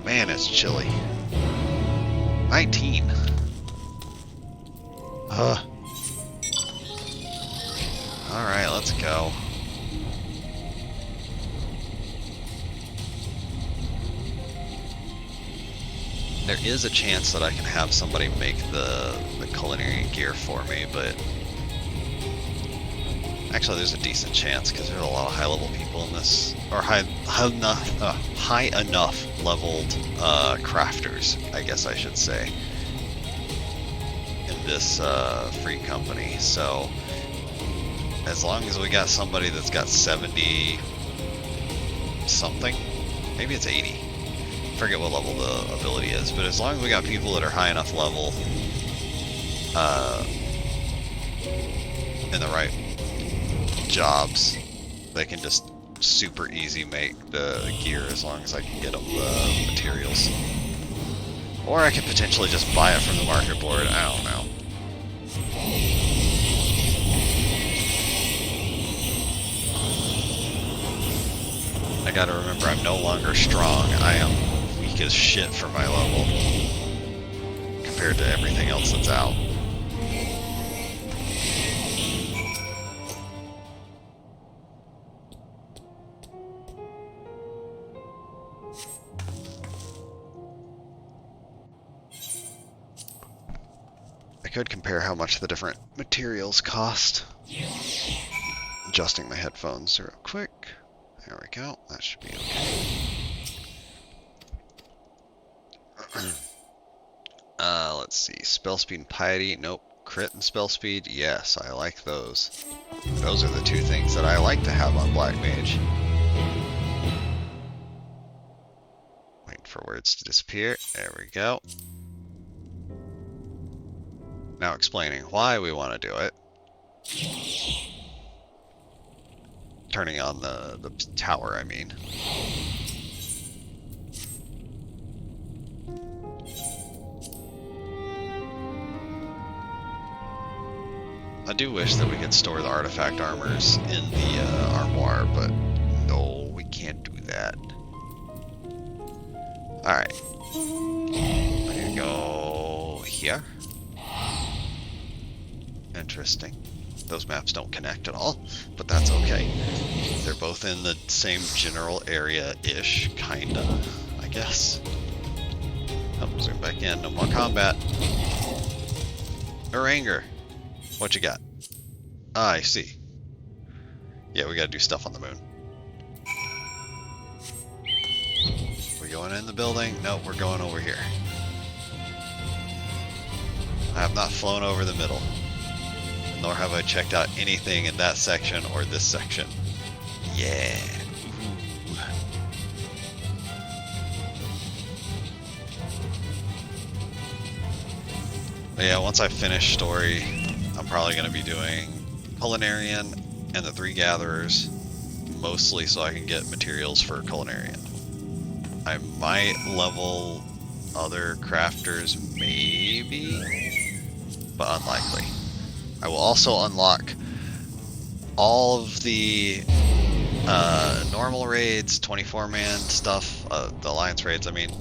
C: Man, it's chilly. 19. Alright, let's go. is a chance that I can have somebody make the culinary gear for me, but actually there's a decent chance because there's a lot of high-level people in this, or high enough leveled crafters, I guess I should say, in this free company. So as long as we got somebody that's got 70 something, maybe it's 80. I forget what level the ability is, but as long as we got people that are high enough level in the right jobs, they can just super easy make the gear as long as I can get them the materials. Or I could potentially just buy it from the market board, I don't know. I gotta remember, I'm no longer strong. I am weak as shit for my level compared to everything else that's out. I could compare how much the different materials cost. Adjusting my headphones real quick. There we go. That should be okay. Let's see. Spell speed and piety. Nope. Crit and spell speed. Yes, I like those. Those are the two things that I like to have on Black Mage. Wait for words to disappear. There we go. Now explaining why we want to do it. Turning on the tower, I mean. I do wish that we could store the artifact armors in the armoire, but no, we can't do that. Alright. I'm gonna go here. Interesting. Those maps don't connect at all, but that's okay. They're both in the same general area-ish, kinda, I guess. Oh, zoom back in, no more combat. Oranger, what you got? Ah, I see. Yeah, we gotta do stuff on the moon. We going in the building? Nope, we're going over here. I have not flown over the middle. Nor have I checked out anything in that section or this section. Yeah. Ooh. But yeah, once I finish story, I'm probably going to be doing Culinarian and the Three Gatherers, mostly so I can get materials for Culinarian. I might level other crafters, maybe, but unlikely. I will also unlock all of the normal raids, 24-man stuff, the alliance raids, I mean,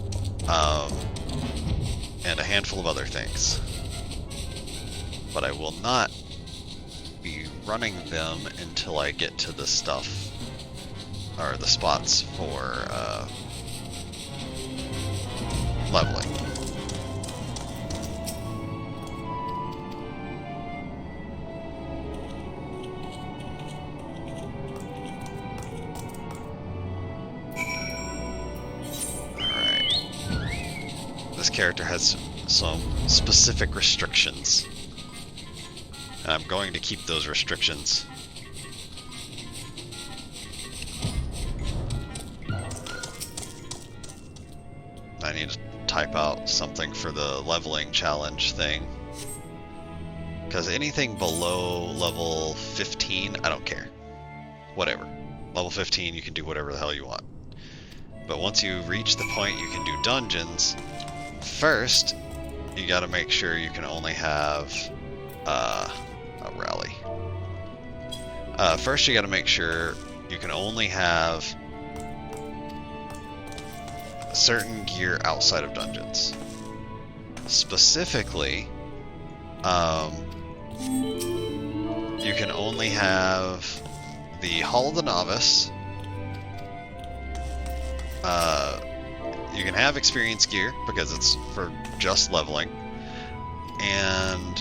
C: and a handful of other things. But I will not be running them until I get to the stuff, or the spots for leveling. This character has some specific restrictions, and I'm going to keep those restrictions. I need to type out something for the leveling challenge thing, because anything below level 15, I don't care. Whatever. Level 15, you can do whatever the hell you want. But once you reach the point you can do dungeons, first, you gotta make sure you can only have a rally. First, you gotta make sure you can only have certain gear outside of dungeons. Specifically, you can only have the Hall of the Novice. you can have experience gear because it's for just leveling, and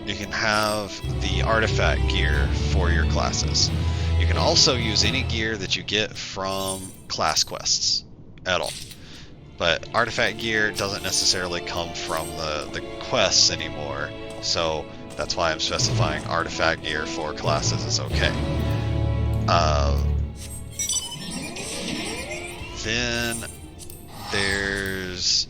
C: you can have the artifact gear for your classes. You can also use any gear that you get from class quests at all. But artifact gear doesn't necessarily come from the quests anymore, so that's why I'm specifying artifact gear for classes is okay. Then there's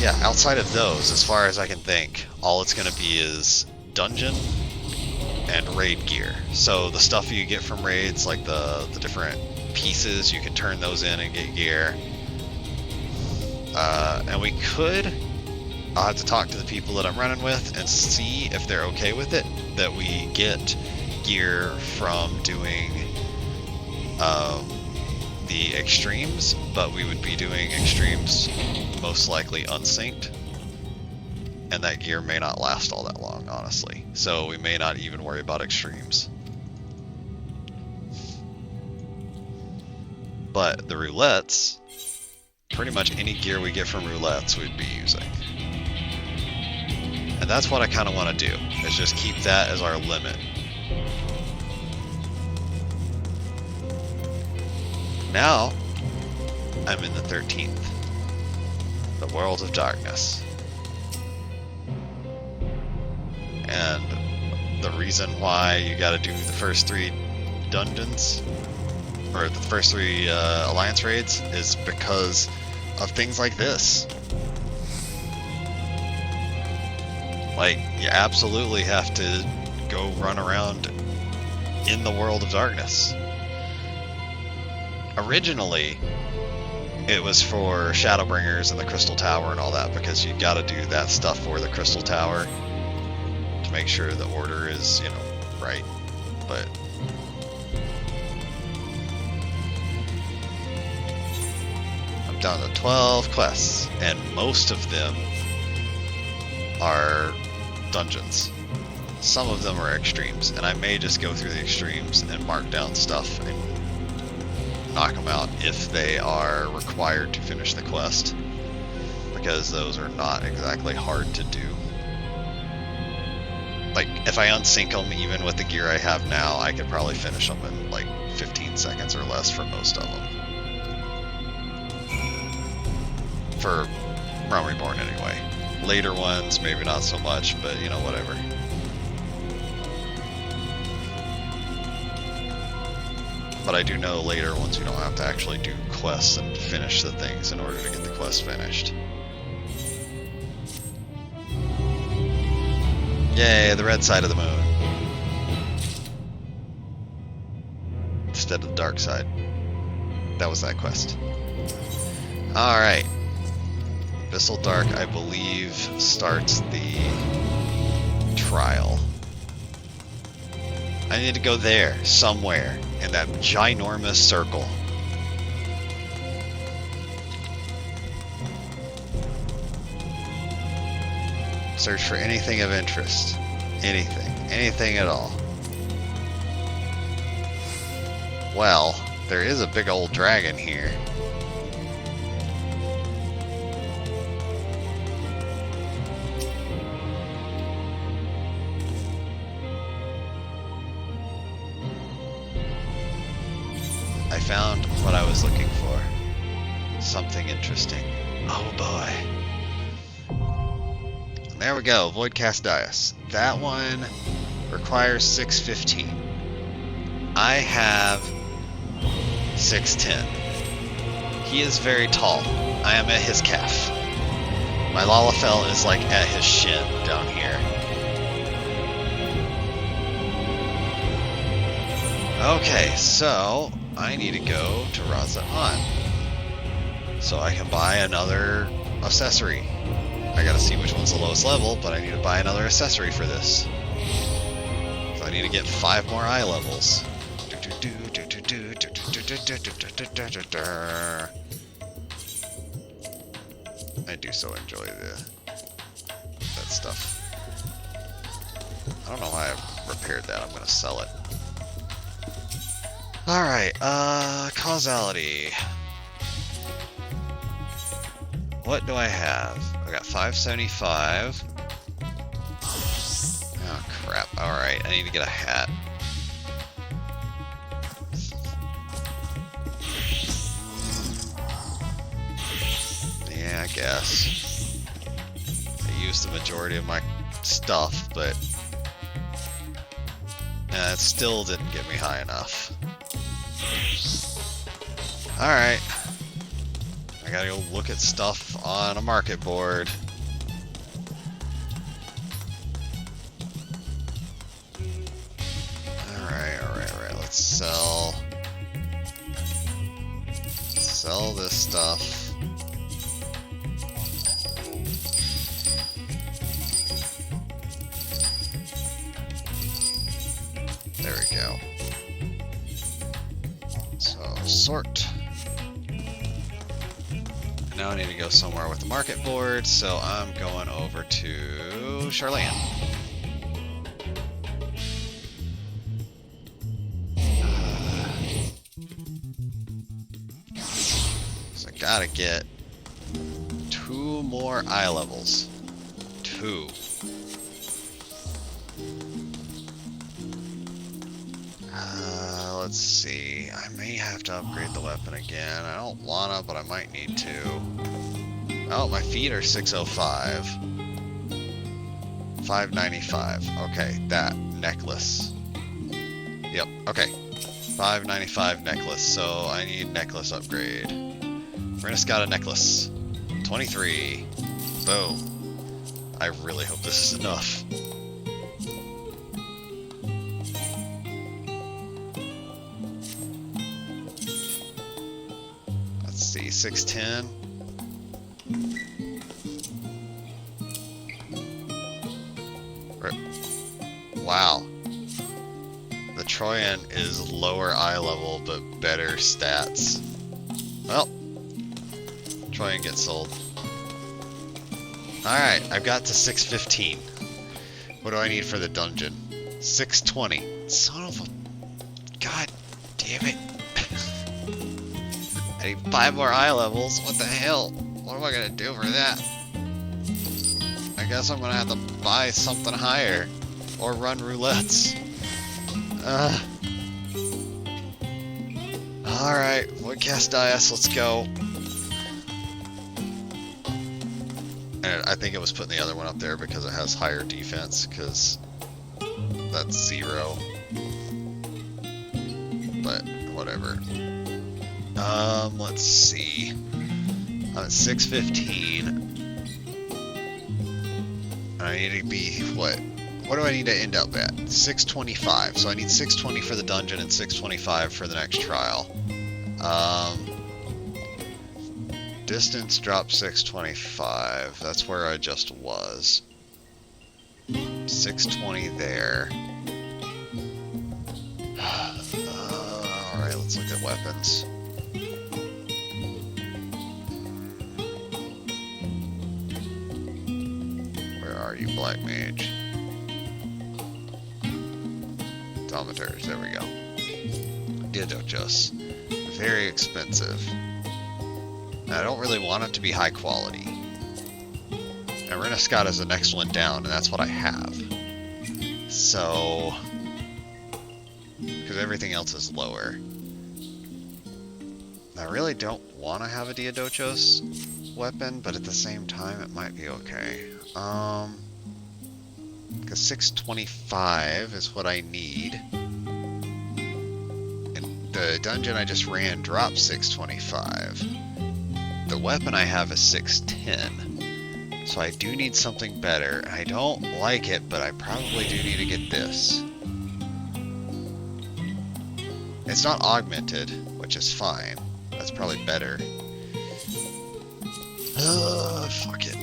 C: yeah, outside of those, as far as I can think, all it's going to be is dungeon and raid gear. So the stuff you get from raids, like the different pieces, you can turn those in and get gear. And we could, I'll have to talk to the people that I'm running with and see if they're okay with it, that we get gear from doing the extremes, but we would be doing extremes most likely unsynced, and that gear may not last all that long, honestly. So we may not even worry about extremes. But the roulettes, pretty much any gear we get from roulettes we'd be using. And that's what I kind of want to do, is just keep that as our limit. Now, I'm in the 13th, the World of Darkness. And the reason why you gotta do the first 3 dungeons, or the first 3 Alliance raids, is because of things like this. Like, you absolutely have to go run around in the World of Darkness. Originally, it was for Shadowbringers and the Crystal Tower and all that, because you gotta do that stuff for the Crystal Tower to make sure the order is, right. But I'm down to 12 quests, and most of them are dungeons. Some of them are extremes, and I may just go through the extremes and mark down stuff and knock them out if they are required to finish the quest, because those are not exactly hard to do. Like, if I unsync them even with the gear I have now, I could probably finish them in like 15 seconds or less for most of them. For Realm Reborn anyway. Later ones, maybe not so much, but whatever. But I do know later ones you don't have to actually do quests and finish the things in order to get the quest finished. Yay, the red side of the moon. Instead of the dark side. That was that quest. Alright. Abyssal Dark, I believe, starts the trial. I need to go there, somewhere, in that ginormous circle. Search for anything of interest. Anything at all. Well, there is a big old dragon here. I found what I was looking for. Something interesting. Oh boy. And there we go, Voidcast Dias. That one requires 615. I have 610. He is very tall. I am at his calf. My Lalafell is like at his shin down here. Okay, so I need to go to Raza'an so I can buy another accessory. I gotta see which one's the lowest level, but I need to buy another accessory for this. So I need to get 5 more eye levels. I do so enjoy that stuff. I don't know why repaired that. I'm gonna sell it. Alright, causality. What do I have? I got 575. Oh crap, alright, I need to get a hat. Yeah, I guess. I used the majority of my stuff, but it still didn't get me high enough. Alright. I gotta go look at stuff on a market board. Alright. Let's sell this stuff. There we go. So, sort. Now I need to go somewhere with the market board, so I'm going over to Charlene. So I gotta get 2 more eye levels. 2. Let's see. I may have to upgrade the weapon again. I don't wanna, but I might need to. Oh, my feet are 605. 595. Okay, that necklace. Yep, okay. 595 necklace, so I need necklace upgrade. Renus got a necklace. 23. Boom. I really hope this is enough. Let's see, 610. Wow. The Troyan is lower eye level, but better stats. Well, Troyan gets sold. Alright, I've got to 615. What do I need for the dungeon? 620. Son of a... God damn it. I need 5 more eye levels. What the hell? What am I gonna do for that? I guess I'm gonna have to buy something higher. Or run roulettes. Alright, Woodcast Dias, let's go. And I think it was putting the other one up there because it has higher defense, because that's 0. But, whatever. Let's see. I'm at 615. And I need to be, what? What do I need to end up at? 625. So I need 620 for the dungeon and 625 for the next trial. Distance drop 625. That's where I just was. 620 there. Alright, let's look at weapons. Where are you, Black Mage? Automators, there we go. Diadochos. Very expensive. I don't really want it to be high quality. And Renescott is the next one down, and that's what I have. So... because everything else is lower. I really don't want to have a Diadochos weapon, but at the same time it might be okay. Because 625 is what I need. And the dungeon I just ran dropped 625. The weapon I have is 610. So I do need something better. I don't like it, but I probably do need to get this. It's not augmented, which is fine. That's probably better. Fuck it.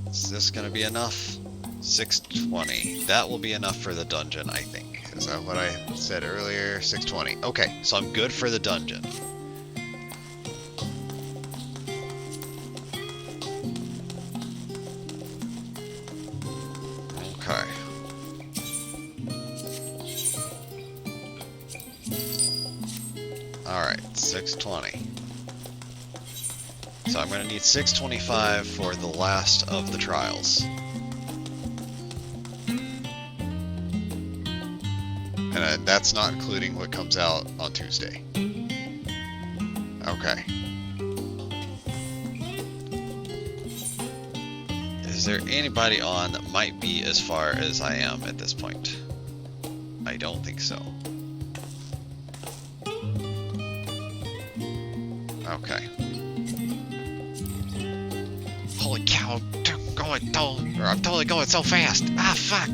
C: Is this gonna be enough? 620. That will be enough for the dungeon, I think. Is that what I said earlier? 620. Okay, so I'm good for the dungeon. Alright, 620. So I'm going to need 625 for the last of the trials. And that's not including what comes out on Tuesday. Okay. Is there anybody on that might be as far as I am at this point? I don't think so. Okay. Holy cow, I'm totally going so fast. Ah, fuck.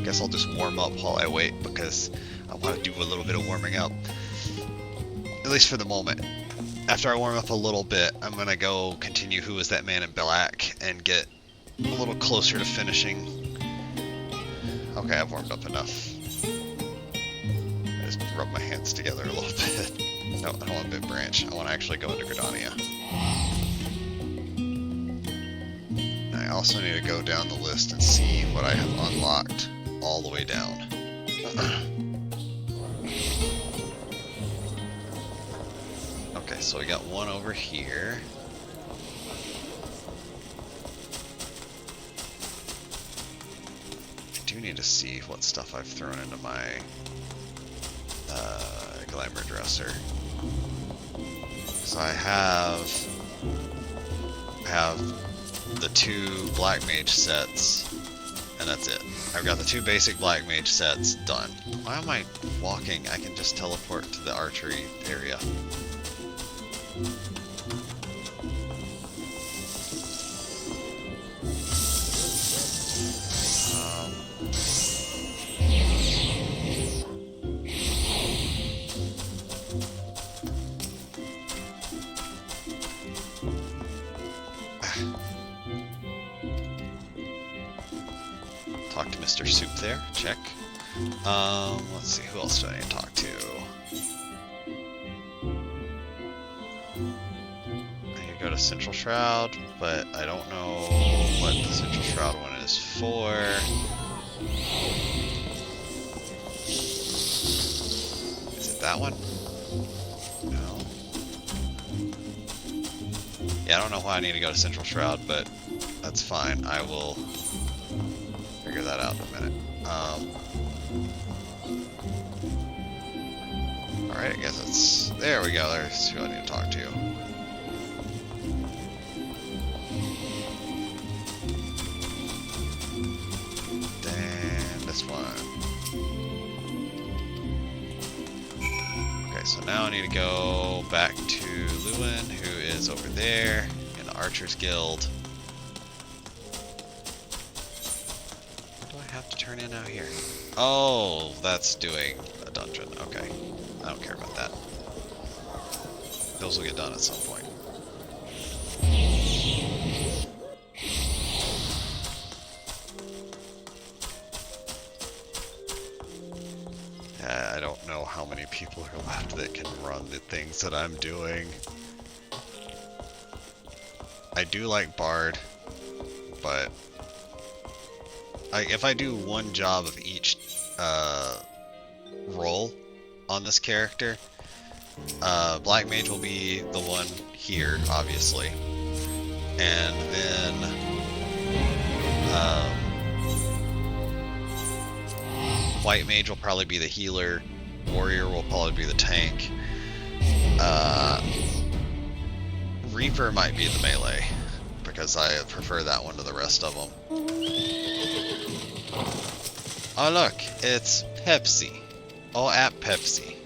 C: Guess I'll just warm up while I wait because I want to do a little bit of warming up. At least for the moment. After I warm up a little bit, I'm going to go continue Who Is That Man in Black and get a little closer to finishing. Okay, I've warmed up enough. I just rub my hands together a little bit. No, I don't want Big Branch. I want to actually go into Gridania. I also need to go down the list and see what I have unlocked all the way down. Okay, so we got one over here. I do need to see what stuff I've thrown into my glamour dresser. So I have the 2 black mage sets, and that's it. I've got the 2 basic black mage sets done. Why am I walking? I can just teleport to the archery area. Talk to Mr. Soup there. Check. Let's see. Who else do I need to talk to? I could go to Central Shroud, but I don't know what the Central Shroud one is for. Is it that one? No. Yeah, I don't know why I need to go to Central Shroud, but that's fine. I will figure that out in a minute. Alright, I guess it's... There we go, there's who I need to talk to. Then this one. Okay, so now I need to go back to Lewin, who is over there in the Archers Guild. Have to turn in out here. Oh, that's doing a dungeon. Okay. I don't care about that. Those will get done at some point. I don't know how many people are left that can run the things that I'm doing. I do like Bard, but if I do one job of each role on this character, Black Mage will be the one here, obviously, and then White Mage will probably be the healer, Warrior will probably be the tank, Reaper might be the melee, because I prefer that one to the rest of them. Oh look, it's Pepsi. Oh, at Pepsi.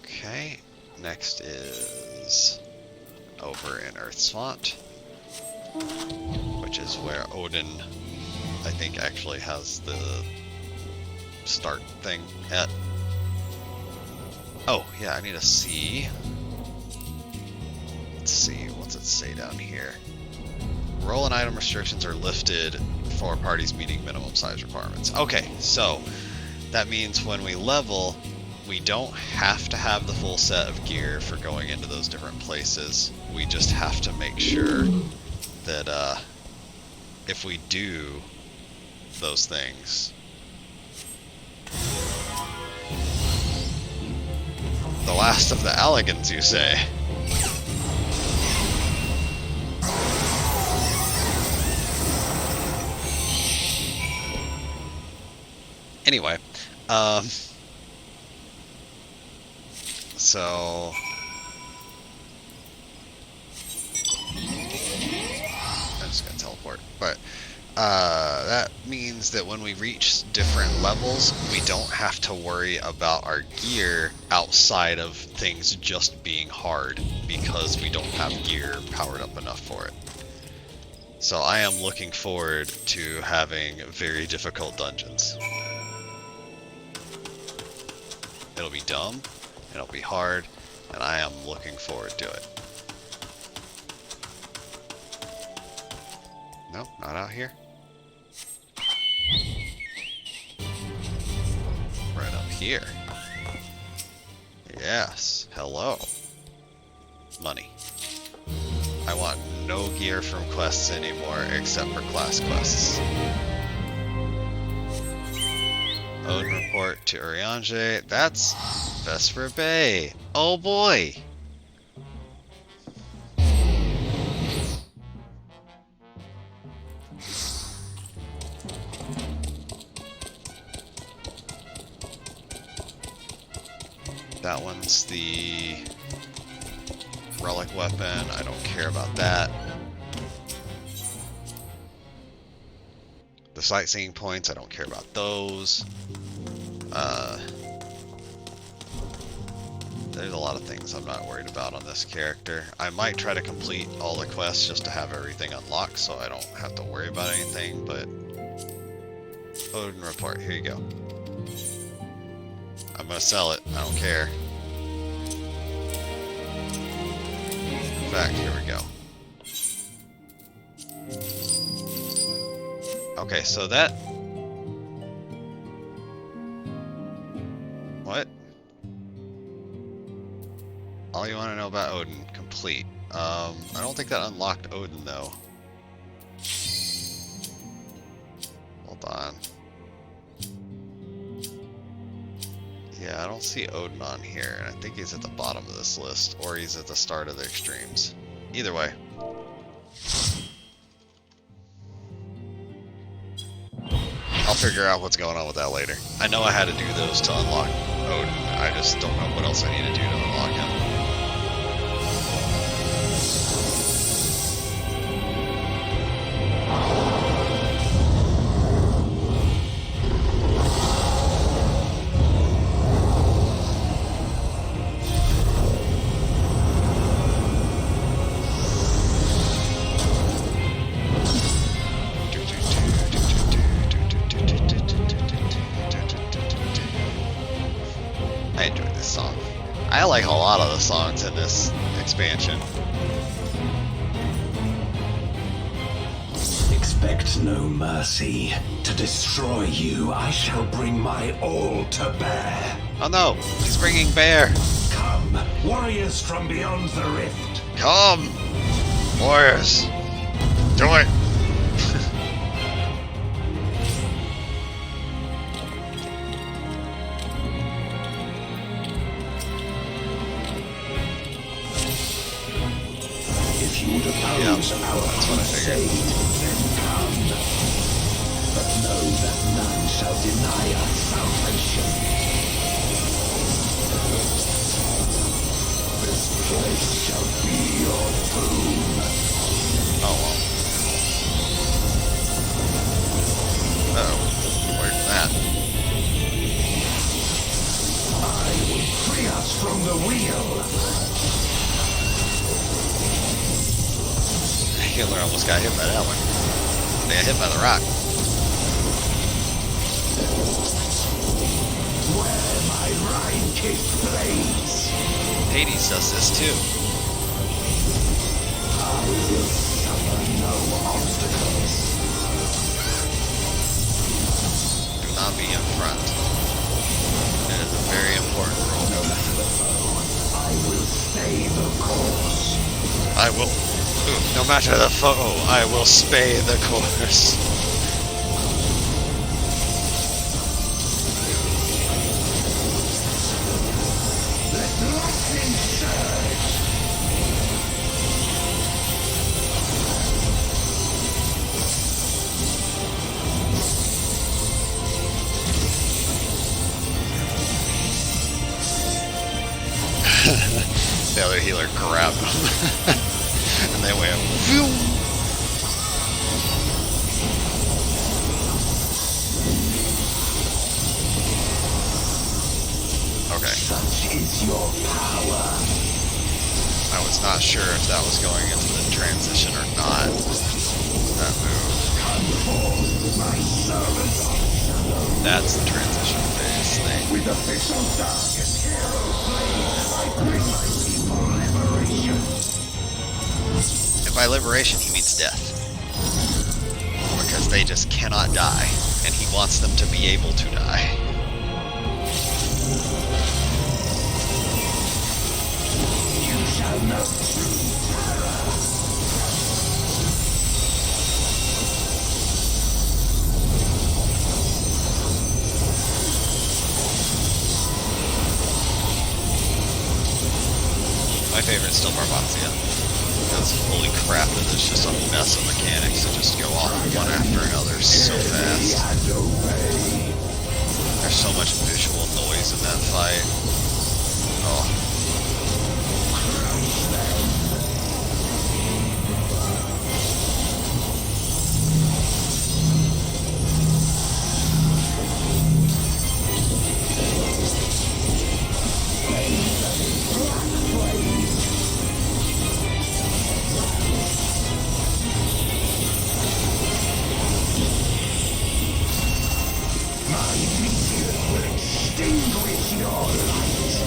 C: Okay, next is over in Earthsfont, which is where Odin, I think, actually has the start thing at. Oh, yeah, I need to see. Let's see, what's it say down here? Role and item restrictions are lifted for parties meeting minimum size requirements. Okay, so that means when we level, we don't have to have the full set of gear for going into those different places. We just have to make sure that if we do, those things. The last of the Alligans, you say? Anyway, so I'm just gonna teleport, but that means that when we reach different levels, we don't have to worry about our gear outside of things just being hard, because we don't have gear powered up enough for it. So I am looking forward to having very difficult dungeons. It'll be dumb, it'll be hard, and I am looking forward to it. No, not out here. Right up here. Yes, hello. Money. I want no gear from quests anymore except for class quests. Odin report to Urianger. That's Vesper Bay. Oh boy! That one's the relic weapon. I don't care about that. The sightseeing points, I don't care about those. There's a lot of things I'm not worried about on this character. I might try to complete all the quests just to have everything unlocked so I don't have to worry about anything, but Odin report, here you go. I'm gonna sell it, I don't care. In fact, here we go. Okay, so that... What? All you want to know about Odin, complete. I don't think that unlocked Odin, though. Hold on. Yeah, I don't see Odin on here, and I think he's at the bottom of this list, or he's at the start of the extremes. Either way. I'll figure out what's going on with that later. I know I had to do those to unlock Odin. I just don't know what else I need to do to unlock him. I enjoy this song. I like a lot of the songs in this expansion.
B: Expect no mercy. To destroy you, I shall bring my all to bear.
C: Oh no, he's bringing Bear.
B: Come, warriors from beyond the rift.
C: Come, warriors. Do it.
B: If you would oppose our crusade, then come. But know that none shall deny us salvation. This place shall be your tomb.
C: Oh well. Uh-oh. Where's that?
B: I will free us from the wheel.
C: Hitler almost got hit by that one. They got hit by the rock.
B: Where my Rhine-kissed blades.
C: Hades does this too.
B: I will suffer no obstacles.
C: Do not be in front. It is a very important rule.
B: No matter the foe, I will stay the course.
C: I will. No matter the foe, I will spay the course. And they went, phew. Okay.
B: Such is your power.
C: I was not sure if that was going into the transition or not. That move.
B: My servants.
C: That's the transition phase thing.
B: With official darkest hero blades, I bring my people liberation.
C: And by liberation, he means death. Because they just cannot die, and he wants them to be able to die.
B: You shall know true terror.
C: My favorite's still Barbatia. Because holy crap, it's just a mess of mechanics that just go off one after another so fast. There's so much visual noise in that fight. Oh.
B: Extinguish your light.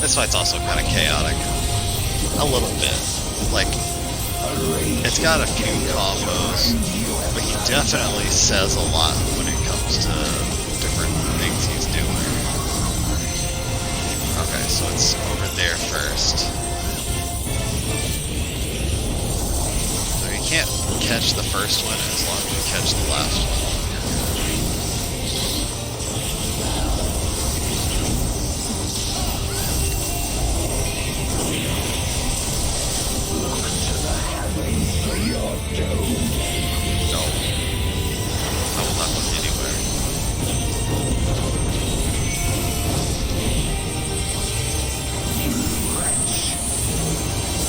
C: This fight's also kind of chaotic. A little bit. Like, it's got a few combos, but he definitely says a lot when it comes to different things he's doing. Okay, so it's over there first. So you can't catch the first one as long as you catch the last one. No. I will not look anywhere.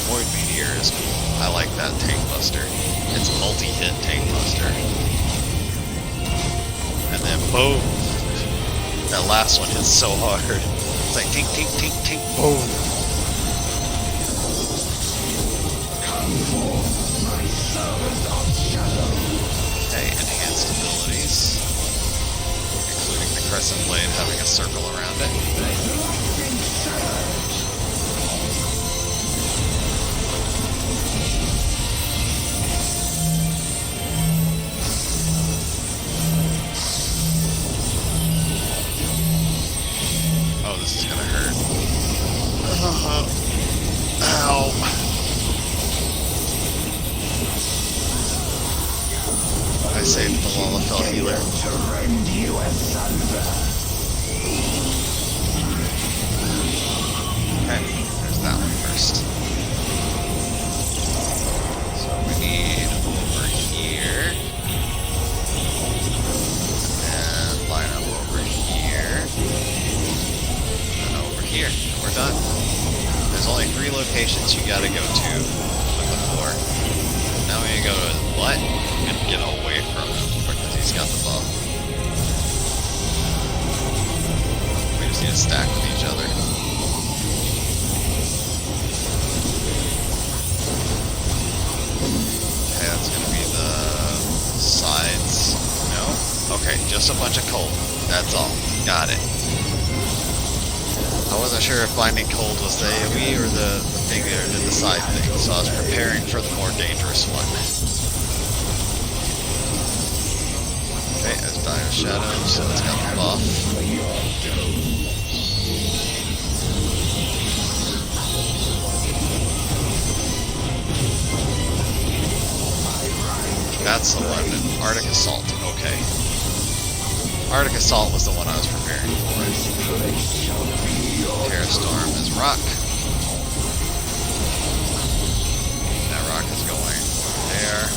C: Void Meteor is cool. I like that tank buster. It's multi-hit tank buster. And then boom! That last one hits so hard. It's like tink, tink, tink, tink, boom! Okay, enhanced abilities. Including the Crescent Blade having a circle around it. Oh, this is gonna hurt. Ow! I saved the Lalafell healer.
B: To rend you asunder.
C: Okay, there's that one first. So we need over here. And line up over here. And over here. And we're done. There's only 3 locations you gotta go to with the 4. Now we need to go to what? And get away from him because he's got the buff. We just need to stack with each other. Okay, that's gonna be the sides. No? Okay, just a bunch of cold. That's all. Got it. I wasn't sure if Binding Cold was the AoE or the thing that did the side thing, so I was preparing for the more dangerous one. Okay, there's Dire Shadow, so it's got the buff. That's the one. Arctic Assault. Okay. Arctic Assault was the one I was preparing for. Terra Storm is rock. That rock is going over there.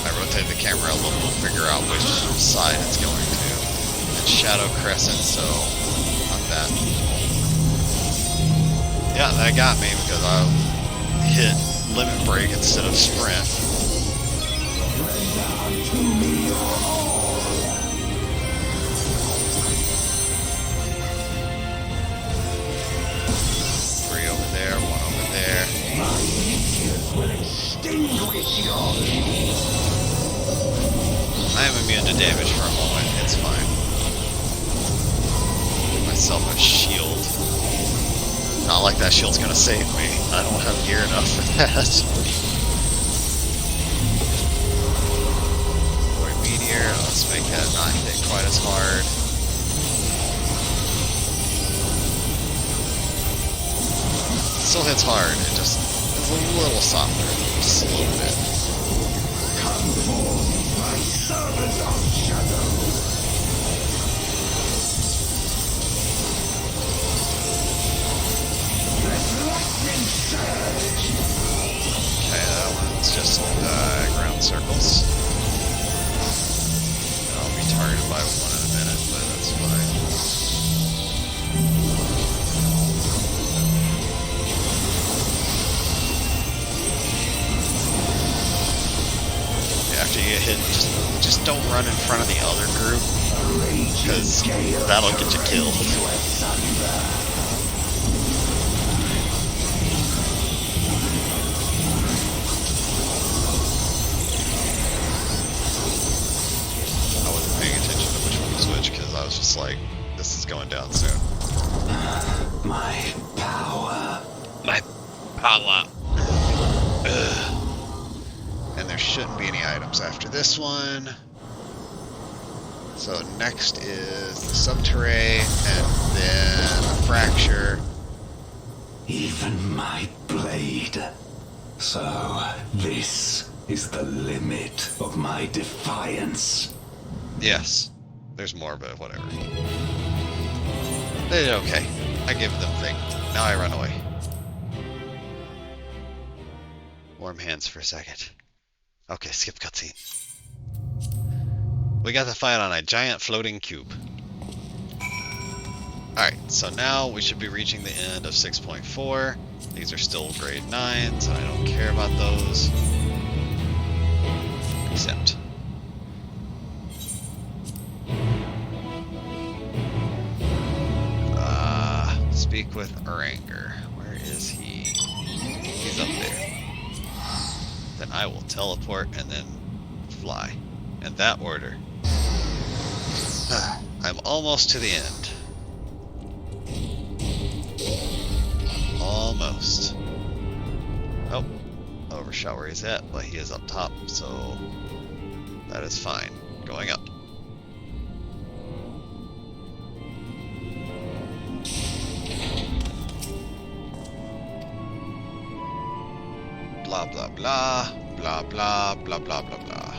C: I wrote rotate the camera a little to figure out which side it's going to. It's Shadow Crescent, so not that. Yeah, that got me because I hit limit break instead of sprint. Three over there, one over there.
B: My leeches will extinguish yours.
C: I am immune to damage for a moment, it's fine. Give myself a shield. Not like that shield's gonna save me. I don't have gear enough for that. Void Meteor, let's make that not hit quite as hard. Still hits hard, it just is a little softer. Just a little bit.
B: Come forth, my servant of shadow.
C: Okay, that one's just ground circles. I'll be targeted by one in a minute, but that's fine. Yeah, after you get hit, just don't run in front of the other group, because that'll get you killed. I was just like, this is going down soon.
B: My power.
C: My power. And there shouldn't be any items after this one. So next is the subterranean and then a fracture.
B: Even my blade. So this is the limit of my defiance.
C: Yes. There's more, but whatever. They did okay. I give them thing. Now I run away. Warm hands for a second. Okay, skip cutscene. We got the fight on a giant floating cube. Alright, so now we should be reaching the end of 6.4. These are still grade 9s, and I don't care about those. Accept. Speak with Oranger. Where is he? He's up there. Then I will teleport and then fly. In that order. I'm almost to the end. Almost. Oh, overshot where he's at, but he is up top, so that is fine. Going up. Blah blah blah blah blah blah blah blah blah.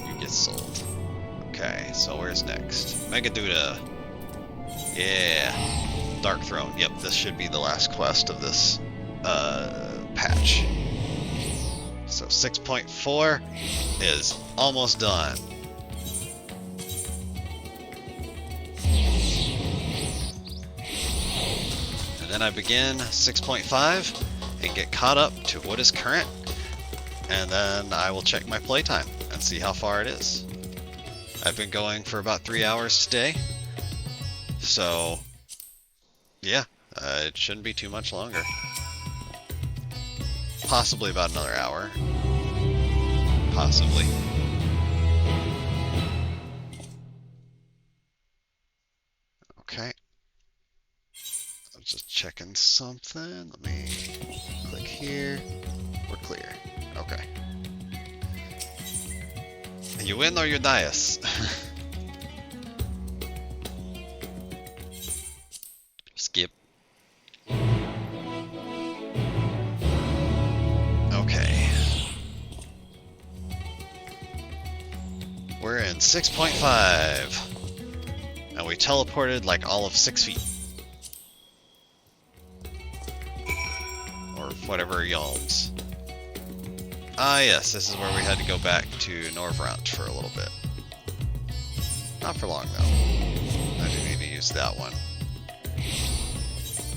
C: You get sold. Okay, so where's next? Megaduda. Yeah. Dark Throne. Yep, this should be the last quest of this patch. So 6.4 is almost done. And then I begin 6.5 and get caught up to what is current, and then I will check my playtime and see how far it is. I've been going for about 3 hours today, so yeah, it shouldn't be too much longer. Possibly about another hour. Possibly. Okay. I'm just checking something. Let me click here. We're clear. Okay. You win or you die. Skip. Okay. We're in 6.5. And we teleported like all of 6 feet. Or whatever yawns. Ah, yes, this is where we had to go back to Norvrant for a little bit. Not for long, though. I do need to use that one.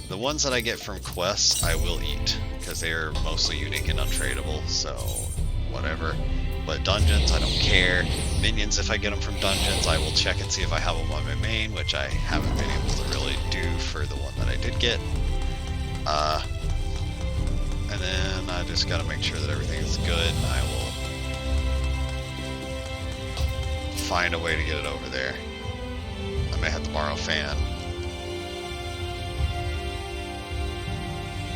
C: The ones that I get from quests, I will eat, because they are mostly unique and untradeable, so whatever. But dungeons, I don't care. Minions, if I get them from dungeons, I will check and see if I have them on my main, which I haven't been able to really do for the one that I did get. And then I just gotta make sure that everything is good, and I will find a way to get it over there. I may have to borrow a fan.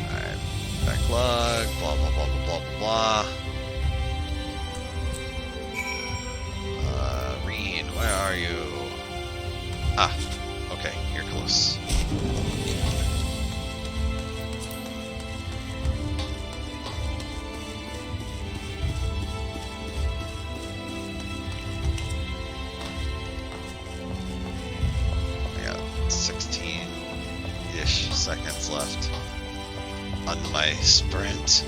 C: Alright, backlog, blah blah blah blah blah blah blah. Reen, where are you? Ah, okay, you're close. I got 16-ish seconds left on my sprint.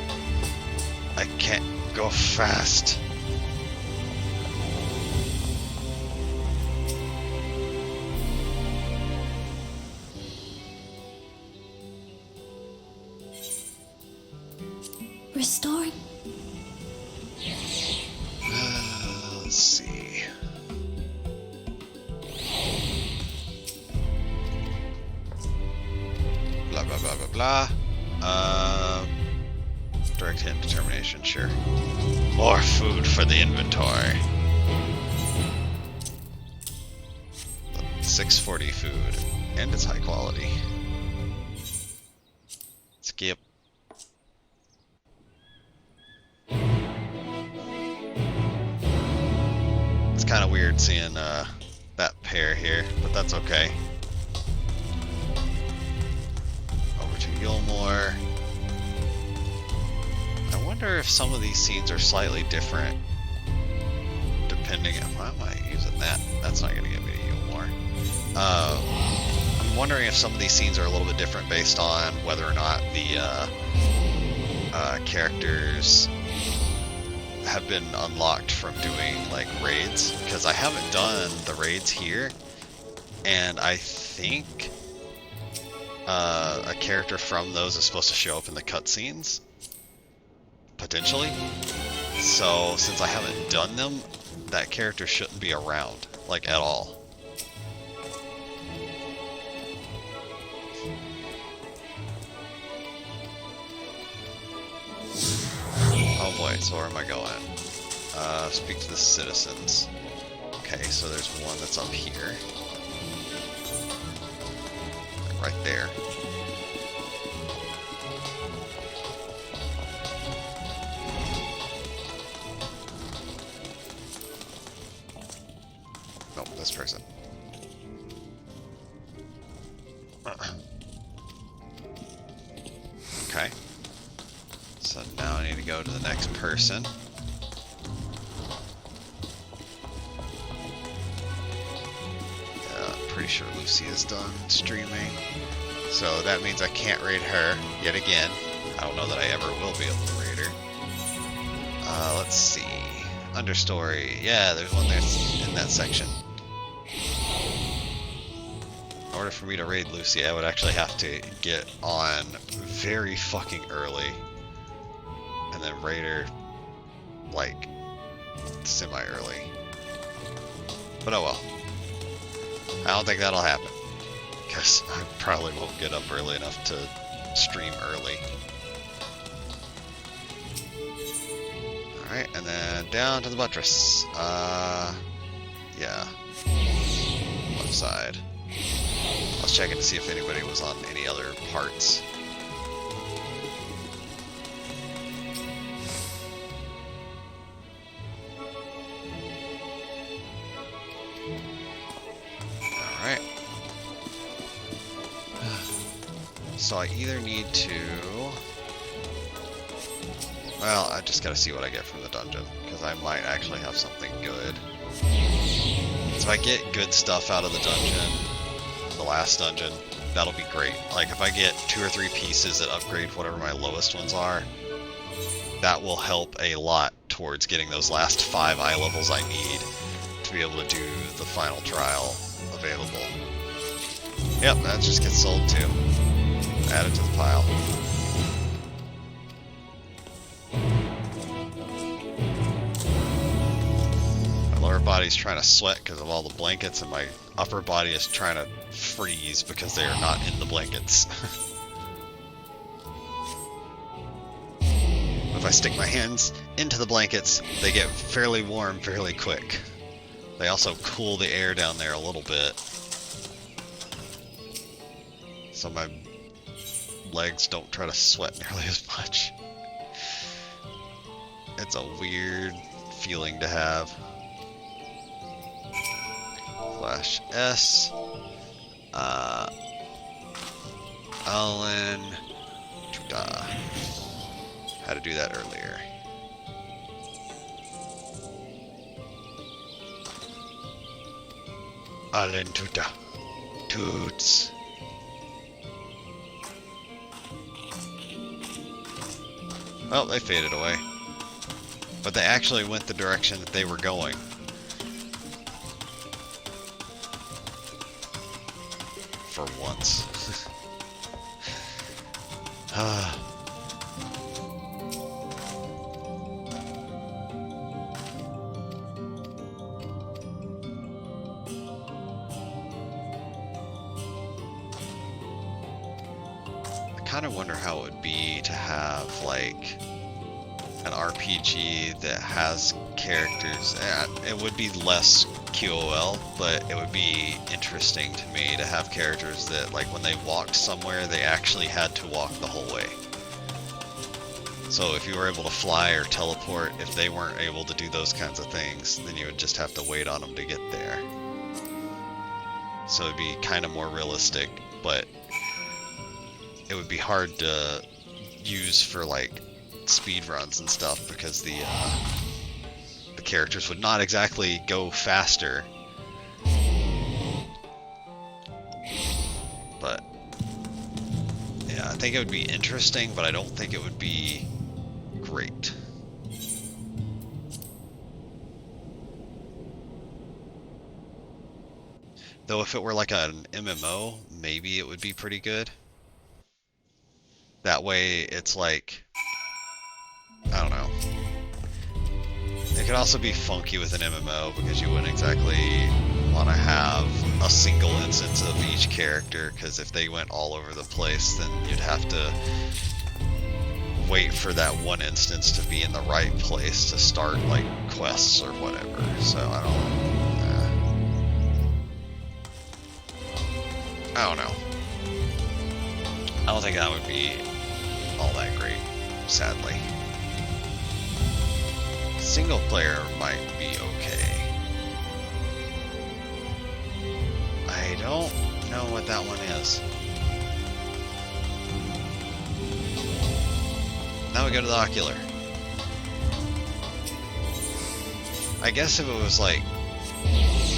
C: I can't go fast.
E: Restoring.
C: Let's see. Blah blah blah blah blah. Direct hit determination, sure. More food for the inventory. 640 food, and it's high quality. Skip. It's kind of weird seeing that pair here, but that's okay. Over to Gilmore. I wonder if some of these scenes are slightly different depending on... Why am I using that? That's not going to get me to Gilmore. I'm wondering if some of these scenes are a little bit different based on whether or not the characters have been unlocked from doing like raids, because I haven't done the raids here, and I think a character from those is supposed to show up in the cutscenes, potentially. So since I haven't done them, that character shouldn't be around, like, at all. Oh boy, so where am I going? Speak to the citizens. Okay, so there's one that's up here. Like right there. Nope, this person. Okay. So now I need to go to the next person. Pretty sure Lucy is done streaming, so that means I can't raid her yet again. I don't know that I ever will be able to raid her. Let's see. Understory. Yeah, there's one there in that section. In order for me to raid Lucy, I would actually have to get on very fucking early and then raid her like semi-early. But oh well. I don't think that'll happen, because I probably won't get up early enough to stream early. Alright, and then down to the buttress. Yeah. Left side. I was checking to see if anybody was on any other parts. Alright. So I either need to... Well, I just gotta see what I get from the dungeon, because I might actually have something good. So if I get good stuff out of the dungeon, the last dungeon, that'll be great. Like, if I get 2 or 3 pieces that upgrade whatever my lowest ones are, that will help a lot towards getting those last 5 eye levels I need to be able to do the final trial available. Yep, that just gets sold too. Add it to the pile. My lower body's trying to sweat because of all the blankets, and my upper body is trying to freeze because they are not in the blankets. If I stick my hands into the blankets, they get fairly warm fairly quick. They also cool the air down there a little bit, so my legs don't try to sweat nearly as much. It's a weird feeling to have. Slash S. Alan. How to do that earlier. Alan Tuta. Toots. Well, they faded away. But they actually went the direction that they were going. For once. I kind of wonder how it would be to have, like, an RPG that has characters. It would be less QOL, but it would be interesting to me to have characters that, like, when they walked somewhere, they actually had to walk the whole way. So if you were able to fly or teleport, if they weren't able to do those kinds of things, then you would just have to wait on them to get there. So it'd be kind of more realistic, but it would be hard to use for, like, speed runs and stuff, because the characters would not exactly go faster. But yeah, I think it would be interesting, but I don't think it would be great. Though if it were like an MMO, maybe it would be pretty good. That way it's like, I don't know. It could also be funky with an MMO, because you wouldn't exactly want to have a single instance of each character, because if they went all over the place, then you'd have to wait for that one instance to be in the right place to start, like, quests or whatever. So I don't know. I don't think that would be all that great, sadly. Single player might be okay. I don't know what that one is. Now we go to the ocular. I guess if it was like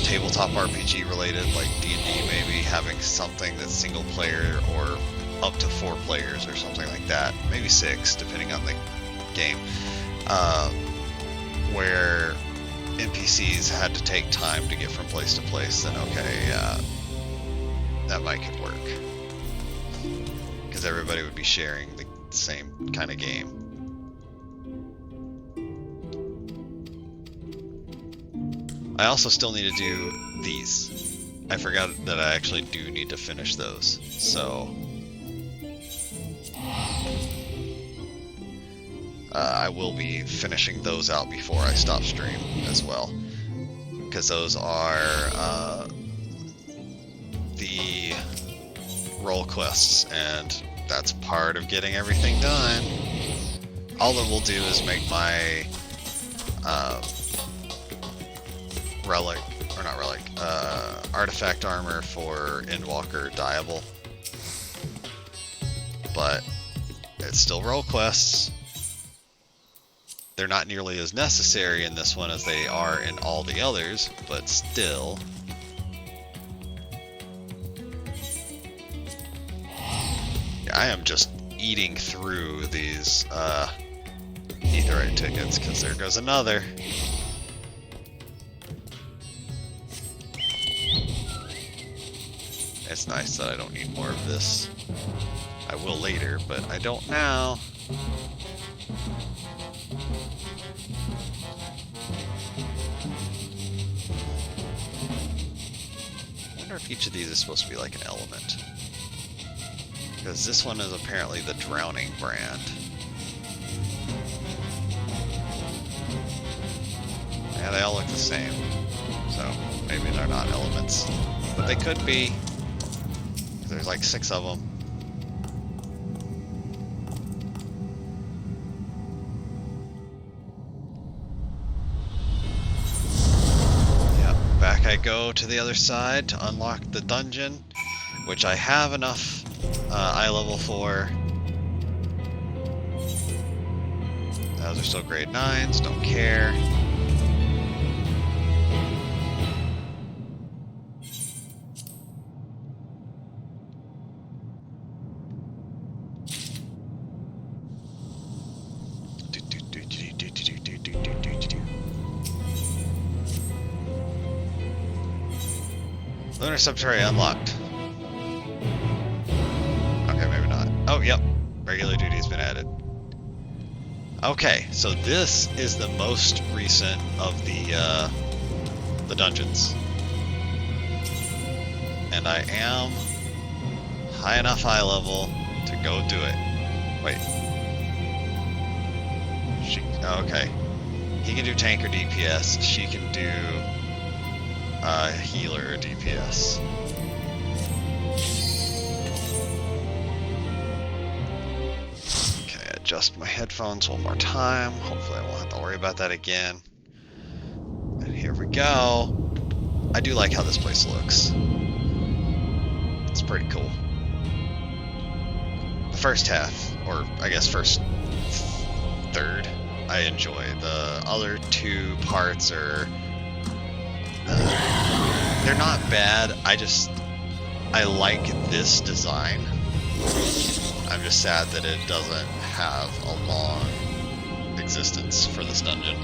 C: tabletop RPG related, like D&D, maybe having something that's single player or up to 4 players or something like that, maybe 6 depending on the game, where NPCs had to take time to get from place to place, then okay, that might could work, because everybody would be sharing the same kind of game. I also still need to do these. I forgot that I actually do need to finish those, so I will be finishing those out before I stop stream as well, because those are the role quests, and that's part of getting everything done. All that we'll do is make my artifact armor for Endwalker dyeable, but it's still role quests. They're not nearly as necessary in this one as they are in all the others, but still. Yeah, I am just eating through these the right tickets, because there goes another. It's nice that I don't need more of this. I will later, but I don't now. I wonder if each of these is supposed to be like an element. Because this one is apparently the drowning brand. Yeah, they all look the same. So maybe they're not elements. But they could be. There's like 6 of them. Yep, back I go to the other side to unlock the dungeon, which I have enough eye level for. Those are still grade 9s, don't care. Lunar Subterranean unlocked. Okay, maybe not. Oh, yep. Regular duty's been added. Okay, so this is the most recent of the dungeons. And I am high enough eye level to go do it. Wait. Okay. He can do tank or DPS. She can do healer or DPS. Okay, adjust my headphones one more time. Hopefully I won't have to worry about that again. And here we go. I do like how this place looks. It's pretty cool. The first half, or I guess first third, I enjoy. The other 2 parts are they're not bad. I like this design. I'm just sad that it doesn't have a long existence for this dungeon.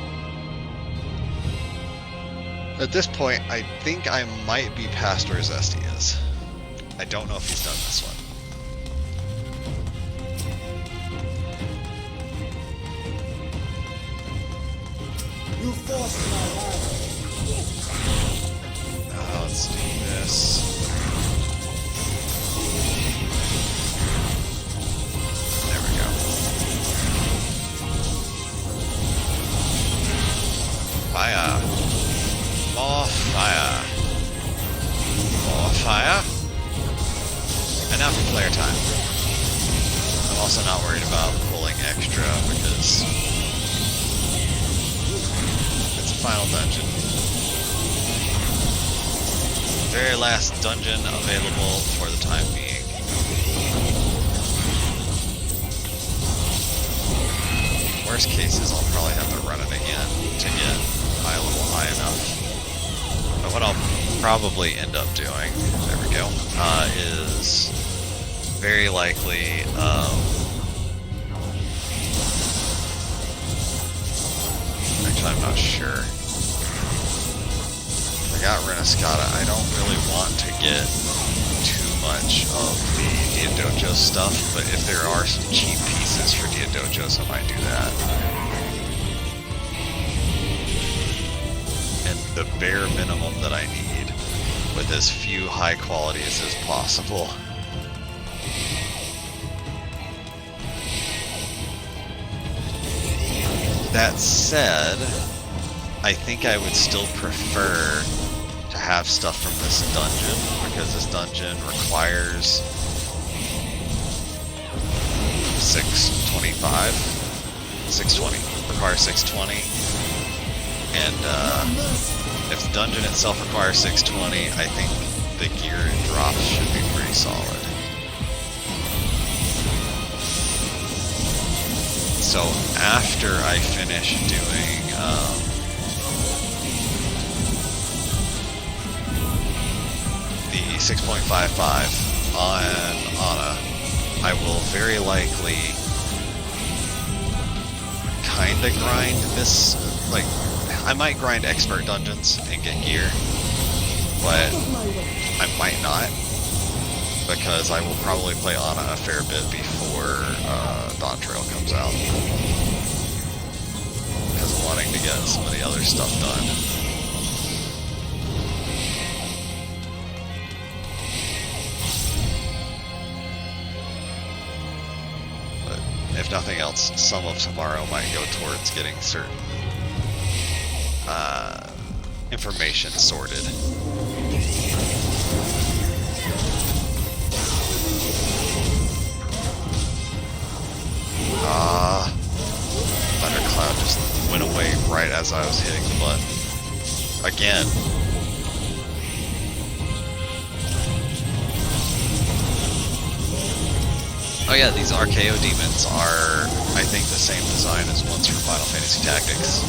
C: At this point, I think I might be past where Zesty is. I don't know if he's done this one.
B: You forced my life.
C: Let's do this. There we go. Fire. More fire. More fire. And now for player time. I'm also not worried about pulling extra because it's a final dungeon. Very last dungeon available for the time being. Worst case is I'll probably have to run it again to get eye level high enough. But what I'll probably end up doing, there we go, is very likely actually I'm not sure. I got Renescata. I don't really want to get too much of the Diadojo stuff, but if there are some cheap pieces for Diadojos, I might do that. And the bare minimum that I need, with as few high qualities as possible. That said, I think I would still prefer to have stuff from this dungeon, because this dungeon requires 625, 620, requires 620, and if the dungeon itself requires 620, I think the gear it drops should be pretty solid. So after I finish doing the 6.55 on Ana, I will very likely kinda grind this, like, I might grind expert dungeons and get gear, but I might not, because I will probably play Ana a fair bit before Dawn Trail comes out, because I'm wanting to get some of the other stuff done. If nothing else, some of tomorrow might go towards getting certain information sorted. Thundercloud just went away right as I was hitting the button. Again. Oh yeah, these RKO demons are, I think, the same design as ones from Final Fantasy Tactics.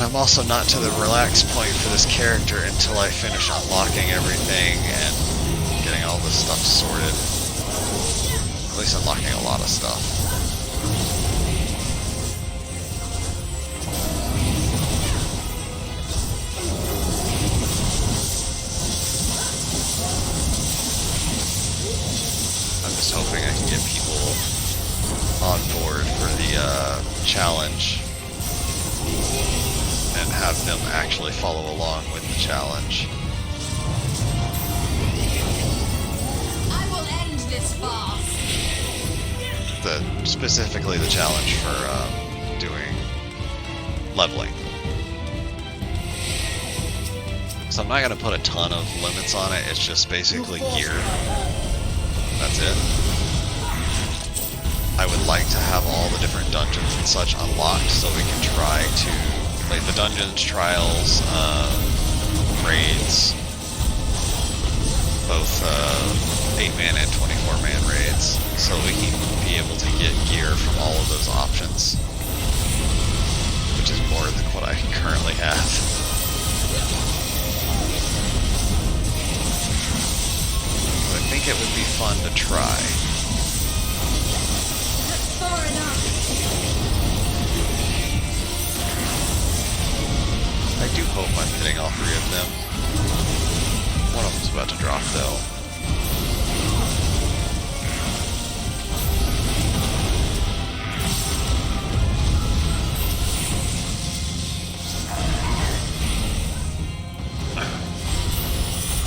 C: I'm also not to the relax point for this character until I finish unlocking everything and getting all this stuff sorted. At least unlocking a lot of stuff. I'm just hoping I can get people on board for the challenge and have them actually follow along with the challenge.
E: I will end this farce.
C: Specifically the challenge for doing leveling. So I'm not going to put a ton of limits on it, it's just basically gear. That's it. I would like to have all the different dungeons and such unlocked so we can try to, like, the dungeons, trials, raids, both 8-man and 24-man raids, so we can be able to get gear from all of those options, which is more than what I currently have. I think it would be fun to try.
E: That's far enough.
C: I do hope I'm hitting all three of them. One of them's about to drop though.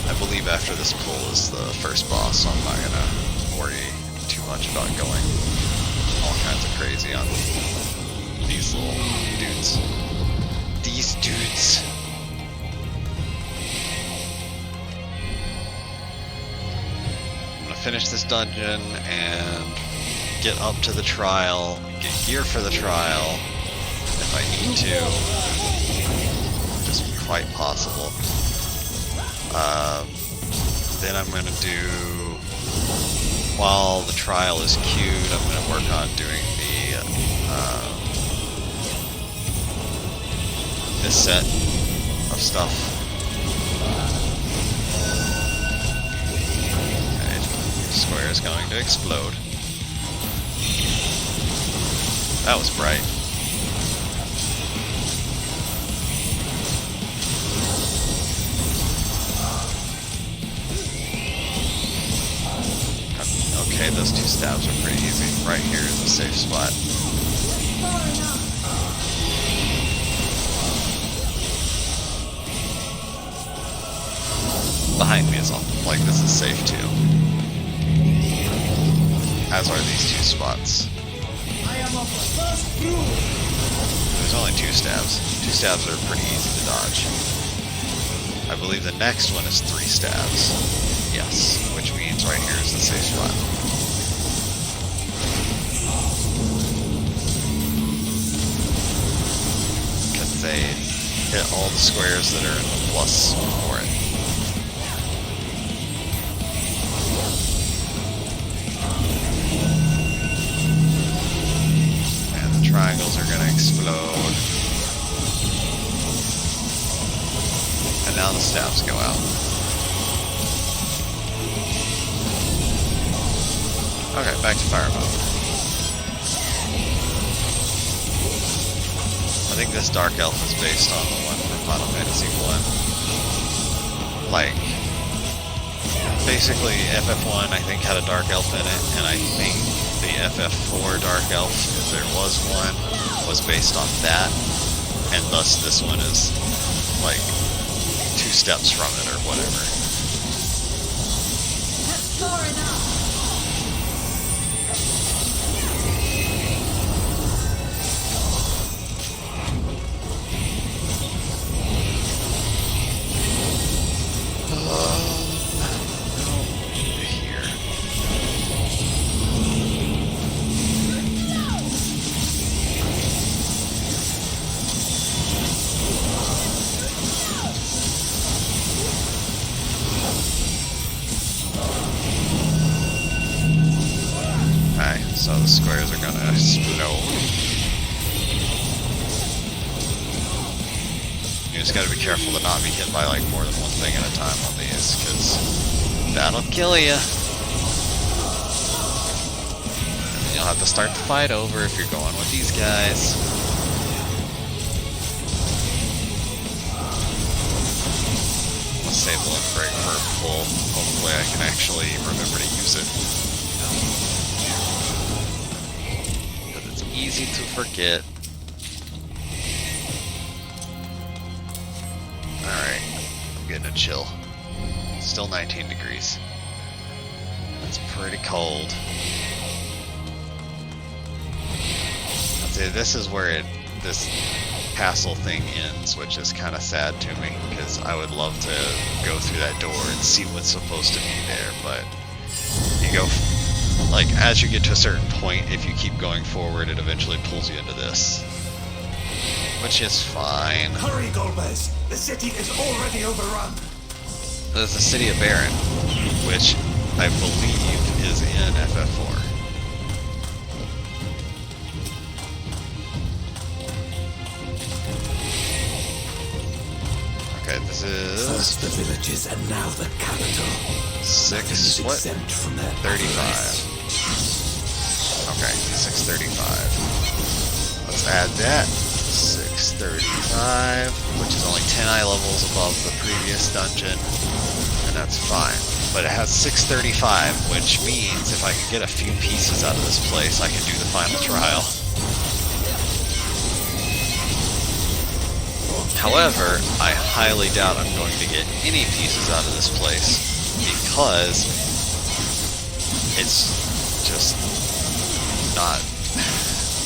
C: I believe after this pull is the first boss, so I'm not gonna worry too much about going all kinds of crazy on these little dudes. These dudes. I'm gonna finish this dungeon and get up to the trial, get gear for the trial if I need to, which is quite possible. Then I'm gonna do, while the trial is queued, I'm gonna work on doing the this set of stuff. Okay, square is going to explode. That was bright. Okay, those two stabs are pretty easy. Right here is a safe spot.
E: Far enough.
C: Behind me is all, like, this is safe too. As are these two spots.
B: I am of the first crew.
C: There's only two stabs. Two stabs are pretty easy to dodge. I believe the next one is 3 stabs. Yes, which means right here is the safe spot. Because they hit all the squares that are in the plus for it. And the triangles are going to explode. And now the stabs go out. Okay, back to fire mode. I think this Dark Elf is based on the one from Final Fantasy 1. Like, basically FF1 I think had a Dark Elf in it, and I think the FF4 Dark Elf, if there was one, was based on that, and thus this one is like 2 steps from it or whatever.
E: That's far enough.
C: Here. Okay, so the squares are gonna explode. You just gotta be careful to not be hit by like more than one thing at a time on these, because that'll kill you. And you'll have to start the fight over if you're going with these guys. I'll save the limb break for full. Hopefully I can actually remember to use it. Because it's easy to forget. Alright, I'm getting a chill. Still 19 degrees. That's pretty cold. I'd say this is where this castle thing ends, which is kind of sad to me, because I would love to go through that door and see what's supposed to be there, but you go, like, as you get to a certain point, if you keep going forward, it eventually pulls you into this. Which is fine.
B: Hurry, Golbez! The city is already overrun!
C: There's the City of Baron, which I believe is in FF4. Okay, this is
B: First the villages and now the capital.
C: 6,
B: Is
C: what?
B: exempt from their
C: 35. Okay, 635. Let's add that. 635, which is only 10 eye levels above the previous dungeon, and that's fine. But it has 635, which means if I can get a few pieces out of this place, I can do the final trial. However, I highly doubt I'm going to get any pieces out of this place, because it's just not...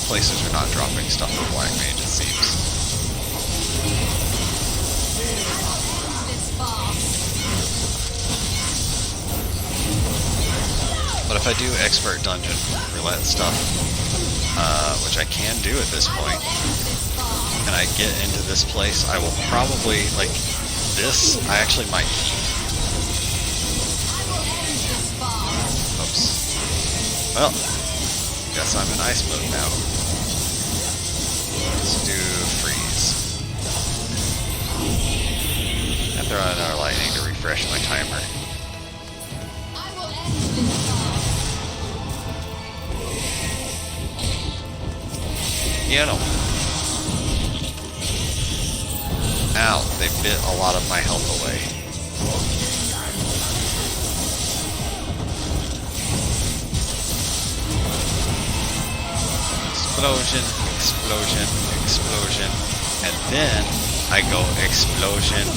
C: places are not dropping stuff for Black Mage, it seems.
E: This far.
C: But if I do expert dungeon roulette stuff, which I can do at this point, and I get into this place, I will probably, like, this, I actually might keep. Oops. Well, guess I'm in ice mode now. Let's do freeze. And throw out another lightning to refresh my timer.
E: I will end this far.
C: Get 'em. Ow, they bit a lot of my health away. Explosion, explosion, explosion, and then I go explosion,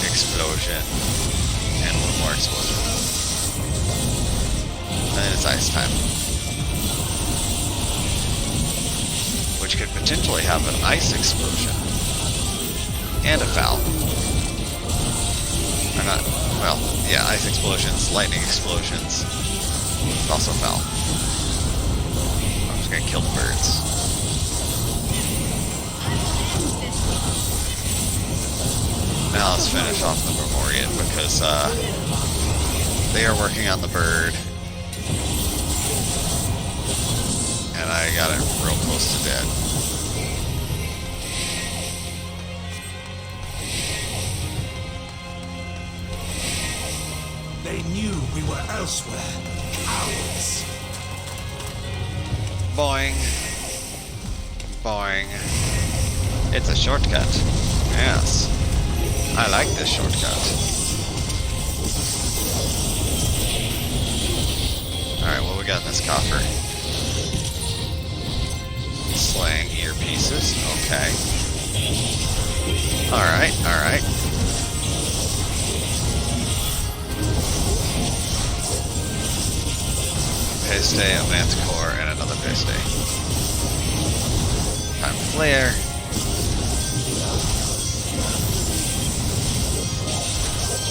C: explosion, and one more explosion. And then it's ice time. Which could potentially have an ice explosion. And a foul. Or not, well, yeah, ice explosions, lightning explosions. Also foul. I'm just gonna kill the birds. Now let's finish off the Memorian, because they are working on the bird. And I got it real close to dead.
B: knew we were elsewhere. Cowards.
C: Boing. Boing. It's a shortcut. Yes. I like this shortcut. Alright, what we got in this coffer? Slang earpieces. Okay. Alright, alright. Peste, a manticore, and another peste. Time flare.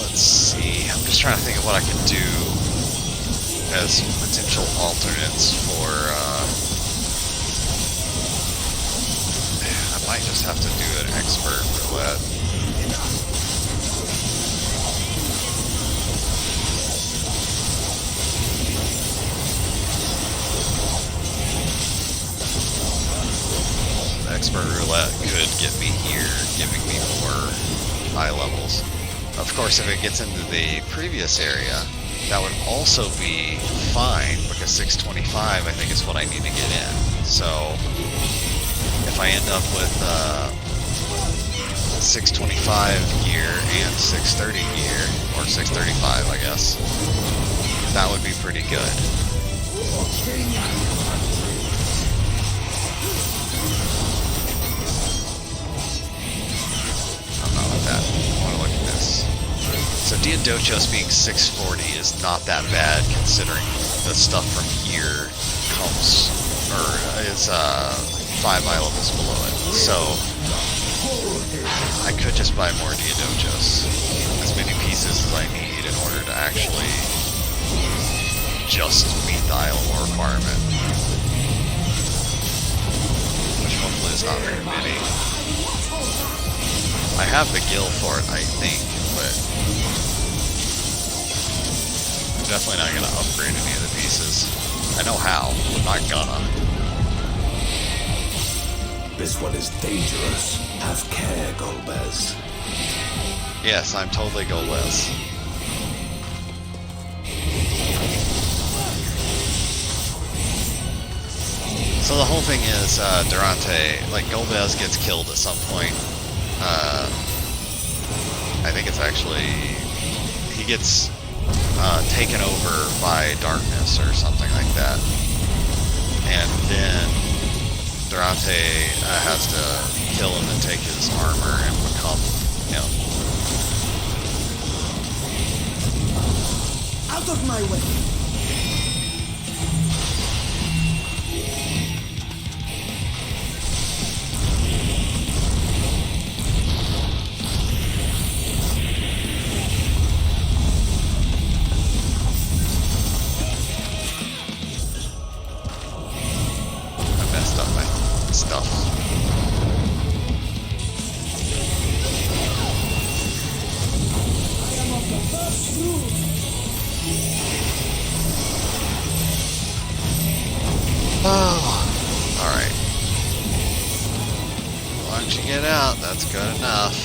C: Let's see. I'm just trying to think of what I can do as potential alternates for. I might just have to do an expert roulette. Expert roulette could get me here, giving me more high levels. Of course, if it gets into the previous area, that would also be fine, because 625 I think is what I need to get in. So if I end up with 625 gear and 630 gear, or 635 I guess, that would be pretty good. I want to look at this. So Diadochos being 640 is not that bad, considering the stuff from here comes, or is 5 eye levels below it. So I could just buy more Diadochos, as many pieces as I need in order to actually just meet the eye level requirement, which hopefully is not very many. I have the gill for it, I think, but I'm definitely not going to upgrade any of the pieces. I know how, I'm not gonna.
B: This one is dangerous. Have care, Golbez.
C: Yes, I'm totally Golbez. So the whole thing is, Durante, like, Golbez gets killed at some point. I think it's actually, he gets taken over by darkness or something like that, and then Durante has to kill him and take his armor and become him.
F: Out of my way!
C: Alright. Once you get out, that's good enough.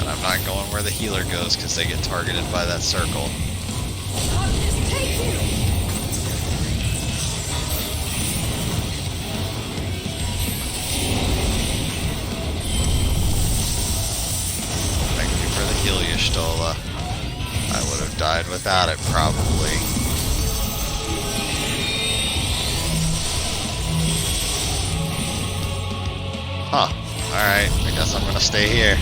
C: And I'm not going where the healer goes because they get targeted by that circle. Thank you for the heal, Y'shtola. I would have died without it, probably. Huh. Alright, I guess I'm gonna stay here.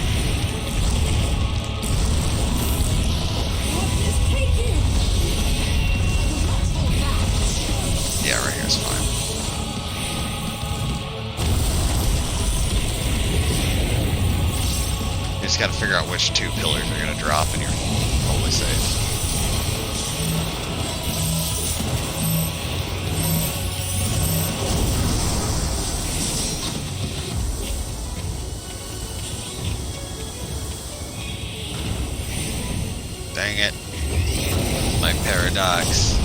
C: Yeah, right here is fine. You just gotta figure out which two pillars are gonna drop and you're totally safe. Dang it. My paradox.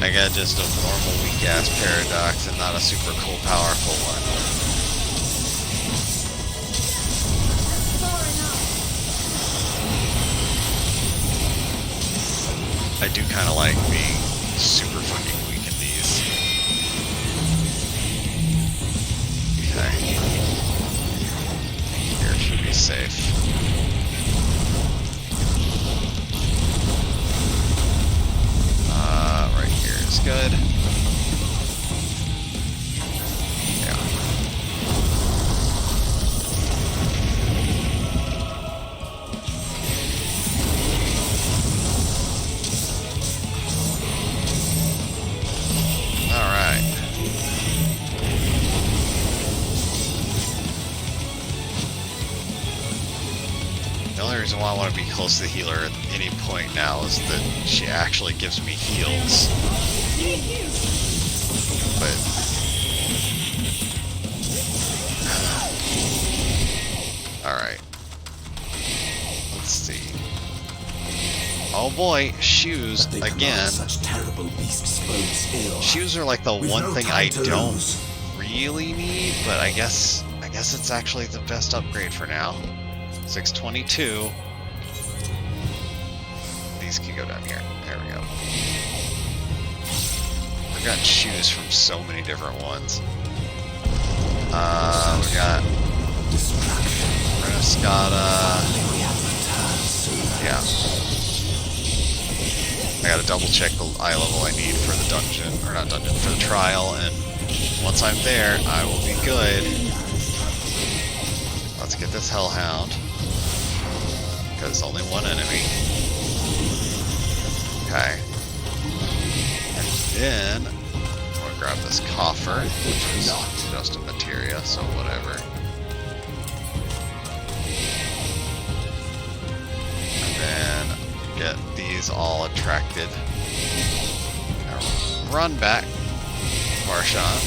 C: I got just a normal weak ass paradox and not a super cool powerful one. I do kind of like being super fucking weak in these. Okay. Here should be safe. Right here is good. Yeah. Alright. The only reason why I want to be close to the healer at any point now is that she actually gives me heals. But alright. Let's see. Oh boy, shoes
B: They command
C: again.
B: Such terrible beasts bodes ill.
C: Shoes are like the
B: We've
C: one
B: no
C: thing
B: time
C: I
B: to
C: don't
B: lose.
C: really need, but I guess it's actually the best upgrade for now. 622. These can go down here. There we go. I've got shoes from so many different ones. We got
B: Destruction.
C: Renescata.
B: We have returned soon.
C: Yeah. I gotta double check the eye level I need for the dungeon, or not dungeon, for the trial, and once I'm there, I will be good. Let's get this Hellhound, because it's only one enemy. Okay. And then, I'm gonna grab this coffer, which is just a materia, so whatever. And then, get these all attracted. Now run back, Varshan,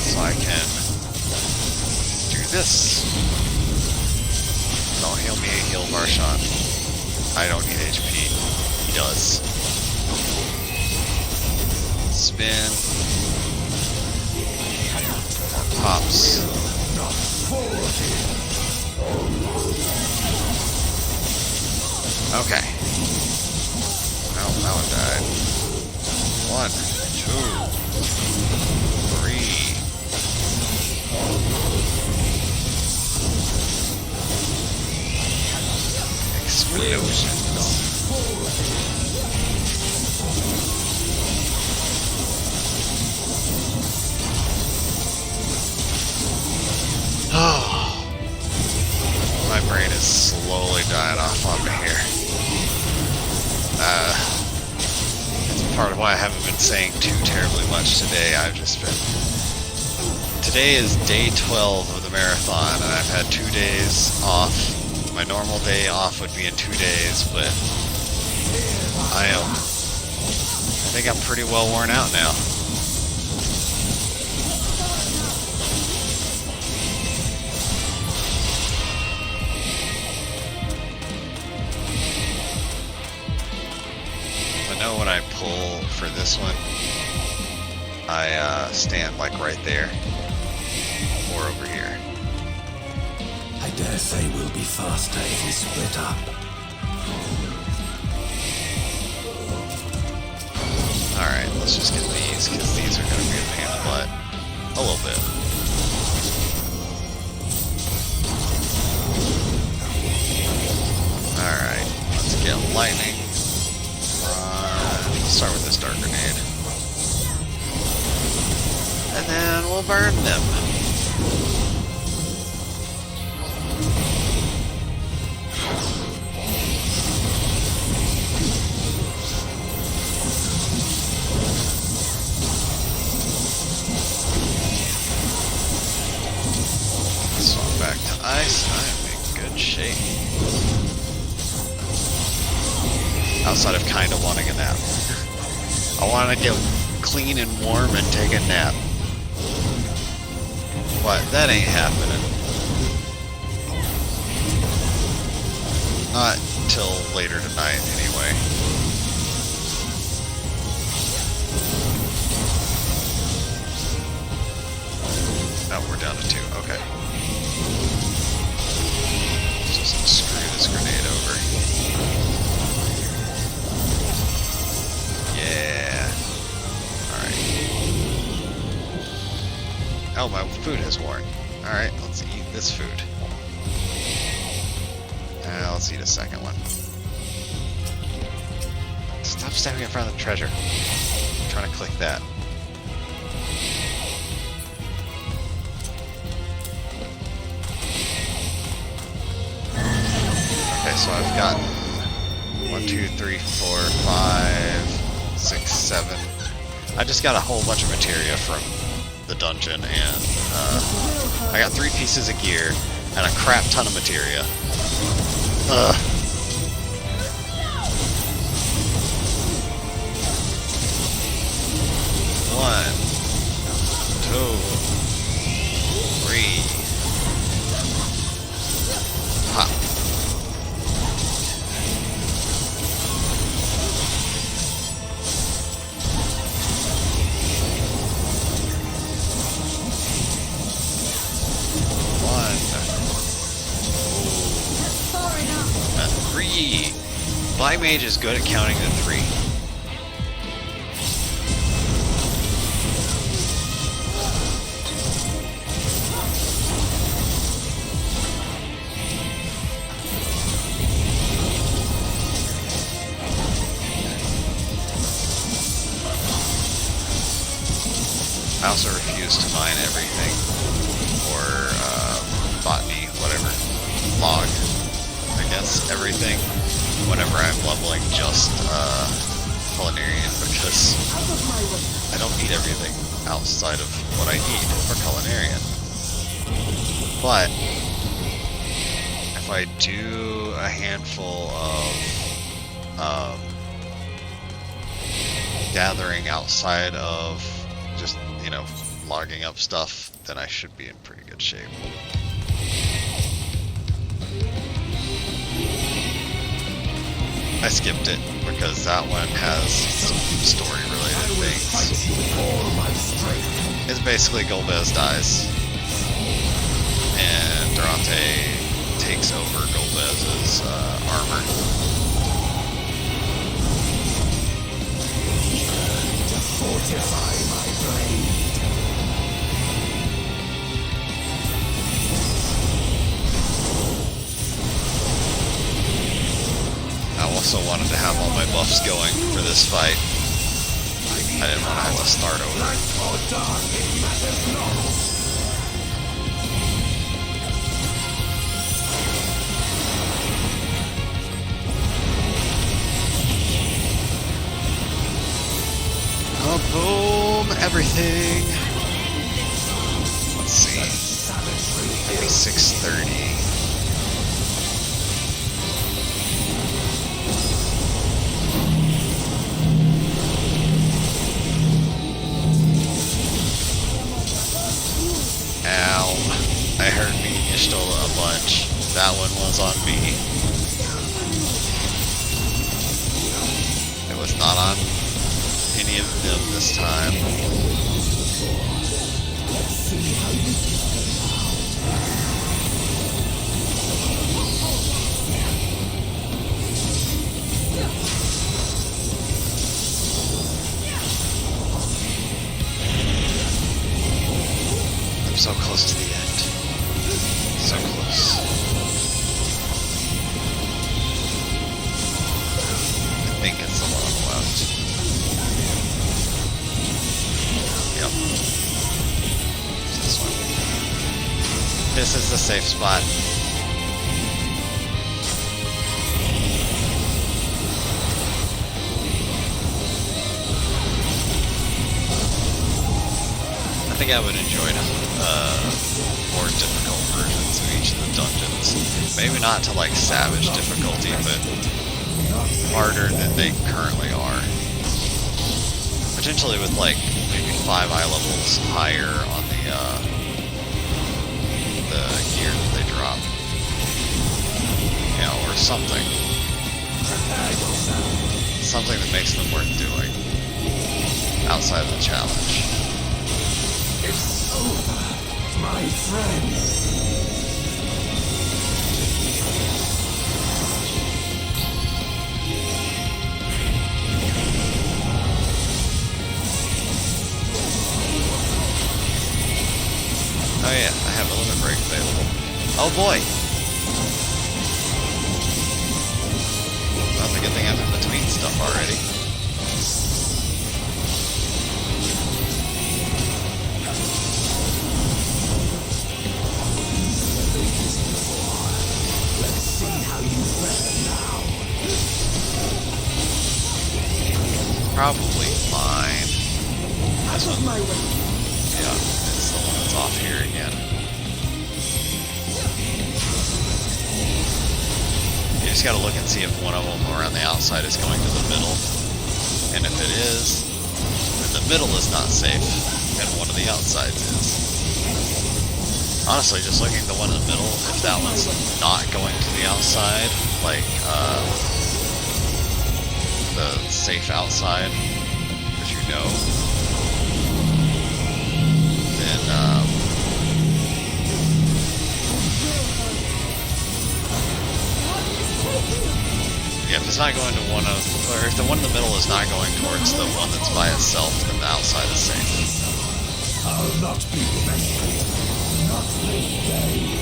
C: so I can do this. Don't heal me, heal Varshan. I don't need HP. He does. Spin. More pops. Okay. Oh, that one died. 1, 2, 3. Explosions. Oh, my brain is slowly dying off on me here. That's part of why I haven't been saying too terribly much today. I've just been... Today is day 12 of the marathon, and I've had 2 days off. My normal day off would be in 2 days, but I think I'm pretty well worn out now. I know when I pull for this one, I stand like right there or over here.
B: I dare say we'll be faster if we split up.
C: Alright, let's just get these, because these are going to be a pain in the butt. A little bit. Alright, let's get lightning. Let's start with this dark grenade. And then we'll burn them. Swap back to ice. I am in good shape. Outside of kind of wanting a nap. I want to get clean and warm and take a nap. What? That ain't happening. Not till later tonight, anyway. Oh, we're down to 2. Okay. Let's just screw this grenade over. Oh, my food has worn. Alright, let's eat this food. Let's eat a second one. Stop stepping in front of the treasure. I'm trying to click that. Okay, so I've gotten 1, 2, 3, 4, 5, 6, 7. I just got a whole bunch of materia from the dungeon, and I got 3 pieces of gear and a crap ton of materia. Ugh. One, 2, 3. Ha.
E: Far enough.
C: A 3. Blind Mage is good at counting to 3. I also refuse to mine everything, or botany, whatever, log, I guess, everything, whenever I'm leveling just Culinarian, because I don't need everything outside of what I need for Culinarian. But if I do a handful of gathering outside of just, you know, logging up stuff, then I should be in pretty good shape. I skipped it because that one has some story-related things. It's basically Golbez dies, and Durante takes over Golbez's armor.
B: Fortify my blade.
C: I also wanted to have all my buffs going for this fight. I didn't want to have to start over. Boom! Everything! Let's see. Maybe 6:30. Ow. I heard me stole a bunch. That one was on me. It was not on any of them this time. I'm so close to the end. So close. I think it's the one left. Yep. This one. This is the safe spot. I think I would enjoy more difficult versions of each of the dungeons. Maybe not to like savage difficulty, but harder than they currently are. Potentially with like maybe 5 eye levels higher on the gear that they drop. You know, or something. Something that makes them worth doing. Outside of the challenge.
B: It's over, my friend.
C: Oh yeah, I have a limit break available. Oh boy! That's a good thing I'm in between stuff already.
B: Let's see how you fare now.
C: Probably fine. This one,
B: My way.
C: yeah, it's the one that's off here again. You just gotta look and see if one of them around the outside is going to the middle. And if it is, then the middle is not safe, and one of the outsides is. Honestly, just looking at the one in the middle, if that one's not going to the outside, like, the safe outside, as you know, then, yeah, if it's not going to one of, or if the one in the middle is not going towards the one that's by itself, then the outside is safe.
B: I'll not be rescued. Not this day.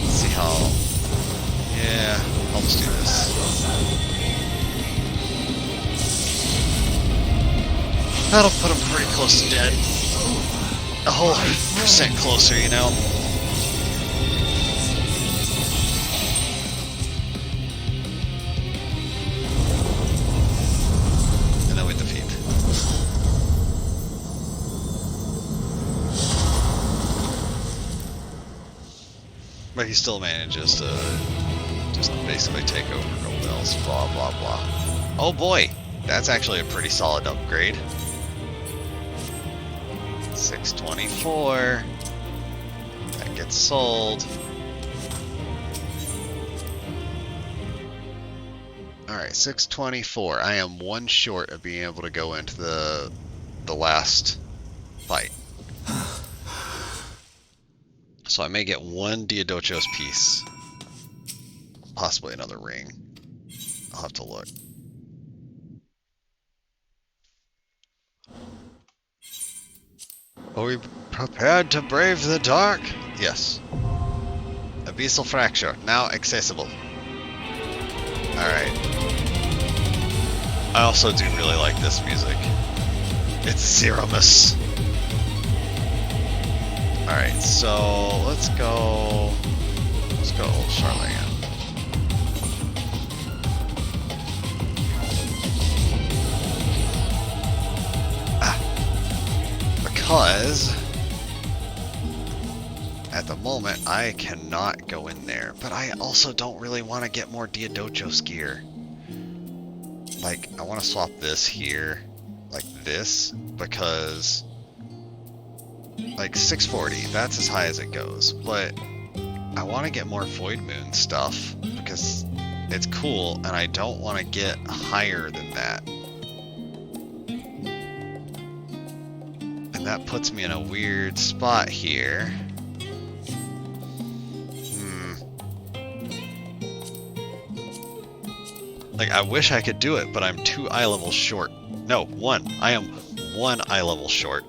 C: Let's see how, yeah, I'll just do this. That'll put him pretty close to dead. A whole percent closer, you know? And then we defeat. But he still manages to just basically take over Gold Else, blah blah blah. Oh boy! That's actually a pretty solid upgrade. 624. That gets sold. Alright, 624. I am one short of being able to go into the last fight. So I may get one Diadochos piece. Possibly another ring. I'll have to look. Are we prepared to brave the dark? Yes. Abyssal Fracture, now accessible. Alright. I also do really like this music. It's Zeromus. Alright, so let's go Old Charlatan. Because at the moment I cannot go in there, but I also don't really want to get more Diadochos gear. Like, I want to swap this here, like this, because like 640, that's as high as it goes, but I want to get more Void Moon stuff because it's cool and I don't want to get higher than that. And that puts me in a weird spot here. Like, I wish I could do it, but I'm 2 eye levels short. No, 1. I am 1 eye level short.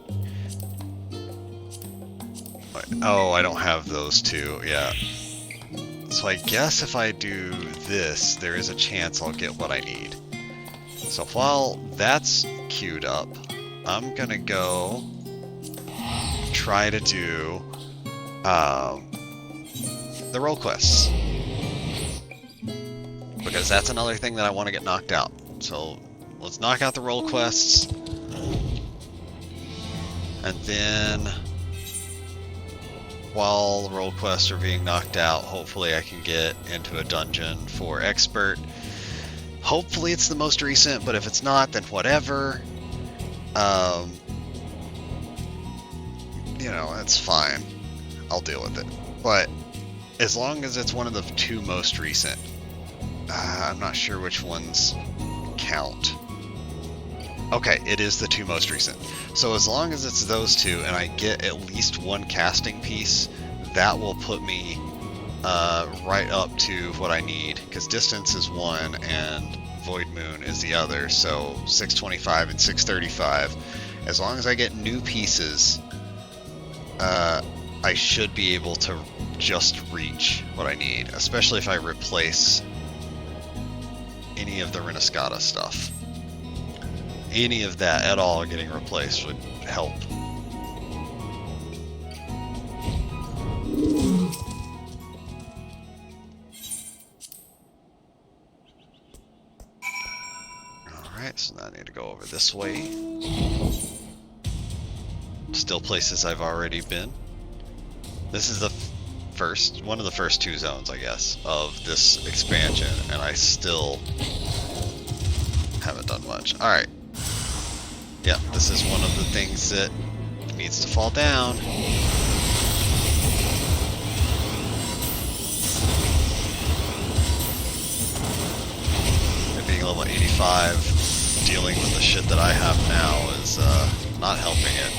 C: Oh, I don't have those 2, yeah. So I guess if I do this, there is a chance I'll get what I need. So while that's queued up, I'm gonna go try to do the role quests. Because that's another thing that I want to get knocked out. So let's knock out the role quests. And then while the role quests are being knocked out, hopefully I can get into a dungeon for expert. Hopefully it's the most recent, but if it's not, then whatever. You know, it's fine. I'll deal with it. But as long as it's one of the 2 most recent, I'm not sure which ones count. Okay, it is the 2 most recent. So as long as it's those 2 and I get at least 1 casting piece, that will put me right up to what I need, because distance is one and Void Moon is the other, so 625 and 635. As long as I get new pieces, I should be able to just reach what I need, especially if I replace any of the Reniscata stuff. Any of that at all getting replaced would help. Alright, so now I need to go over this way. Still places I've already been. This is the one of the first two zones, I guess, of this expansion, and I still haven't done much. Alright. Yeah, this is one of the things that needs to fall down. And being level 85, dealing with the shit that I have now is not helping it.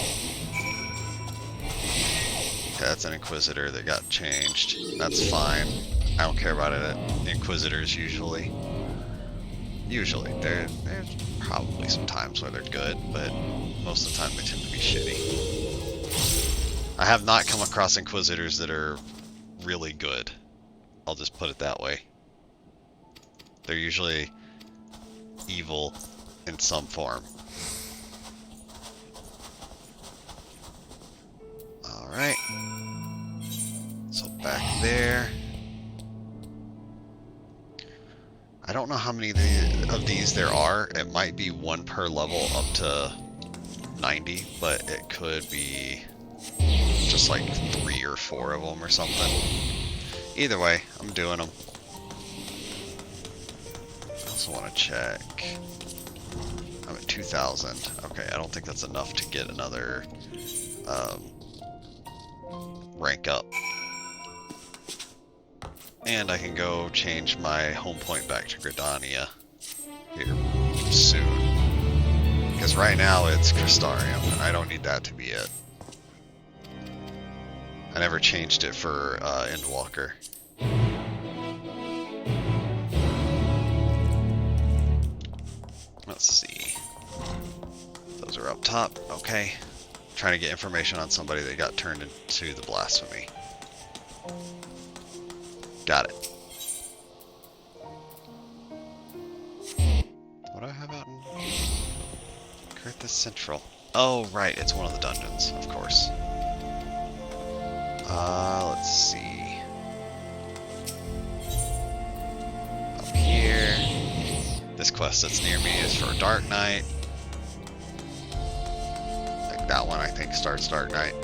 C: Okay, that's an Inquisitor that got changed. That's fine. I don't care about it. Inquisitors usually. There's probably some times where they're good, but most of the time they tend to be shitty. I have not come across Inquisitors that are really good. I'll just put it that way. They're usually evil in some form. Alright. So back there. I don't know how many of these there are. It might be one per level up to 90, but it could be just like 3 or 4 of them or something. Either way, I'm doing them. I also want to check. I'm at 2,000. Okay, I don't think that's enough to get another rank up. And I can go change my home point back to Gridania here soon. Because right now it's Crystarium, and I don't need that to be it. I never changed it for Endwalker. Let's see. Those are up top. Okay. Trying to get information on somebody that got turned into the Blasphemy. Got it. What do I have out in Kurthus Central? Oh, right, it's one of the dungeons, of course. Let's see. Up here. This quest that's near me is for Dark Knight. Like that one, I think, starts Dark Knight.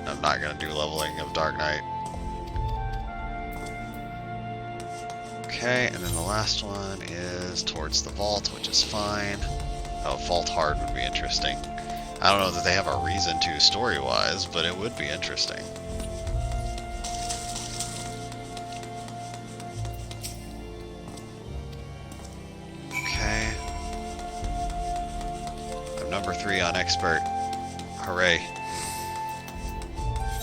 C: I'm not gonna do leveling of Dark Knight. Okay, and then the last one is towards the vault, which is fine. Oh, Vault Hard would be interesting. I don't know that they have a reason to story-wise, but it would be interesting. Okay. I'm number 3 on Expert. Hooray.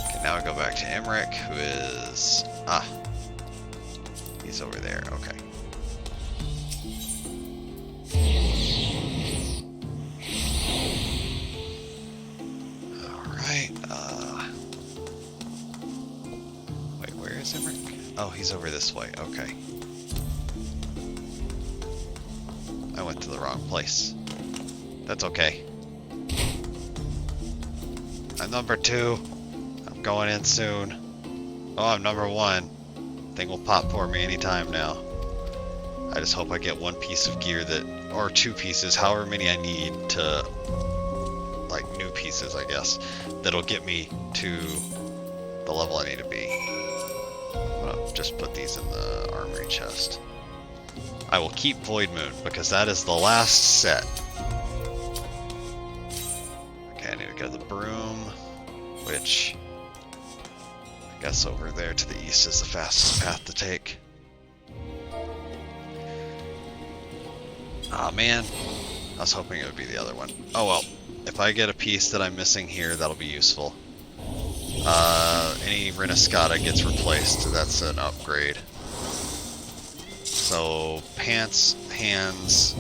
C: Okay, now I go back to Emmerich, who is... Ah. He's over there, okay. Alright, wait, where is Emmerich? Oh, he's over this way, okay. I went to the wrong place. That's okay. I'm number 2. I'm going in soon. Oh, I'm number 1. Thing will pop for me anytime now. I just hope I get one piece of gear that, or 2 pieces, however many I need to, like new pieces, I guess, that'll get me to the level I need to be. I'm gonna just put these in the armory chest. I will keep Void Moon because that is the last set. Okay, I need to go to the broom, which I guess over there to the east is the fastest path to take. Aw, man. I was hoping it would be the other one. Oh well. If I get a piece that I'm missing here, that'll be useful. Any Renescata gets replaced. That's an upgrade. So, pants, hands...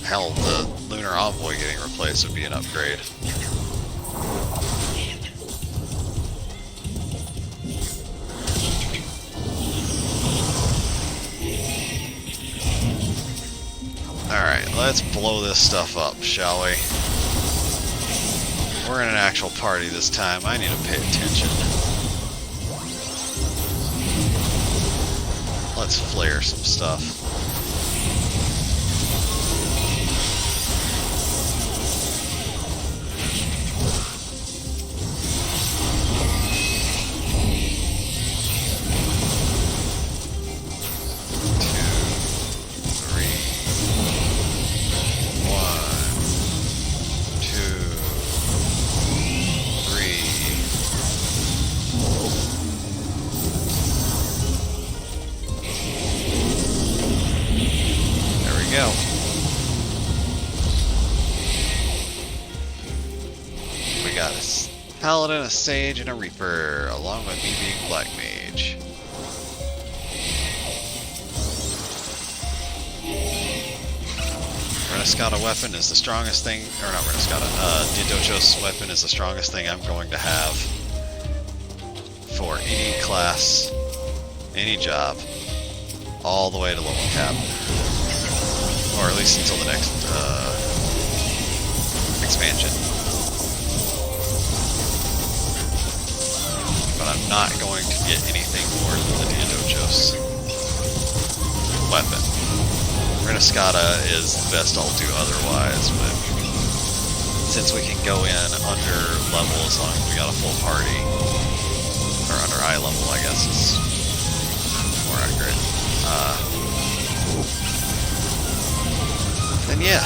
C: Hell, the Lunar Envoy getting replaced would be an upgrade. Alright, let's blow this stuff up, shall we? We're in an actual party this time. I need to pay attention. Let's flare some stuff. Go. We got a paladin, a sage, and a reaper, along with me being black mage. Renescata weapon is the strongest thing, or not Renescata, Didochos weapon is the strongest thing I'm going to have for any class, any job, all the way to level cap. Or at least until the next expansion. But I'm not going to get anything more than the Diadochos weapon. Renescata is the best I'll do otherwise, but since we can go in under level as long as we got a full party, or under eye level I guess is more accurate, then yeah,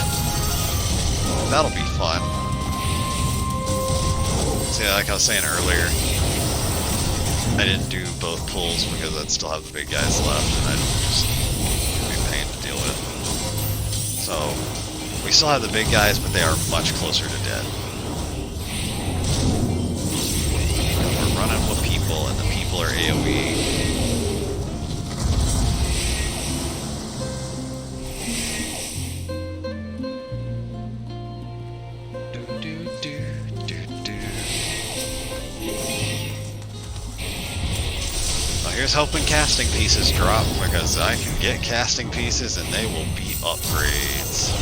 C: that'll be fun. See, like I was saying earlier, I didn't do both pulls because I'd still have the big guys left, and I'd just be a pain to deal with. So, we still have the big guys, but they are much closer to dead. We're running with people, and the people are AoE. Here's hoping casting pieces drop, because I can get casting pieces and they will be upgrades.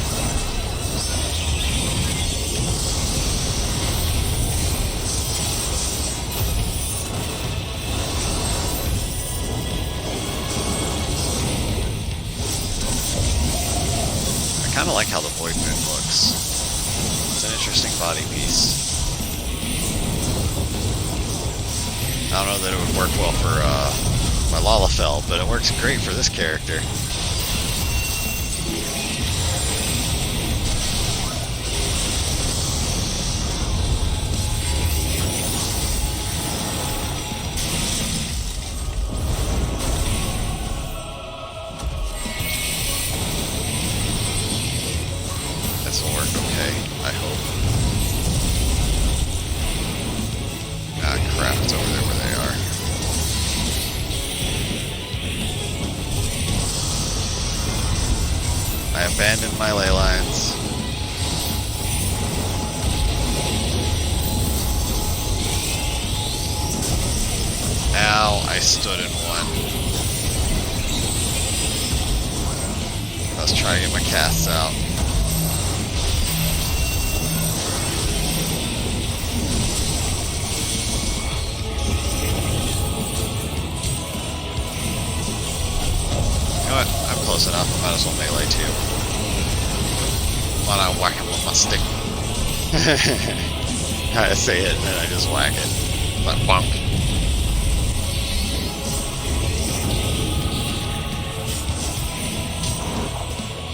C: I kind of like how the Void Moon looks. It's an interesting body piece. I don't know that it would work well for my Lalafell, but it works great for this character. This will work okay, I hope. Ah, crap, it's over there where they are. I abandoned my ley lines. Ow, I stood in one. Let's try to get my casts out. You know what? I'm close enough. I might as well melee too. Why not whack him with my stick? I say it and then I just whack it. Like bonk.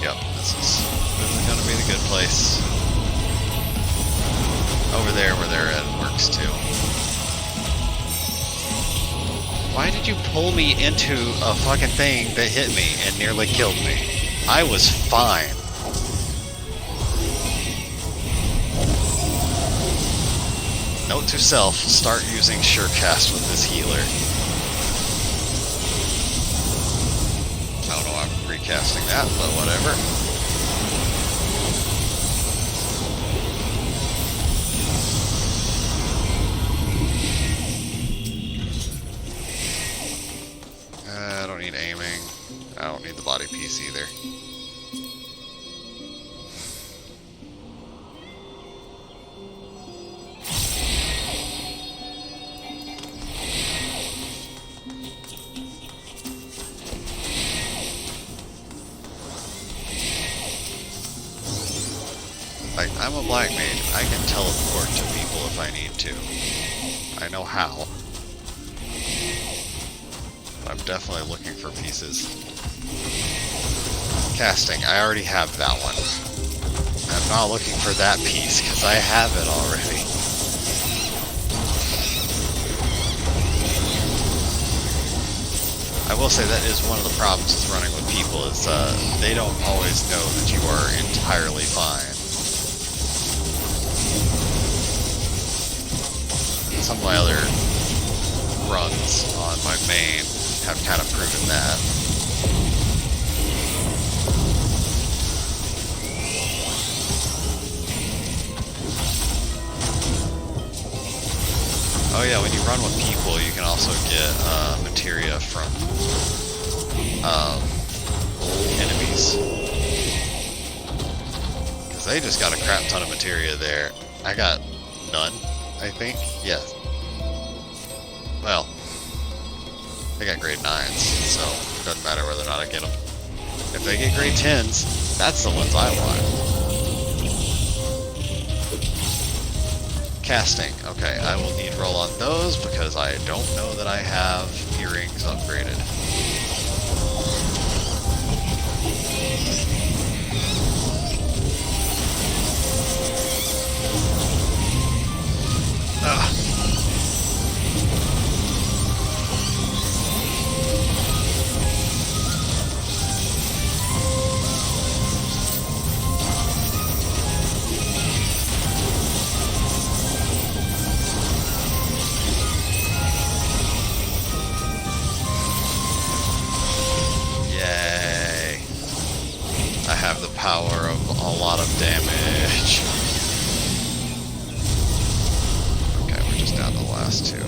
C: Yep, this is gonna be the good place. Over there where they're at works too. Why did you pull me into a fucking thing that hit me and nearly killed me? I was fine. Note to self, start using Surecast with this healer. I don't know why I'm recasting that, but whatever. I don't need aiming. I don't need the body piece either. Like, I'm a black mage. I can teleport to people if I need to. I know how. But I'm definitely looking for pieces. Casting. I already have that one. I'm not looking for that piece, because I have it already. I will say that is one of the problems with running with people, is they don't always know that you are entirely fine. Some of my other runs on my main have kind of proven that. Oh yeah, when you run with people, you can also get materia from enemies. Because they just got a crap ton of materia there. I got none, I think. Yes. Well, they got grade 9s, so it doesn't matter whether or not I get them. If they get grade 10s, that's the ones I want. Casting. Okay, I will need roll on those because I don't know that I have earrings upgraded. Ugh. Power of a lot of damage. Okay, we're just down to the last two.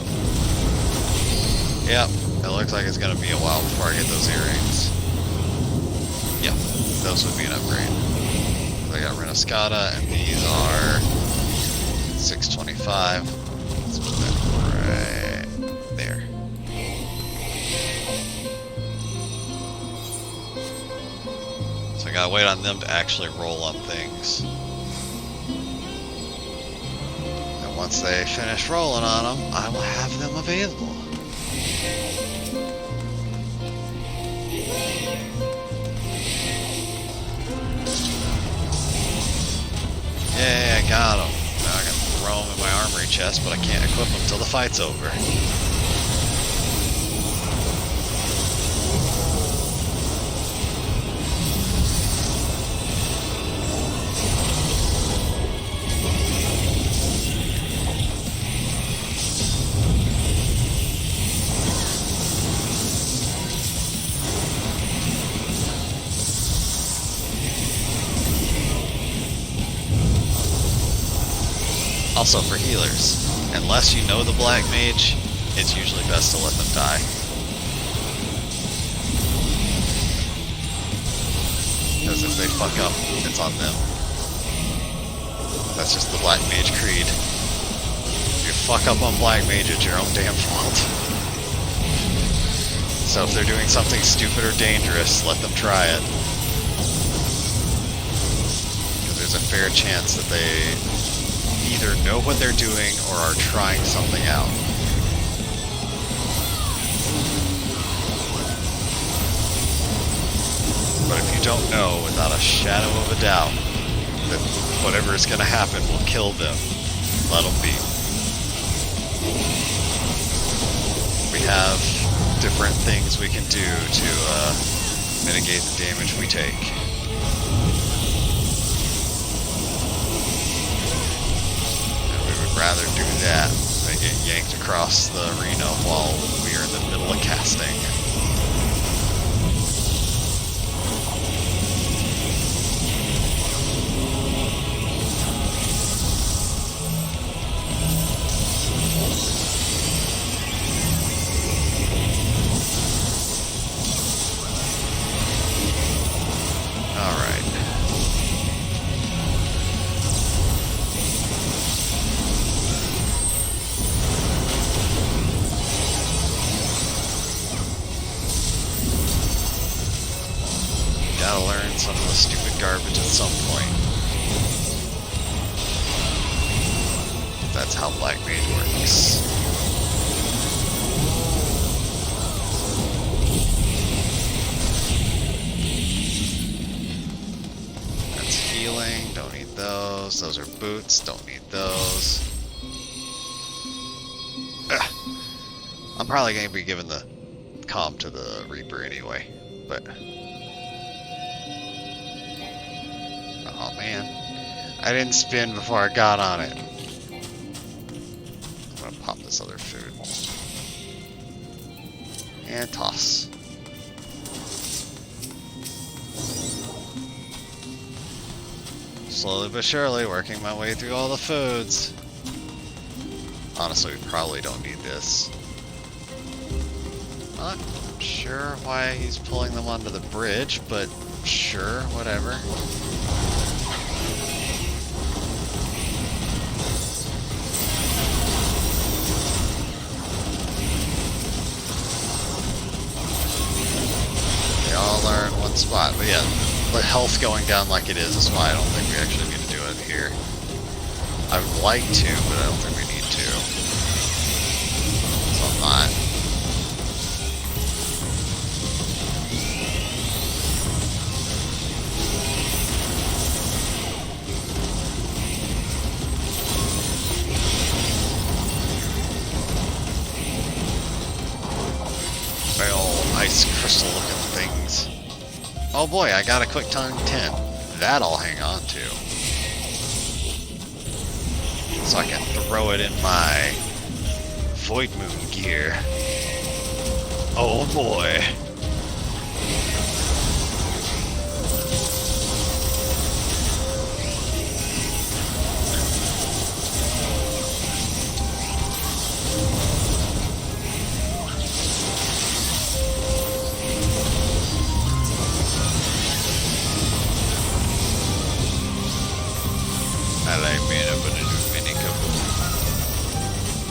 C: Yep, it looks like it's gonna be a while before I get those earrings. Yep, those would be an upgrade. I got Renescata, and these are 625. Let's put that right there. So I gotta wait on them to actually roll on things. And once they finish rolling on them, I will have them available. Yay, I got them. Now I can throw them in my armory chest, but I can't equip them till the fight's over. Also for healers, unless you know the black mage, it's usually best to let them die. Because if they fuck up, it's on them. That's just the black mage creed. If you fuck up on black mage, it's your own damn fault. So if they're doing something stupid or dangerous, let them try it. Because there's a fair chance that they either know what they're doing or are trying something out. But if you don't know without a shadow of a doubt that whatever is going to happen will kill them, let them be. We have different things we can do to mitigate the damage we take. rather do that than get yanked across the arena while we are in the middle of casting. Gotta learn some of the stupid garbage at some point. That's how Black Mage works. That's healing, don't need those. Those are boots, don't need those. Ugh. I'm probably going to be giving the comm to the Reaper anyway, but... Oh man, I didn't spin before I got on it. I'm gonna pop this other food. And toss. Slowly but surely, working my way through all the foods. Honestly, we probably don't need this. Not sure why he's pulling them onto the bridge, but sure, whatever. They all are in one spot, but yeah, the health going down like it is why I don't think we actually need to do it here. I would like to, but I don't think we need to. So I'm not. Ice crystal looking things. Oh boy, I got a quick tongue 10. That I'll hang on to. So I can throw it in my Void Moon gear. Oh boy.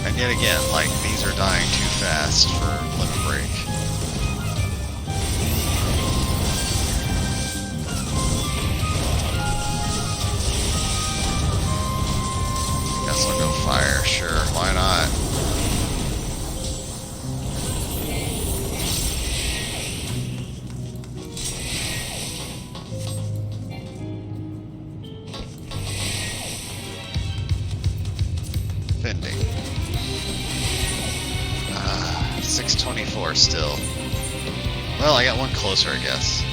C: And yet again, like, these are dying too fast for Limit Break. Guess I'll go fire, sure, why not? Fending. 624 still. Well, I got one closer, I guess.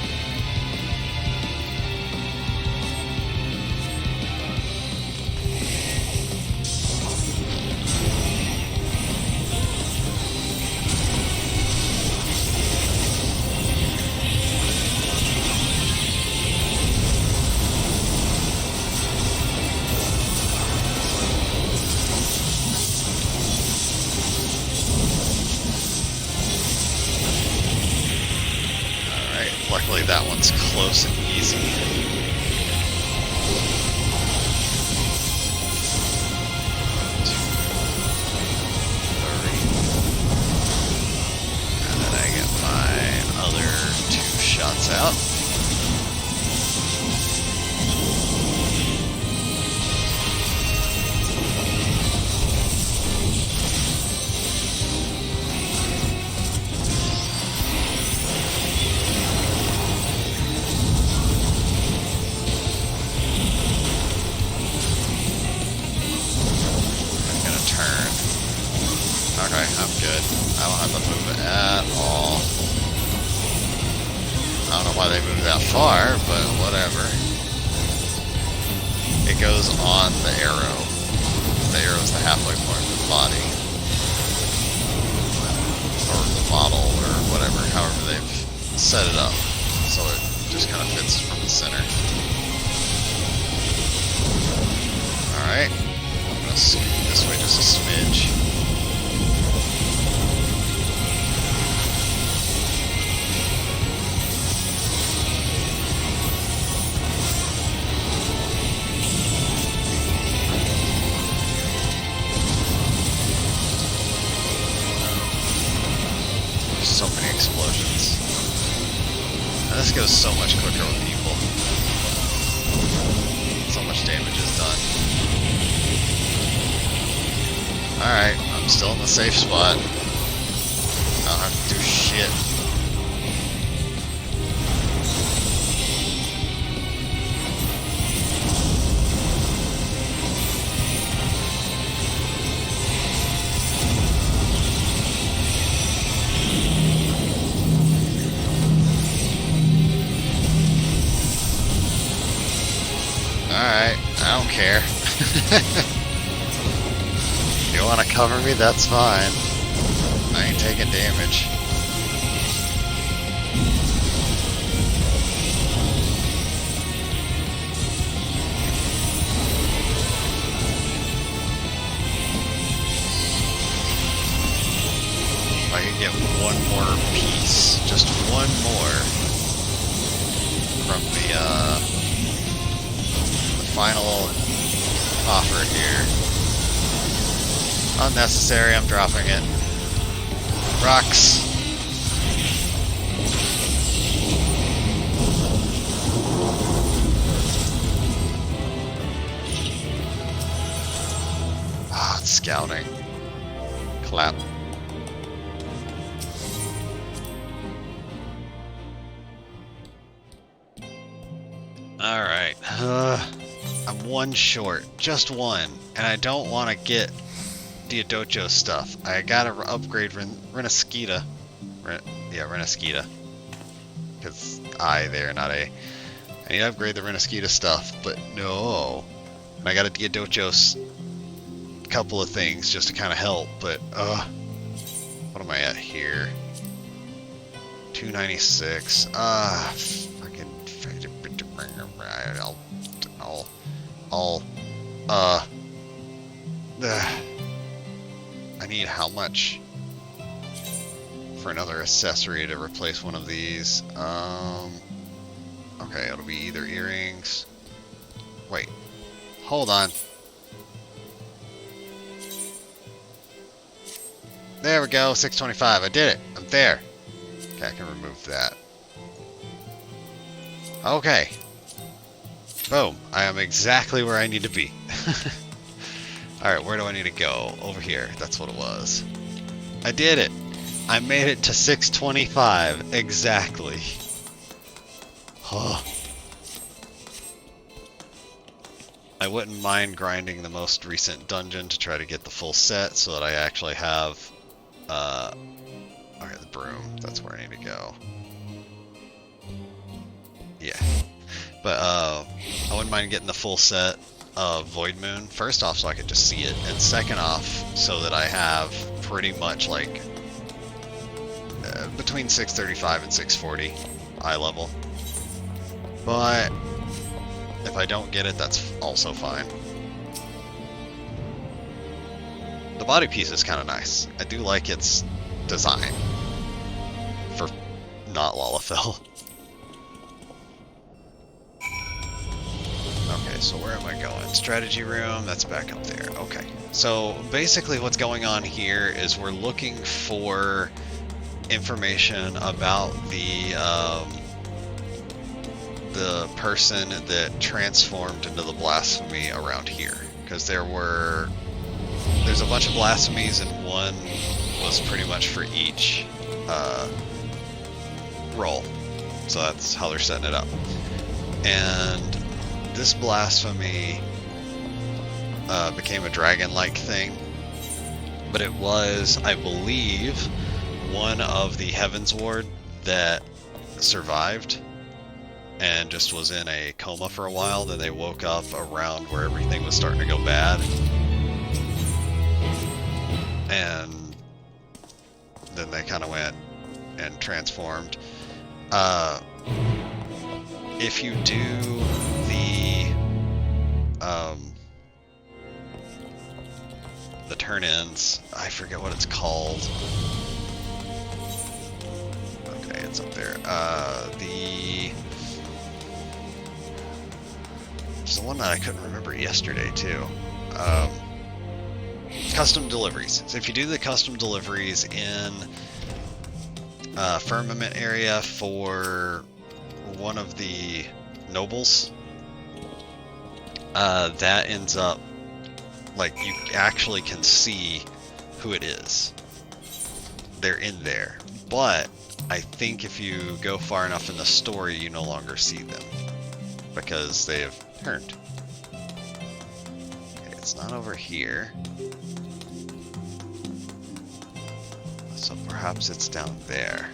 C: Luckily that one's close and easy. And then I get my other 2 shots out. Okay, I'm good. I don't have to move it at all. I don't know why they moved that far, but whatever. It goes on the arrow. the arrow is the halfway point of the body. Or the model, or whatever, however they've set it up. So it just kind of fits from the center. Alright. I'm gonna scoot this way just a smidge. So many explosions. And this goes so much quicker with people. So much damage is done. Alright, I'm still in the safe spot. I don't have to do shit. Alright, I don't care. If you want to cover me, that's fine. I ain't taking damage. If I could get one more piece, just one more, from the final offer here. Unnecessary, I'm dropping it. Rocks. Ah, it's scouting. Clap. Alright. I'm one short. Just one. And I don't want to get Diodocho stuff. I gotta upgrade Renesquita. Renesquita. Because I there, not A. I need to upgrade the Renesquita stuff, but no. And I got a Diodocho's couple of things just to kind of help, but what am I at here? 296. Fucking. I need how much for another accessory to replace one of these? Okay, it'll be either earrings. Wait, hold on. There we go, 625. I did it. I'm there. Okay, I can remove that. Okay. Boom. I am exactly where I need to be. Alright, where do I need to go? Over here. That's what it was. I did it. I made it to 625. Exactly. Oh. I wouldn't mind grinding the most recent dungeon to try to get the full set so that I actually have... okay, the broom. That's where I need to go. Yeah. But, I wouldn't mind getting the full set of Void Moon. First off, so I could just see it. And second off, so that I have pretty much, like, between 635 and 640 eye level. But, if I don't get it, that's also fine. The body piece is kind of nice. I do like its design. For not Lalafell. Okay, so where am I going? Strategy room, that's back up there. Okay. So basically what's going on here is we're looking for information about the person that transformed into the blasphemy around here. Because there's a bunch of blasphemies and one was pretty much for each role. So that's how they're setting it up. And this blasphemy became a dragon-like thing, but it was, I believe, one of the Heavens Ward that survived and just was in a coma for a while. Then they woke up around where everything was starting to go bad, and then they kind of went and transformed. If you do the turn-ins, I forget what it's called. Okay, it's up there. There's the one that I couldn't remember yesterday too. Custom deliveries. So if you do the custom deliveries in Firmament area for one of the nobles, that ends up like you actually can see who it is. They're in there, but I think if you go far enough in the story, you no longer see them because they have turned. Okay, it's not over here. So perhaps it's down there.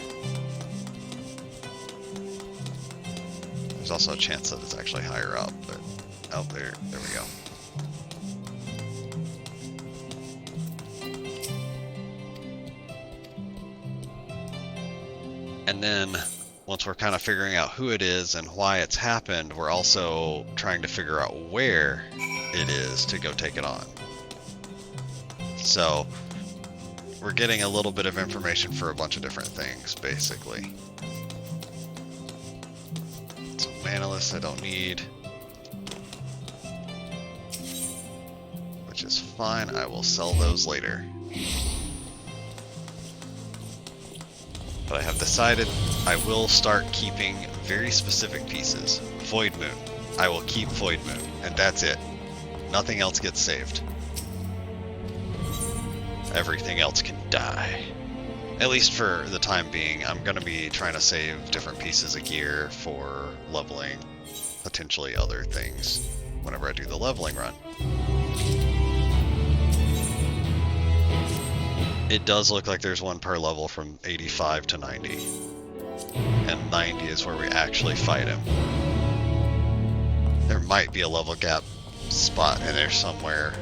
C: There's also a chance that it's actually higher up, but oh, there we go. And then once we're kind of figuring out who it is and why it's happened, we're also trying to figure out where it is to go take it on. So we're getting a little bit of information for a bunch of different things, basically. So Manalus I don't need, which is fine. I will sell those later. But I have decided I will start keeping very specific pieces. Void Moon. I will keep Void Moon, and that's it. Nothing else gets saved. Everything else can die. At least for the time being. I'm going to be trying to save different pieces of gear for leveling potentially other things whenever I do the leveling run. It does look like there's one per level from 85 to 90. And 90 is where we actually fight him. There might be a level gap spot in there somewhere.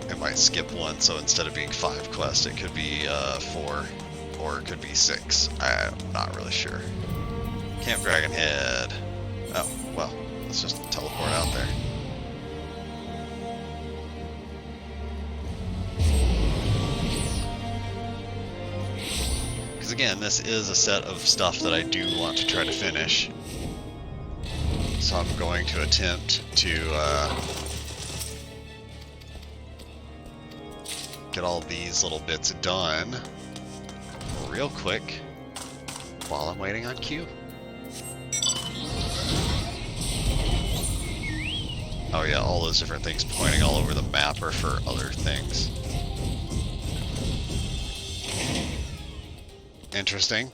C: It might skip one, so instead of being 5 quests, it could be 4, or it could be 6. I'm not really sure. Camp Dragonhead. Oh, well, let's just teleport out there. Because again, this is a set of stuff that I do want to try to finish. So I'm going to attempt to get all these little bits done real quick while I'm waiting on Q. Oh yeah, all those different things pointing all over the map are for other things. Interesting.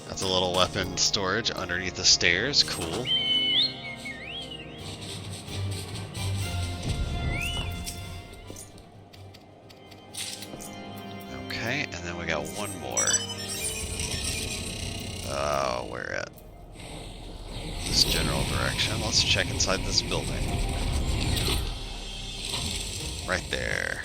C: That's a little weapon storage underneath the stairs. Cool. Okay, and then we got one more. Where at? This general direction. Let's check inside this building. Right there.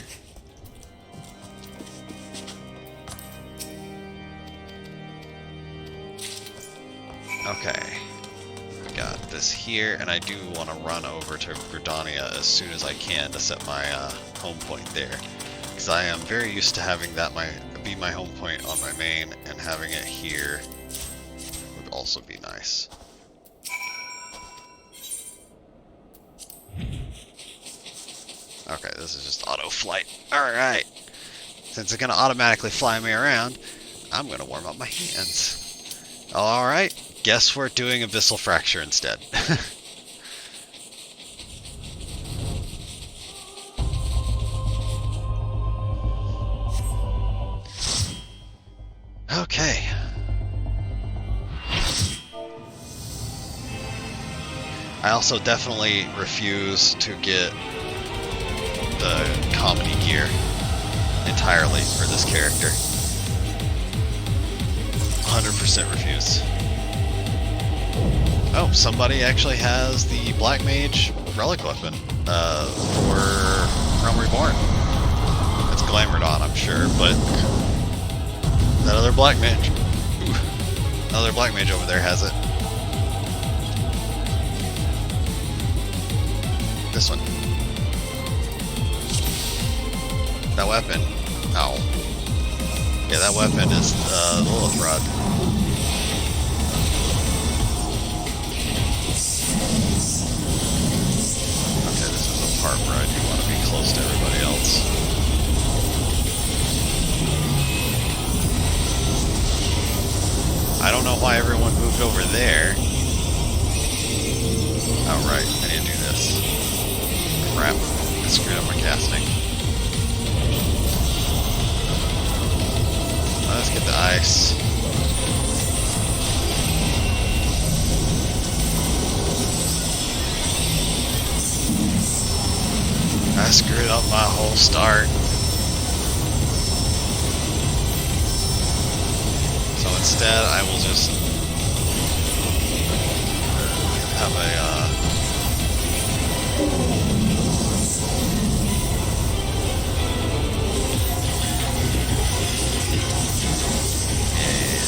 C: Okay. Got this here, and I do want to run over to Gridania as soon as I can to set my home point there. Because I am very used to having that be my home point on my main, and having it here would also be nice. Okay, this is just auto flight. Alright. Since it's going to automatically fly me around, I'm going to warm up my hands. Alright, guess we're doing Abyssal Fracture instead. Okay. I also definitely refuse to get the comedy gear entirely for this character. 100% refuse. Oh, somebody actually has the Black Mage relic weapon for Realm Reborn. That's Glamrodon, I'm sure, but that other black mage, another black mage over there has it. This one. That weapon. Ow. Yeah, that weapon is Lilith Rod. Okay, this is a part where I do want to be close to everybody else. I don't know why everyone moved over there. Oh, right. I need to do this. Crap. I screwed up my casting. Let's get the ice. I screwed up my whole start. So instead, I will just have a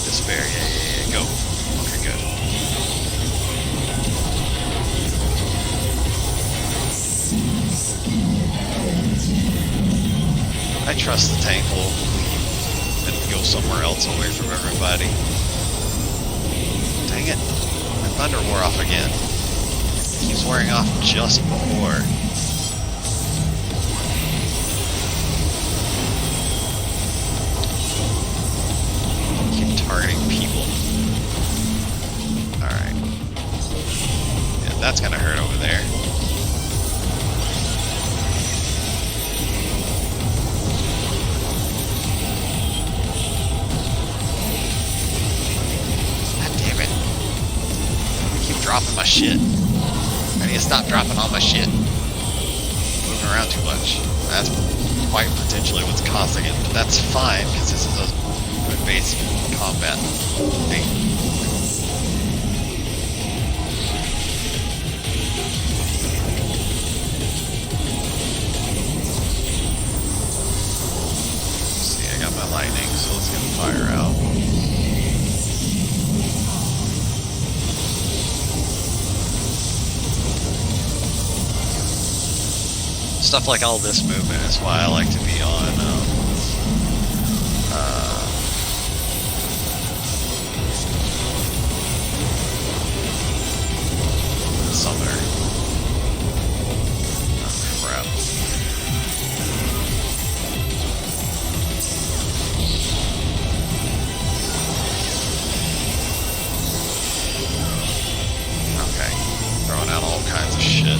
C: despair. Yeah, go. Okay, good. I trust the tank will leave and go somewhere else away from everybody. Dang it. My thunder wore off again. It keeps wearing off just before. Targeting people. Alright. Yeah, that's gonna hurt over there. God damn it. I keep dropping my shit. I need to stop dropping all my shit. Moving around too much. That's quite potentially what's causing it, but that's fine, because this is a base combat thing. See, I got my lightning, so let's get the fire out. Stuff like all this movement is why I like to be on Summoner. Oh, crap. Okay. Throwing out all kinds of shit.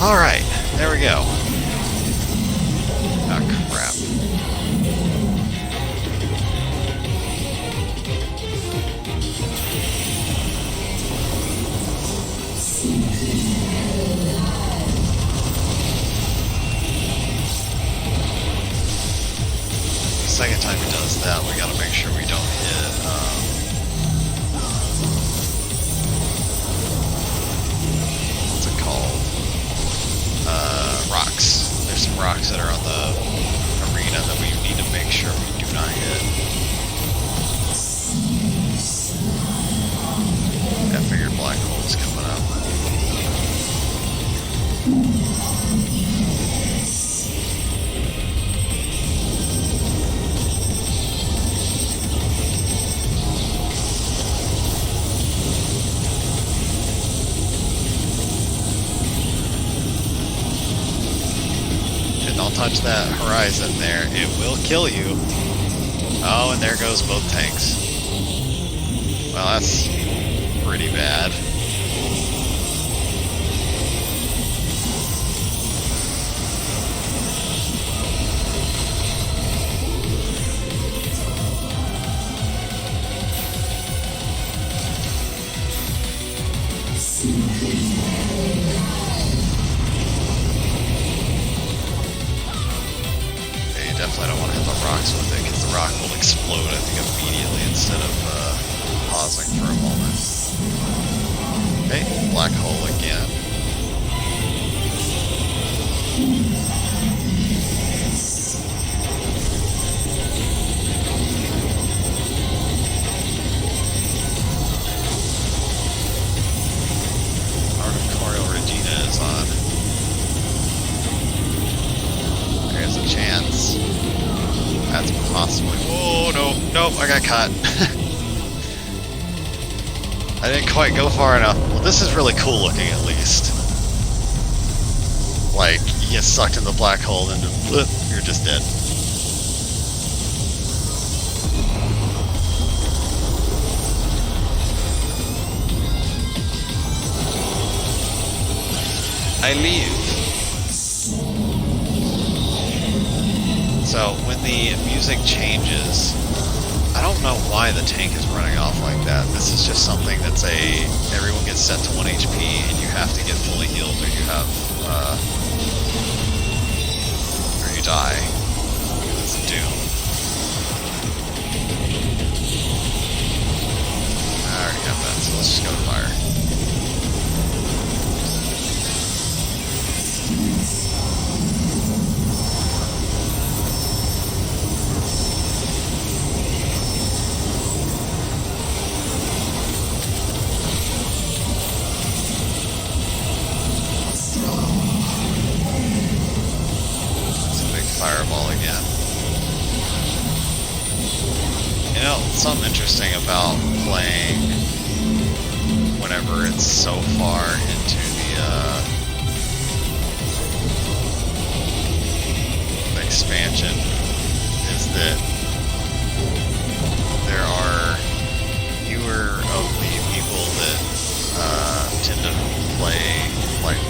C: Alright, there we go. Oh, crap. The second time he does that, we gotta make sure we don't hit, what's it called? Rocks. There's some rocks that are on the arena that we need to make sure we do not hit. I figured black hole was coming up. Don't touch that horizon there. It will kill you. Oh, and there goes both tanks. Well, that's pretty bad. Definitely don't want to hit the rocks with it, because the rock will explode, I think, immediately instead of pausing for a moment. Okay, black hole again. Art of Corio Regina is on. There's a chance. That's possibly. Oh no, nope, I got caught. I didn't quite go far enough. Well, this is really cool looking, at least. Like, you get sucked in the black hole and you're just dead. I leave. So, when the music changes, I don't know why the tank is running off like that. This is just something that's everyone gets set to 1 HP and you have to get fully healed or you have, or you die. It's doom. I already have that, so let's just go to fire. Fireball again. You know, something interesting about playing whenever it's so far into the expansion is that there are fewer of the people that tend to play like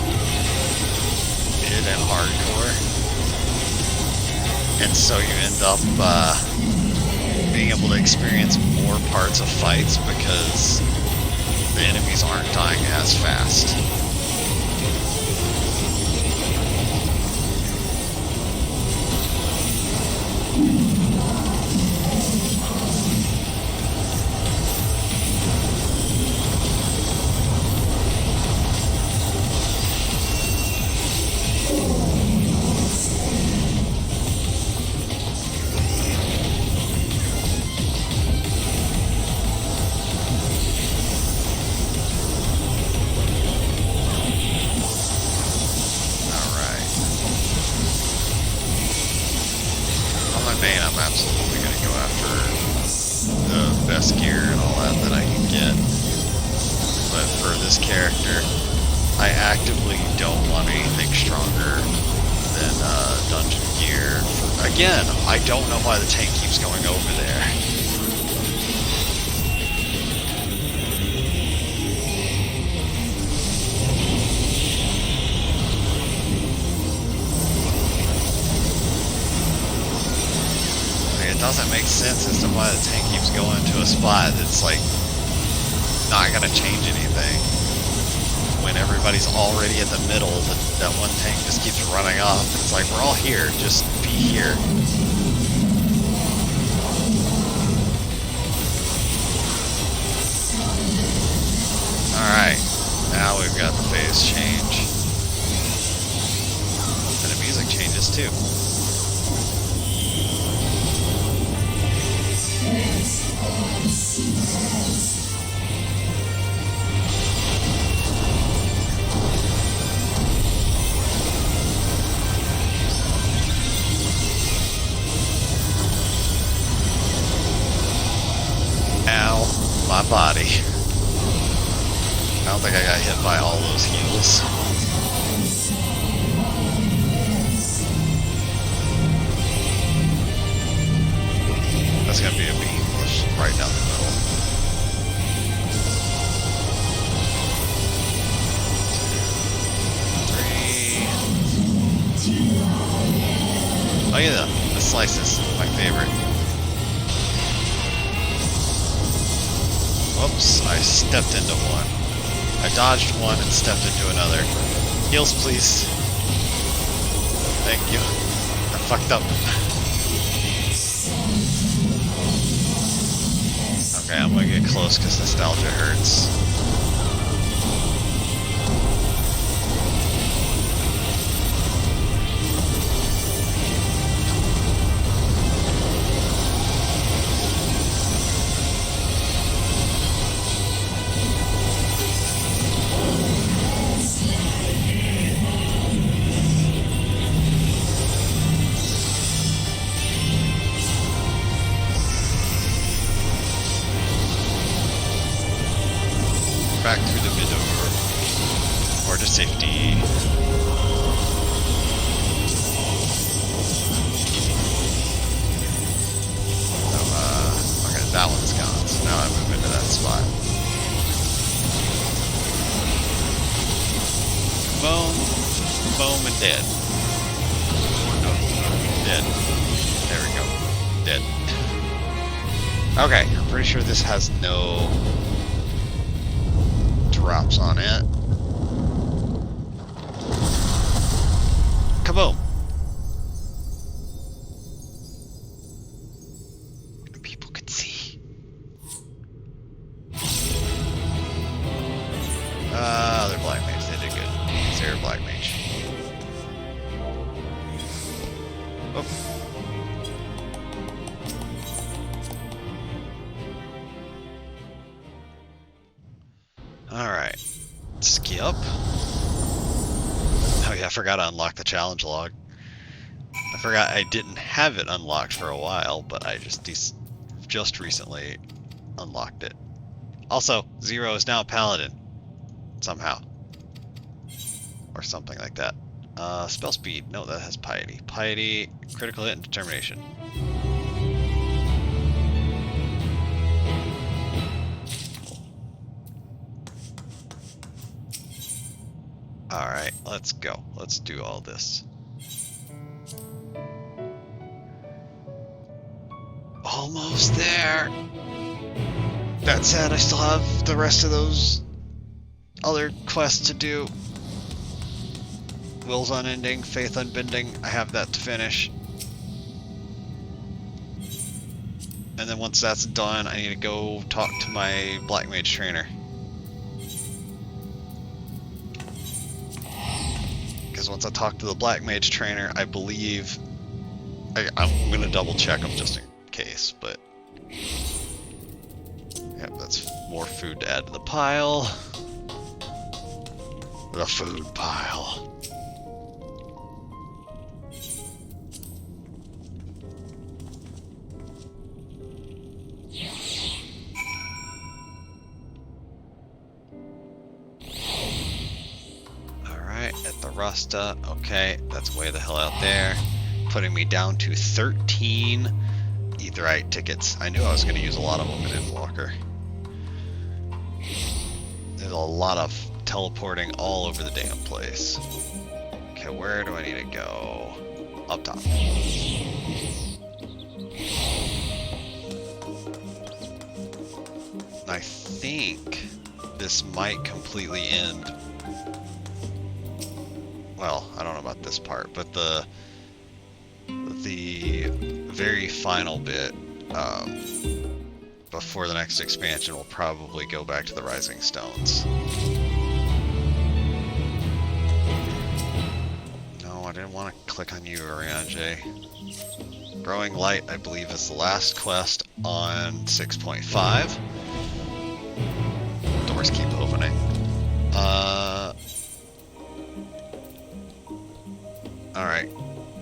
C: mid and hardcore. And so you end up being able to experience more parts of fights because the enemies aren't dying as fast. I'm absolutely going to go after the best gear and all that I can get. But for this character, I actively don't want anything stronger than dungeon gear. Again, I don't know why the tank keeps going over there. It doesn't make sense as to why the tank keeps going to a spot that's like not gonna change anything when everybody's already at the middle. That one tank just keeps running off. It's like, we're all here, just be here. Alright, now we've got the phase change. And the music changes too. Ow, my body. I don't think I got hit by all those heals. That's gonna be a beam push right down the middle. 2, 3. Oh yeah, the slices, my favorite. Whoops, I stepped into one. I dodged one and stepped into another. Heals, please. Thank you. I fucked up. Okay, I'm gonna get close because nostalgia hurts. safety. Okay, that one's gone, so now I move into that spot. Boom, boom, and dead. Dead. There we go. Dead. Okay, I'm pretty sure this has no drops on it. Kaboom! People could see. They're black mage. They did good. They're black mage. Oh. Alright. Skip. Oh yeah, I forgot to unlock the challenge log. I forgot I didn't have it unlocked for a while, but I just recently unlocked it. Also, Zero is now a paladin. Somehow. Or something like that. Spell speed. No, that has piety. Piety, critical hit, and determination. Alright, let's go. Let's do all this. Almost there! That said, I still have the rest of those other quests to do. Will's Unending, Faith Unbending, I have that to finish. And then once that's done, I need to go talk to my Black Mage trainer. Because once I talk to the Black Mage trainer, I believe... I'm going to double check them just in case, but... Yep, that's more food to add to the pile. The food pile. At the Rusta, okay, that's way the hell out there. Putting me down to 13 Aetheryte tickets. I knew I was going to use a lot of them in Endwalker. There's a lot of teleporting all over the damn place. Okay, where do I need to go? Up top. I think this might completely end. Well, I don't know about this part, but the very final bit before the next expansion will probably go back to the Rising Stones. No, I didn't want to click on you, Oriange. Growing Light, I believe, is the last quest on 6.5. Doors keep opening. Alright,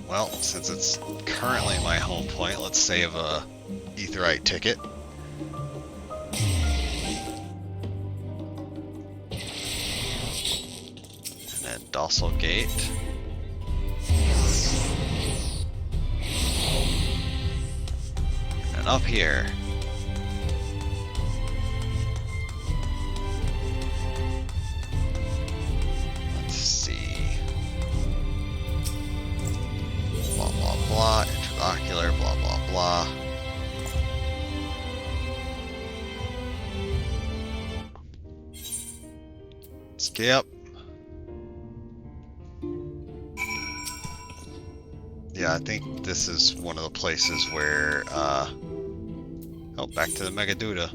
C: well, since it's currently my home point, let's save a Aetheryte ticket. And then Docile Gate. And up here. Blah, intraocular, blah, blah, blah. Skip. Yeah, I think this is one of the places where, oh, back to the Megaduda.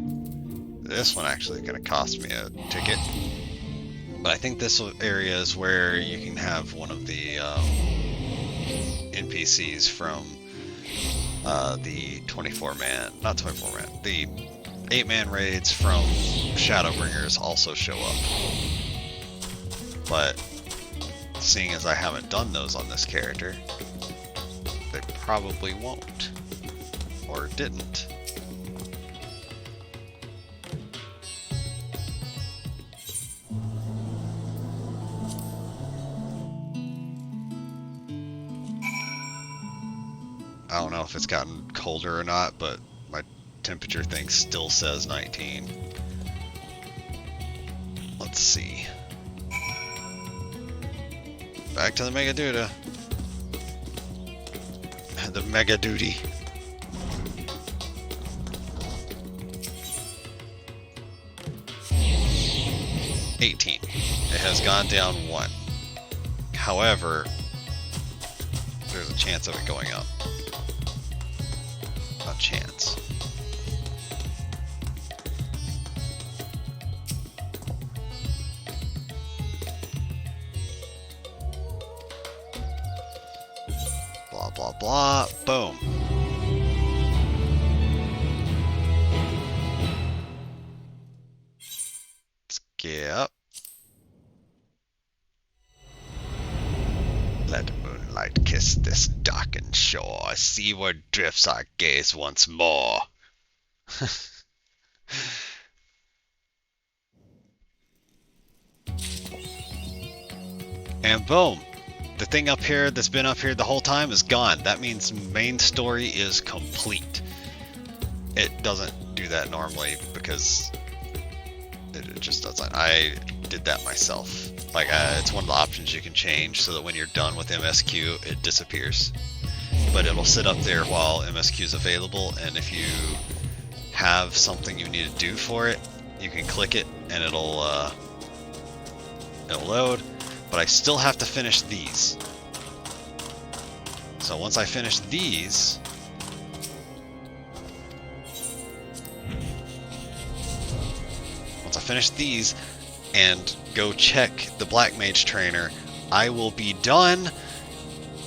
C: This one actually is going to cost me a ticket. But I think this area is where you can have one of the, NPCs from the 24-man, not 24-man, the 8-man raids from Shadowbringers also show up. But seeing as I haven't done those on this character, they probably won't. Or didn't. I don't know if it's gotten colder or not, but my temperature thing still says 19. Let's see. Back to the Mega Duda. The Mega Duty. $18. It has gone down 1. However, there's a chance of it going up. A chance. Blah, blah, blah. Boom. Skip. Let moonlight kiss this darkened shore. Seaward drifts our gaze once more. And boom. The thing up here that's been up here the whole time is gone. That means main story is complete. It doesn't do that normally because it just doesn't. I did that myself. Like, it's one of the options you can change so that when you're done with MSQ, it disappears. But it'll sit up there while MSQ is available, and if you have something you need to do for it, you can click it and it'll load. But I still have to finish these. So once I finish these, and go check the Black Mage Trainer, I will be done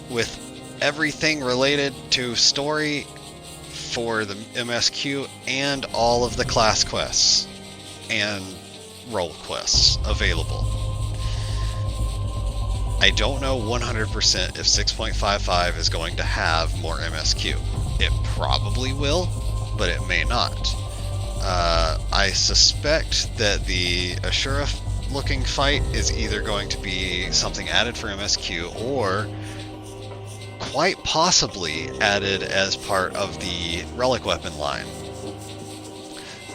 C: with everything related to story for the MSQ and all of the class quests and role quests available. I don't know 100% if 6.55 is going to have more MSQ. It probably will, but it may not. I suspect that the Ashura looking fight is either going to be something added for MSQ or quite possibly added as part of the relic weapon line.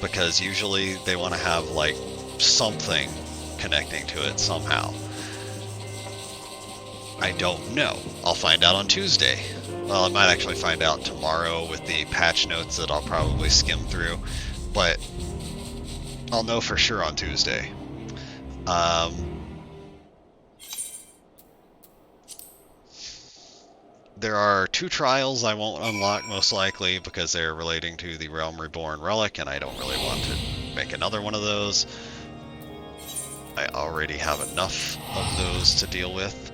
C: Because usually they want to have like something connecting to it somehow. I don't know. I'll find out on Tuesday. Well, I might actually find out tomorrow with the patch notes that I'll probably skim through, but I'll know for sure on Tuesday. There are 2 trials I won't unlock most likely because they're relating to the Realm Reborn relic, and I don't really want to make another one of those. I already have enough of those to deal with.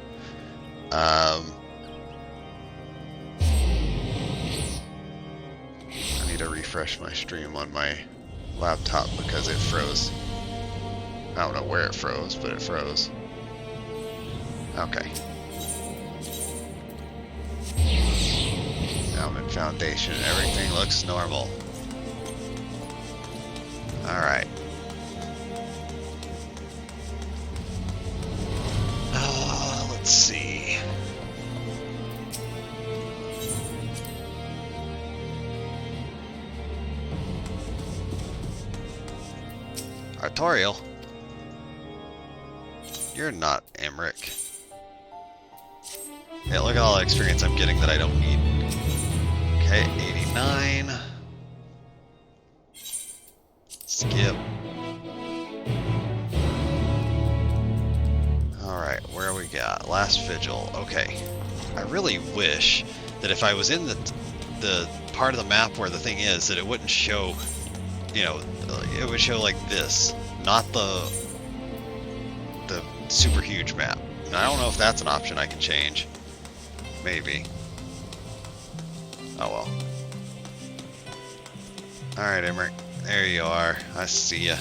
C: I need to refresh my stream on my laptop because it froze. I don't know where it froze, but it froze. Okay. Now I'm in Foundation and everything looks normal. Alright. Let's see. Artorial? You're not Emmerich. Yeah, look at all the experience I'm getting that I don't need. Okay, 89. Skip. Alright, where we got? Last Vigil. Okay. I really wish that if I was in the part of the map where the thing is, that it wouldn't show, you know, it would show like this, not the super huge map. And I don't know if that's an option I can change. Maybe. Oh well. Alright, Emmerich. There you are. I see ya.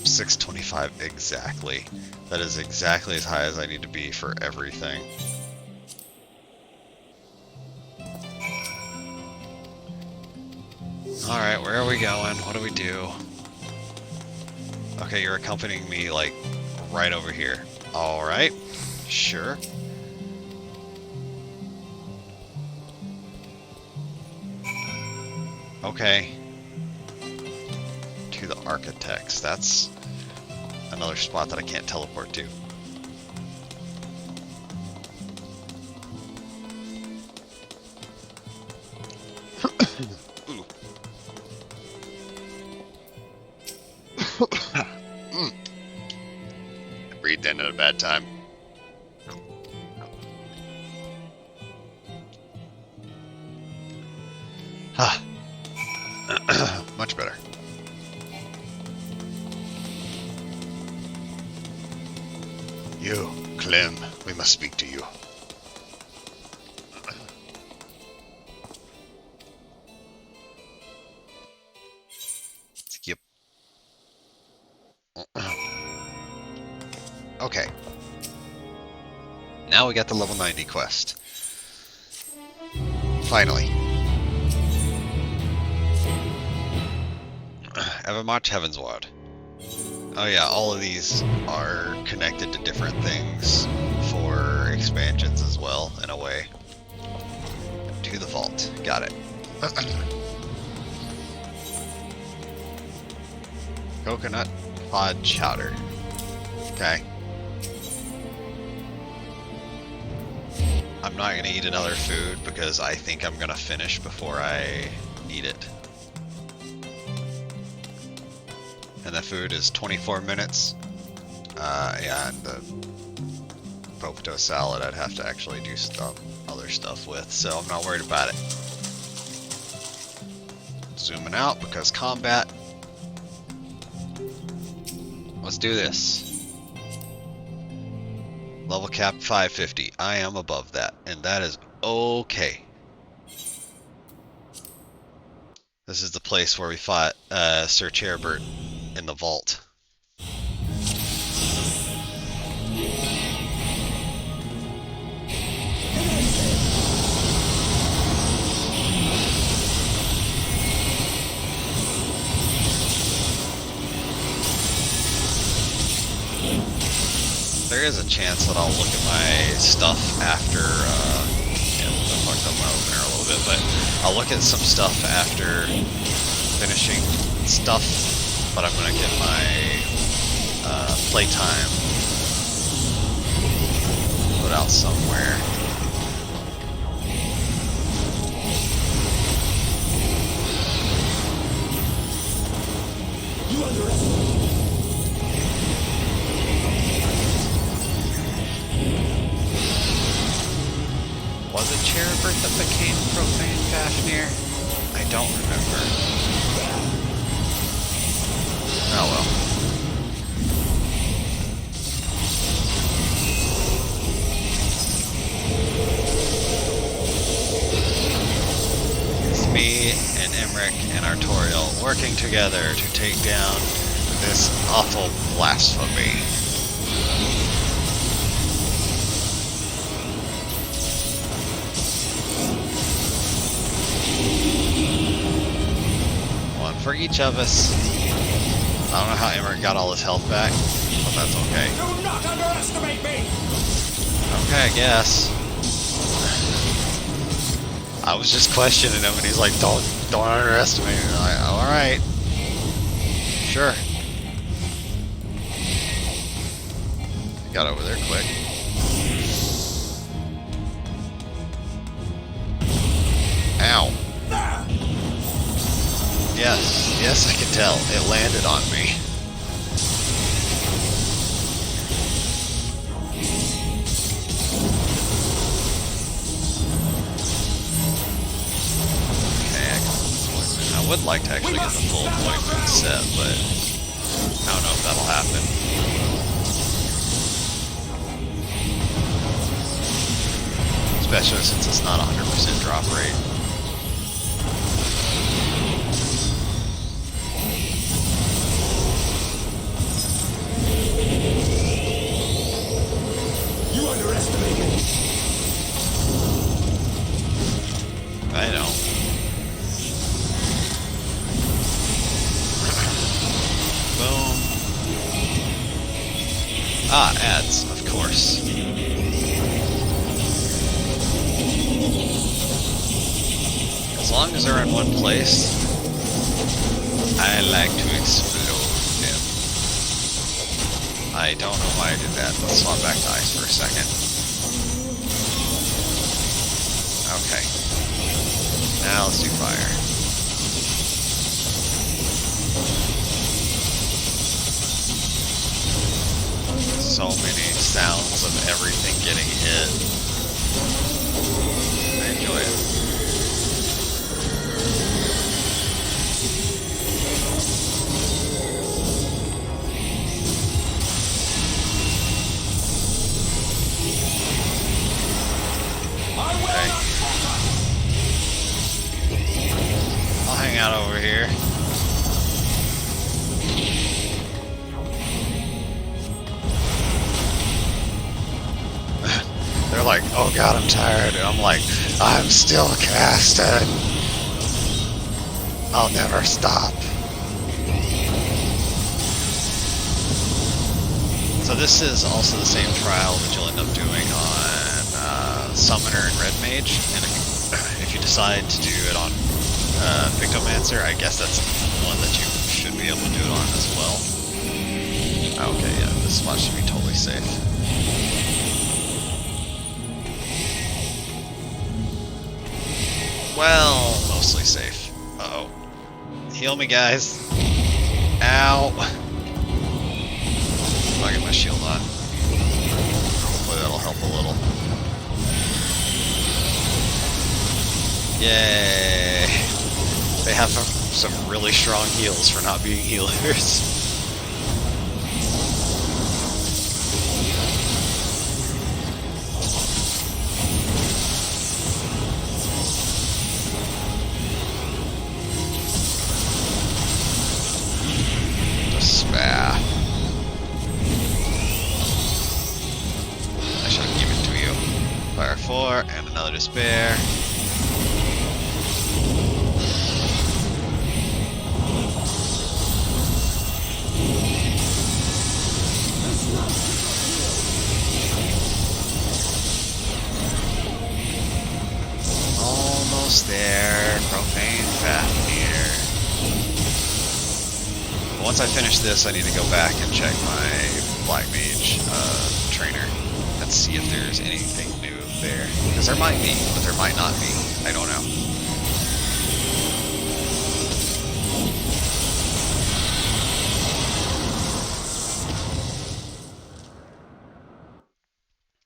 C: 625 exactly. That is exactly as high as I need to be for everything. Alright, where are we going? What do we do? Okay, you're accompanying me, like, right over here. Alright. Sure. Okay. To the architects. That's another spot that I can't teleport to. Ooh. I breathed in at a bad time. Ah. Much better. You, Clem, we must speak to you. Skip. Okay. Now we got the level 90 quest. Finally. Evermarch Heavensward. Oh yeah, all of these are connected to different things for expansions as well, in a way. To the vault. Got it. Coconut pod chowder. Okay. I'm not gonna eat another food because I think I'm gonna finish before I eat it. And the food is 24 minutes. Yeah, and the potato salad I'd have to actually do other stuff with, so I'm not worried about it. Zooming out because combat. Let's do this. Level cap 550. I am above that, and that is okay. This is the place where we fought Sir Cherbert in the vault. There is a chance that I'll look at my stuff after, I fucked up my opener a little bit, but I'll look at some stuff after finishing stuff, but I'm gonna get my playtime put out somewhere.
B: You underestimate.
C: Was it Cherbert that became Profane Fafnir? I don't remember. Oh well. It's me and Emmerich and Artorial working together to take down this awful blasphemy. For each of us. I don't know how Emmerich got all his health back, but that's okay.
B: Do not underestimate me!
C: Okay, I guess. I was just questioning him and he's like, don't underestimate me. I'm like, alright. Sure. Got over there quick. Ow. Yes, I can tell. It landed on me. Okay, I would like to actually get the full appointment set, but I don't know if that'll happen. Especially since it's not 100% drop rate.
B: You underestimate me.
C: I know. Boom. Ah, ads, of course. As long as they're in one place, I like to explode them. I don't know why I did that. Let's swap back to ice for a second. Okay. Now let's do fire. So many sounds of everything getting hit. I enjoy it. Okay. I'll hang out over here. They're like, oh god, I'm tired. And I'm like, I'm still casting. I'll never stop. So this is also the same trial that you'll end up doing on Summoner and Red Mage. And if you decide to do it on Pictomancer, I guess that's one that you should be able to do it on as well. Okay, yeah, this spot should be totally safe. Well, mostly safe. Uh-oh. Heal me, guys. Ow. I'll get my shield on. Hopefully that'll help a little. Yay. They have some really strong heals for not being healers. Despair. I shall give it to you. Fire 4 and another despair. Almost there. Profane Fafnir. Once I finish this, I need to go back and check my Black Mage trainer and see if there's anything new there. Because there might be, but there might not be. I don't know.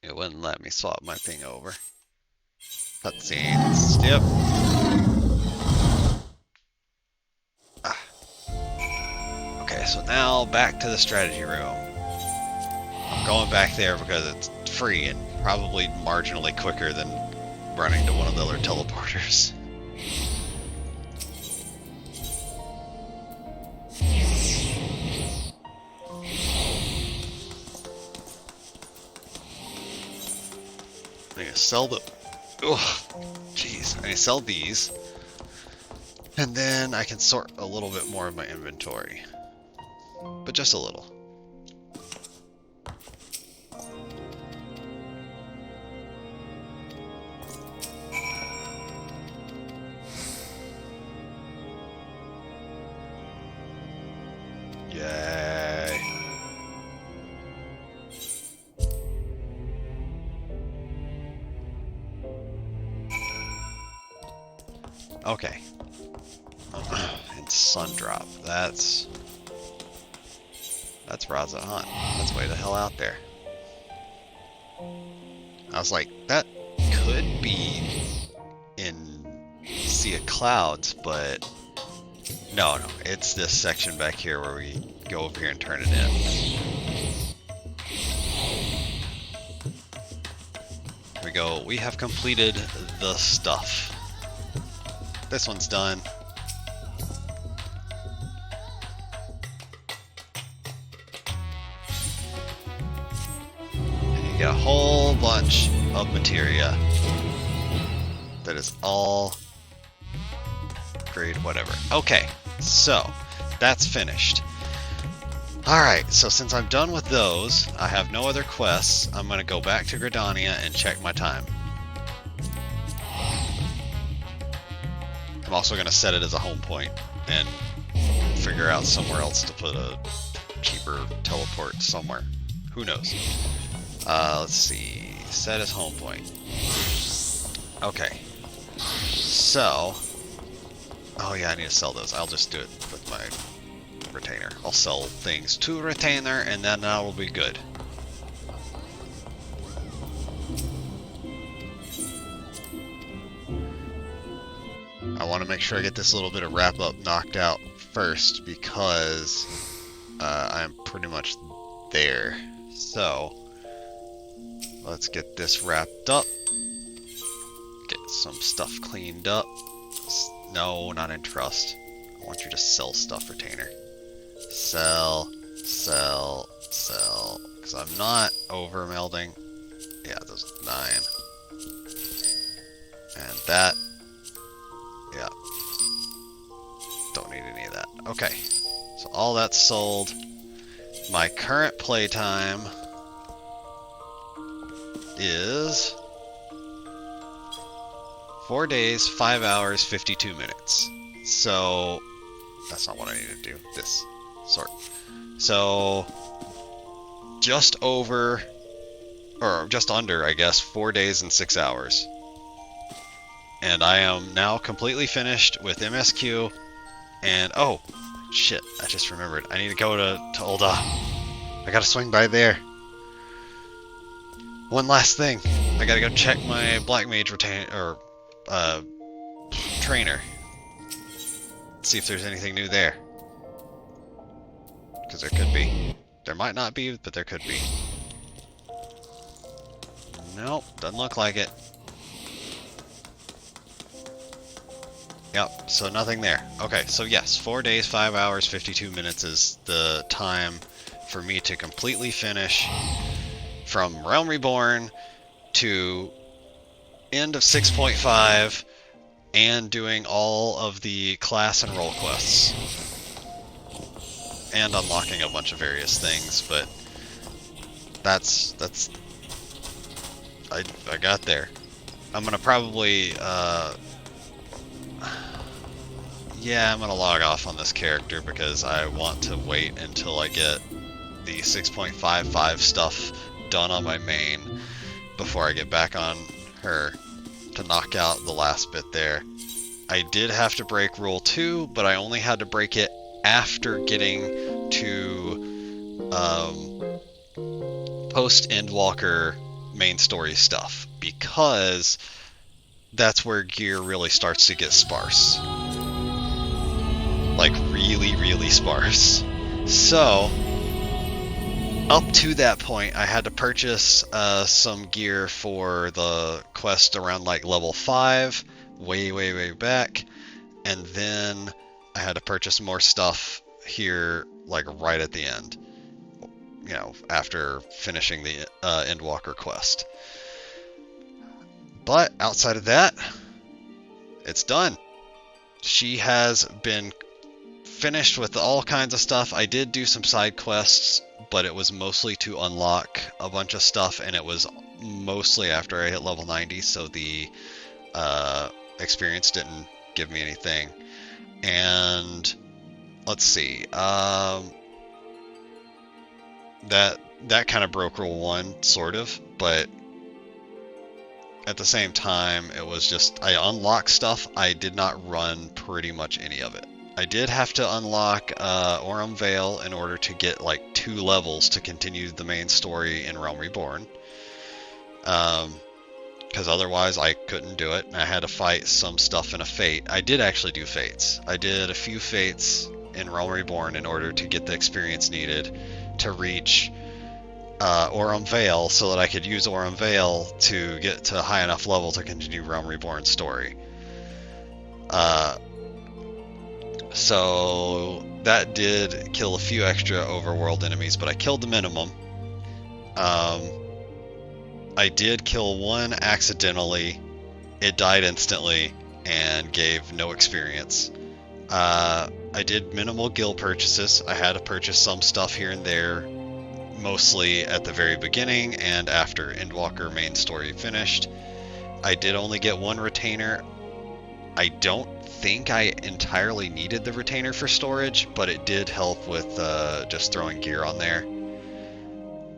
C: It wouldn't let me swap my thing over. Cutscenes. Yep. Okay, so now back to the strategy room. I'm going back there because it's free and probably marginally quicker than running to one of the other teleporters. I need to sell the... Ugh, jeez. I need to sell these. And then I can sort a little bit more of my inventory. But just a little. Yay. Okay. And Sundrop. That's Raza Hunt. That's way the hell out there. I was like, that could be in Sea of Clouds, but no, it's this section back here where we go over here and turn it in. Here we go. We have completed the stuff. This one's done. And you get a whole bunch of materia that is all grade whatever. Okay, so that's finished. Alright, so since I'm done with those, I have no other quests. I'm going to go back to Gridania and check my time. I'm also going to set it as a home point. and figure out somewhere else to put a cheaper teleport somewhere. Who knows? Let's see. Set as home point. Okay. So. Oh yeah, I need to sell those. I'll just do it with my retainer. I'll sell things to retainer, and then that'll be good. I want to make sure I get this little bit of wrap up knocked out first because I'm pretty much there. So let's get this wrapped up. Get some stuff cleaned up. No, not in trust. I want you to sell stuff, retainer. Sell, sell, sell. Because I'm not over melding. Yeah, those 9. And that. Yeah. Don't need any of that. Okay. So all that's sold. My current playtime is 4 days, 5 hours, 52 minutes. So that's not what I need to do. This sort. So just over, or just under, I guess, 4 days and 6 hours. And I am now completely finished with MSQ. And oh, shit! I just remembered. I need to go to Ulda. I gotta swing by there. One last thing. I gotta go check my Black Mage trainer. See if there's anything new there. Because there could be. There might not be, but there could be. Nope, doesn't look like it. Yep, so nothing there. Okay, so yes, 4 days, 5 hours, 52 minutes is the time for me to completely finish from Realm Reborn to end of 6.5 and doing all of the class and role quests. And unlocking a bunch of various things, but that's I got there. I'm gonna probably yeah, I'm gonna log off on this character because I want to wait until I get the 6.55 stuff done on my main before I get back on her to knock out the last bit there. I did have to break Rule 2, but I only had to break it after getting to post Endwalker main story stuff, because that's where gear really starts to get sparse. Like really, really sparse. So up to that point, I had to purchase some gear for the quest around like level 5, way back, and then I had to purchase more stuff here, like right at the end. You know, after finishing the Endwalker quest. But outside of that, it's done. She has been finished with all kinds of stuff. I did do some side quests, but it was mostly to unlock a bunch of stuff, and it was mostly after I hit level 90, so the experience didn't give me anything. And let's see, that kind of broke Rule 1, sort of, but at the same time, it was just, I unlocked stuff, I did not run pretty much any of it. I did have to unlock Aurum Vale in order to get like 2 levels to continue the main story in Realm Reborn. Because otherwise I couldn't do it, and I had to fight some stuff in a fate. I did actually do fates. I did a few fates in Realm Reborn in order to get the experience needed to reach Aurum Vale, so that I could use Aurum Vale to get to a high enough level to continue Realm Reborn story. So that did kill a few extra overworld enemies, but I killed the minimum. I did kill one accidentally. It died instantly and gave no experience. I did minimal guild purchases. I had to purchase some stuff here and there, mostly at the very beginning and after Endwalker main story finished. I did only get 1 retainer I don't think I entirely needed the retainer for storage, but it did help with just throwing gear on there.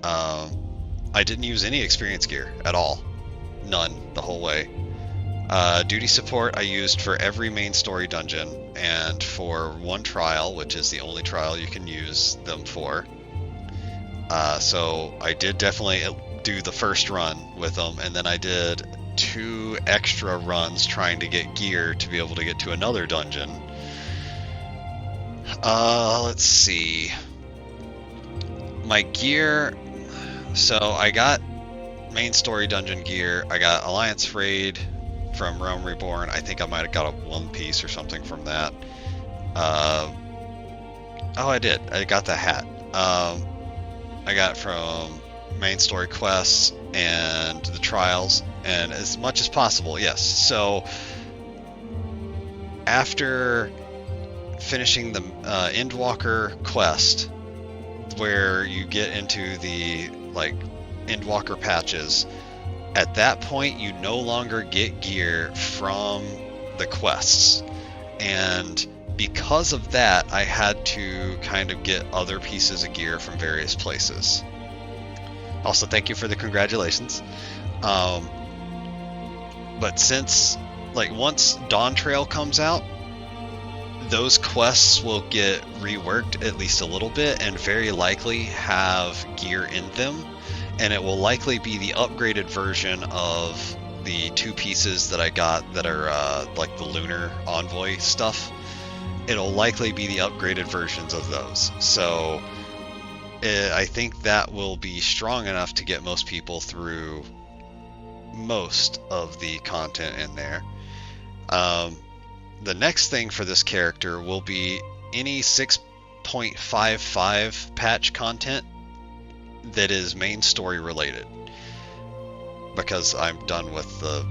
C: I didn't use any experience gear at all. None the whole way. Duty support I used for every main story dungeon, and for one trial, which is the only trial you can use them for. So I did definitely do the first run with them, and then I did 2 extra runs trying to get gear to be able to get to another dungeon. Let's see. My gear, so I got main story dungeon gear. I got Alliance Raid from Realm Reborn. I think I might have got a one piece or something from that. Oh, I did. I got the hat. I got from main story quests and the trials, and as much as possible, yes. So after finishing the Endwalker quest, where you get into the Endwalker patches, at that point you no longer get gear from the quests, and because of that I had to kind of get other pieces of gear from various places. Also, thank you for the congratulations. But since once Dawn Trail comes out, those quests will get reworked at least a little bit and very likely have gear in them, and it will likely be the upgraded version of the 2 pieces that I got that are the Lunar Envoy stuff. It'll likely be the upgraded versions of those. So I think that will be strong enough to get most people through most of the content in there. The next thing for this character will be any 6.55 patch content that is main story related, because I'm done with the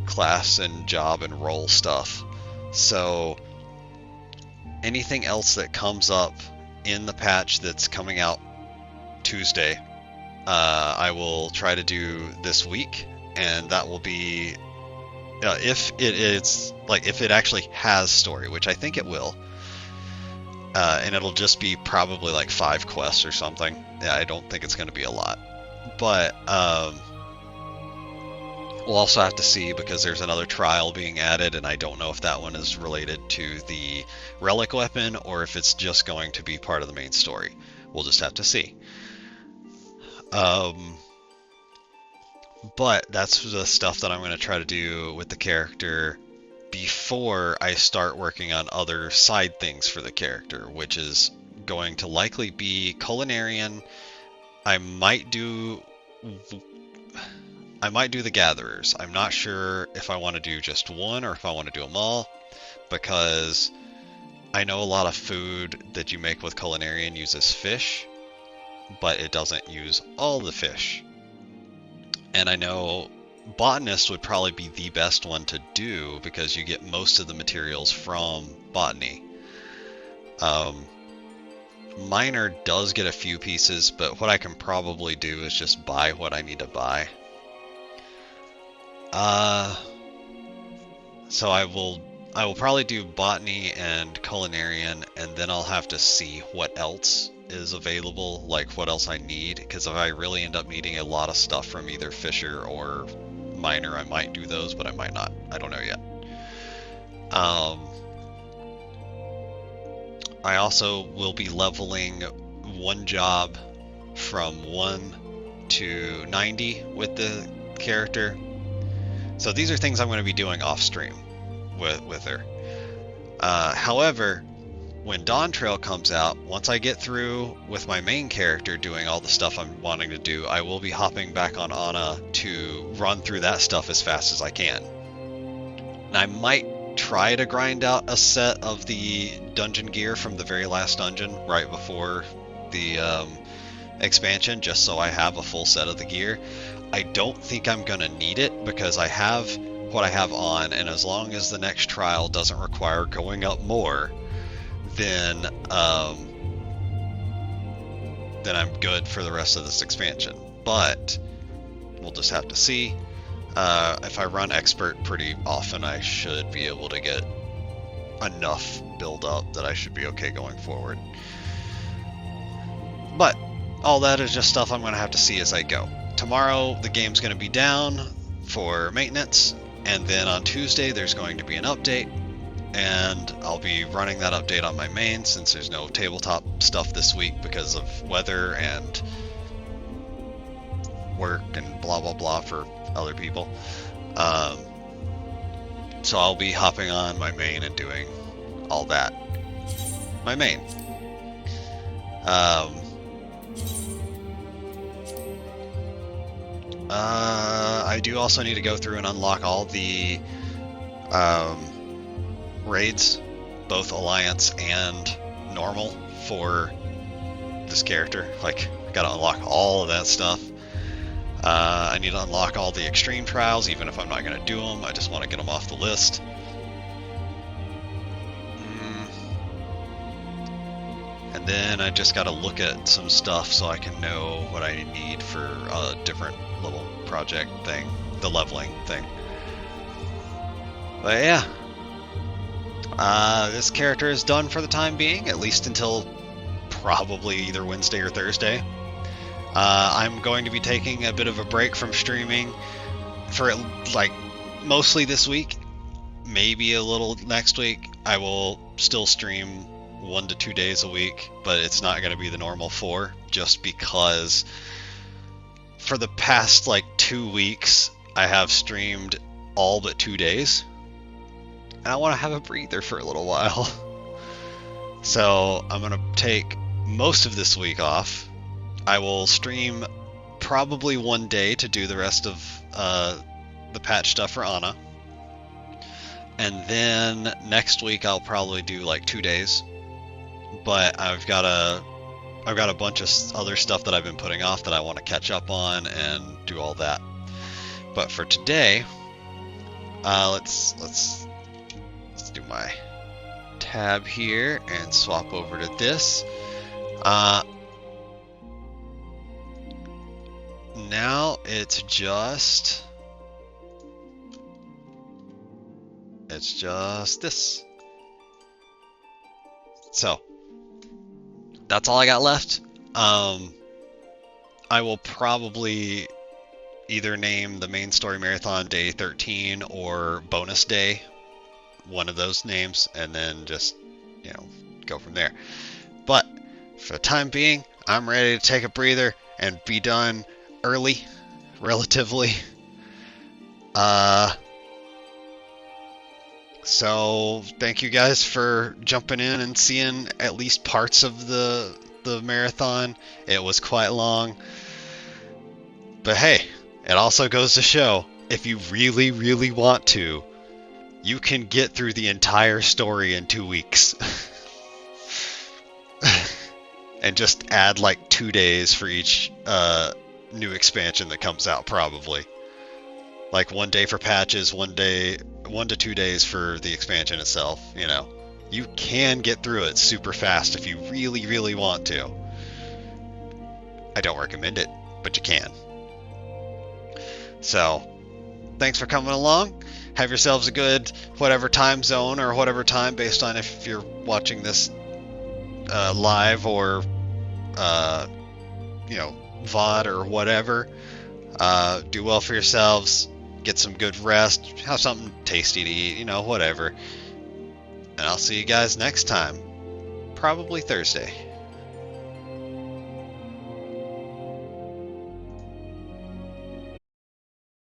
C: class and job and role stuff. So anything else that comes up in the patch that's coming out Tuesday, I will try to do this week, and that will be if it actually has story, which I think it will, and it'll just be probably 5 quests or something. Yeah, I don't think it's going to be a lot, but we'll also have to see, because there's another trial being added, and I don't know if that one is related to the relic weapon or if it's just going to be part of the main story. We'll just have to see. But that's the stuff that I'm going to try to do with the character before I start working on other side things for the character, which is going to likely be Culinarian. I might do the Gatherers. I'm not sure if I want to do just one or if I want to do them all, because I know a lot of food that you make with Culinarian uses fish, but it doesn't use all the fish. And I know Botanist would probably be the best one to do, because you get most of the materials from Botany. Miner does get a few pieces, but what I can probably do is just buy what I need to buy. So I will probably do Botany and Culinarian, and then I'll have to see what else is available, what else I need, because if I really end up needing a lot of stuff from either Fisher or Miner, I might do those, but I might not. I don't know yet. I also will be leveling one job from 1 to 90 with the character. So these are things I'm going to be doing off stream with her. However, when Dawn Trail comes out, once I get through with my main character doing all the stuff I'm wanting to do, I will be hopping back on Anna to run through that stuff as fast as I can. And I might try to grind out a set of the dungeon gear from the very last dungeon right before the expansion, just so I have a full set of the gear. I don't think I'm going to need it, because I have what I have on, and as long as the next trial doesn't require going up more, then I'm good for the rest of this expansion. But we'll just have to see. If I run expert pretty often, I should be able to get enough build up that I should be okay going forward. But all that is just stuff I'm going to have to see as I go. Tomorrow the game's going to be down for maintenance, and then on Tuesday there's going to be an update, and I'll be running that update on my main since there's no tabletop stuff this week because of weather and work and blah blah blah for other people. So I'll be hopping on my main and doing all that. My main. I do also need to go through and unlock all the raids, both Alliance and normal, for this character. Like, I gotta unlock all of that stuff. I need to unlock all the extreme trials, even if I'm not gonna do them. I just want to get them off the list. And then I just gotta look at some stuff so I can know what I need for a different little project thing, the leveling thing. But yeah, this character is done for the time being, at least until probably either Wednesday or Thursday. I'm going to be taking a bit of a break from streaming for like mostly this week, maybe a little next week. I will still stream 1 to 2 days a week, but it's not going to be the normal 4, just because for the past like 2 weeks I have streamed all but 2 days, and I want to have a breather for a little while. So I'm going to take most of this week off. I will stream probably 1 day to do the rest of the patch stuff for Ana, and then next week I'll probably do like 2 days. But I've got a bunch of other stuff that I've been putting off that I want to catch up on and do all that. But for today, let's do my tab here and swap over to this. Now it's just this. So that's all I got left. I will probably either name the main story marathon day 13 or bonus day, one of those names, and then just, go from there. But for the time being, I'm ready to take a breather and be done early, relatively. So thank you guys for jumping in and seeing at least parts of the marathon. It was quite long. But hey, it also goes to show, if you really, really want to, you can get through the entire story in 2 weeks. And just add like 2 days for each new expansion that comes out, probably. Like 1 day for patches, 1 to 2 days for the expansion itself, You can get through it super fast if you really, really want to. I don't recommend it, but you can. So, thanks for coming along. Have yourselves a good whatever time zone or whatever time, based on if you're watching this live or, VOD or whatever. Do well for yourselves. Get some good rest. Have something tasty to eat, whatever. And I'll see you guys next time. Probably Thursday.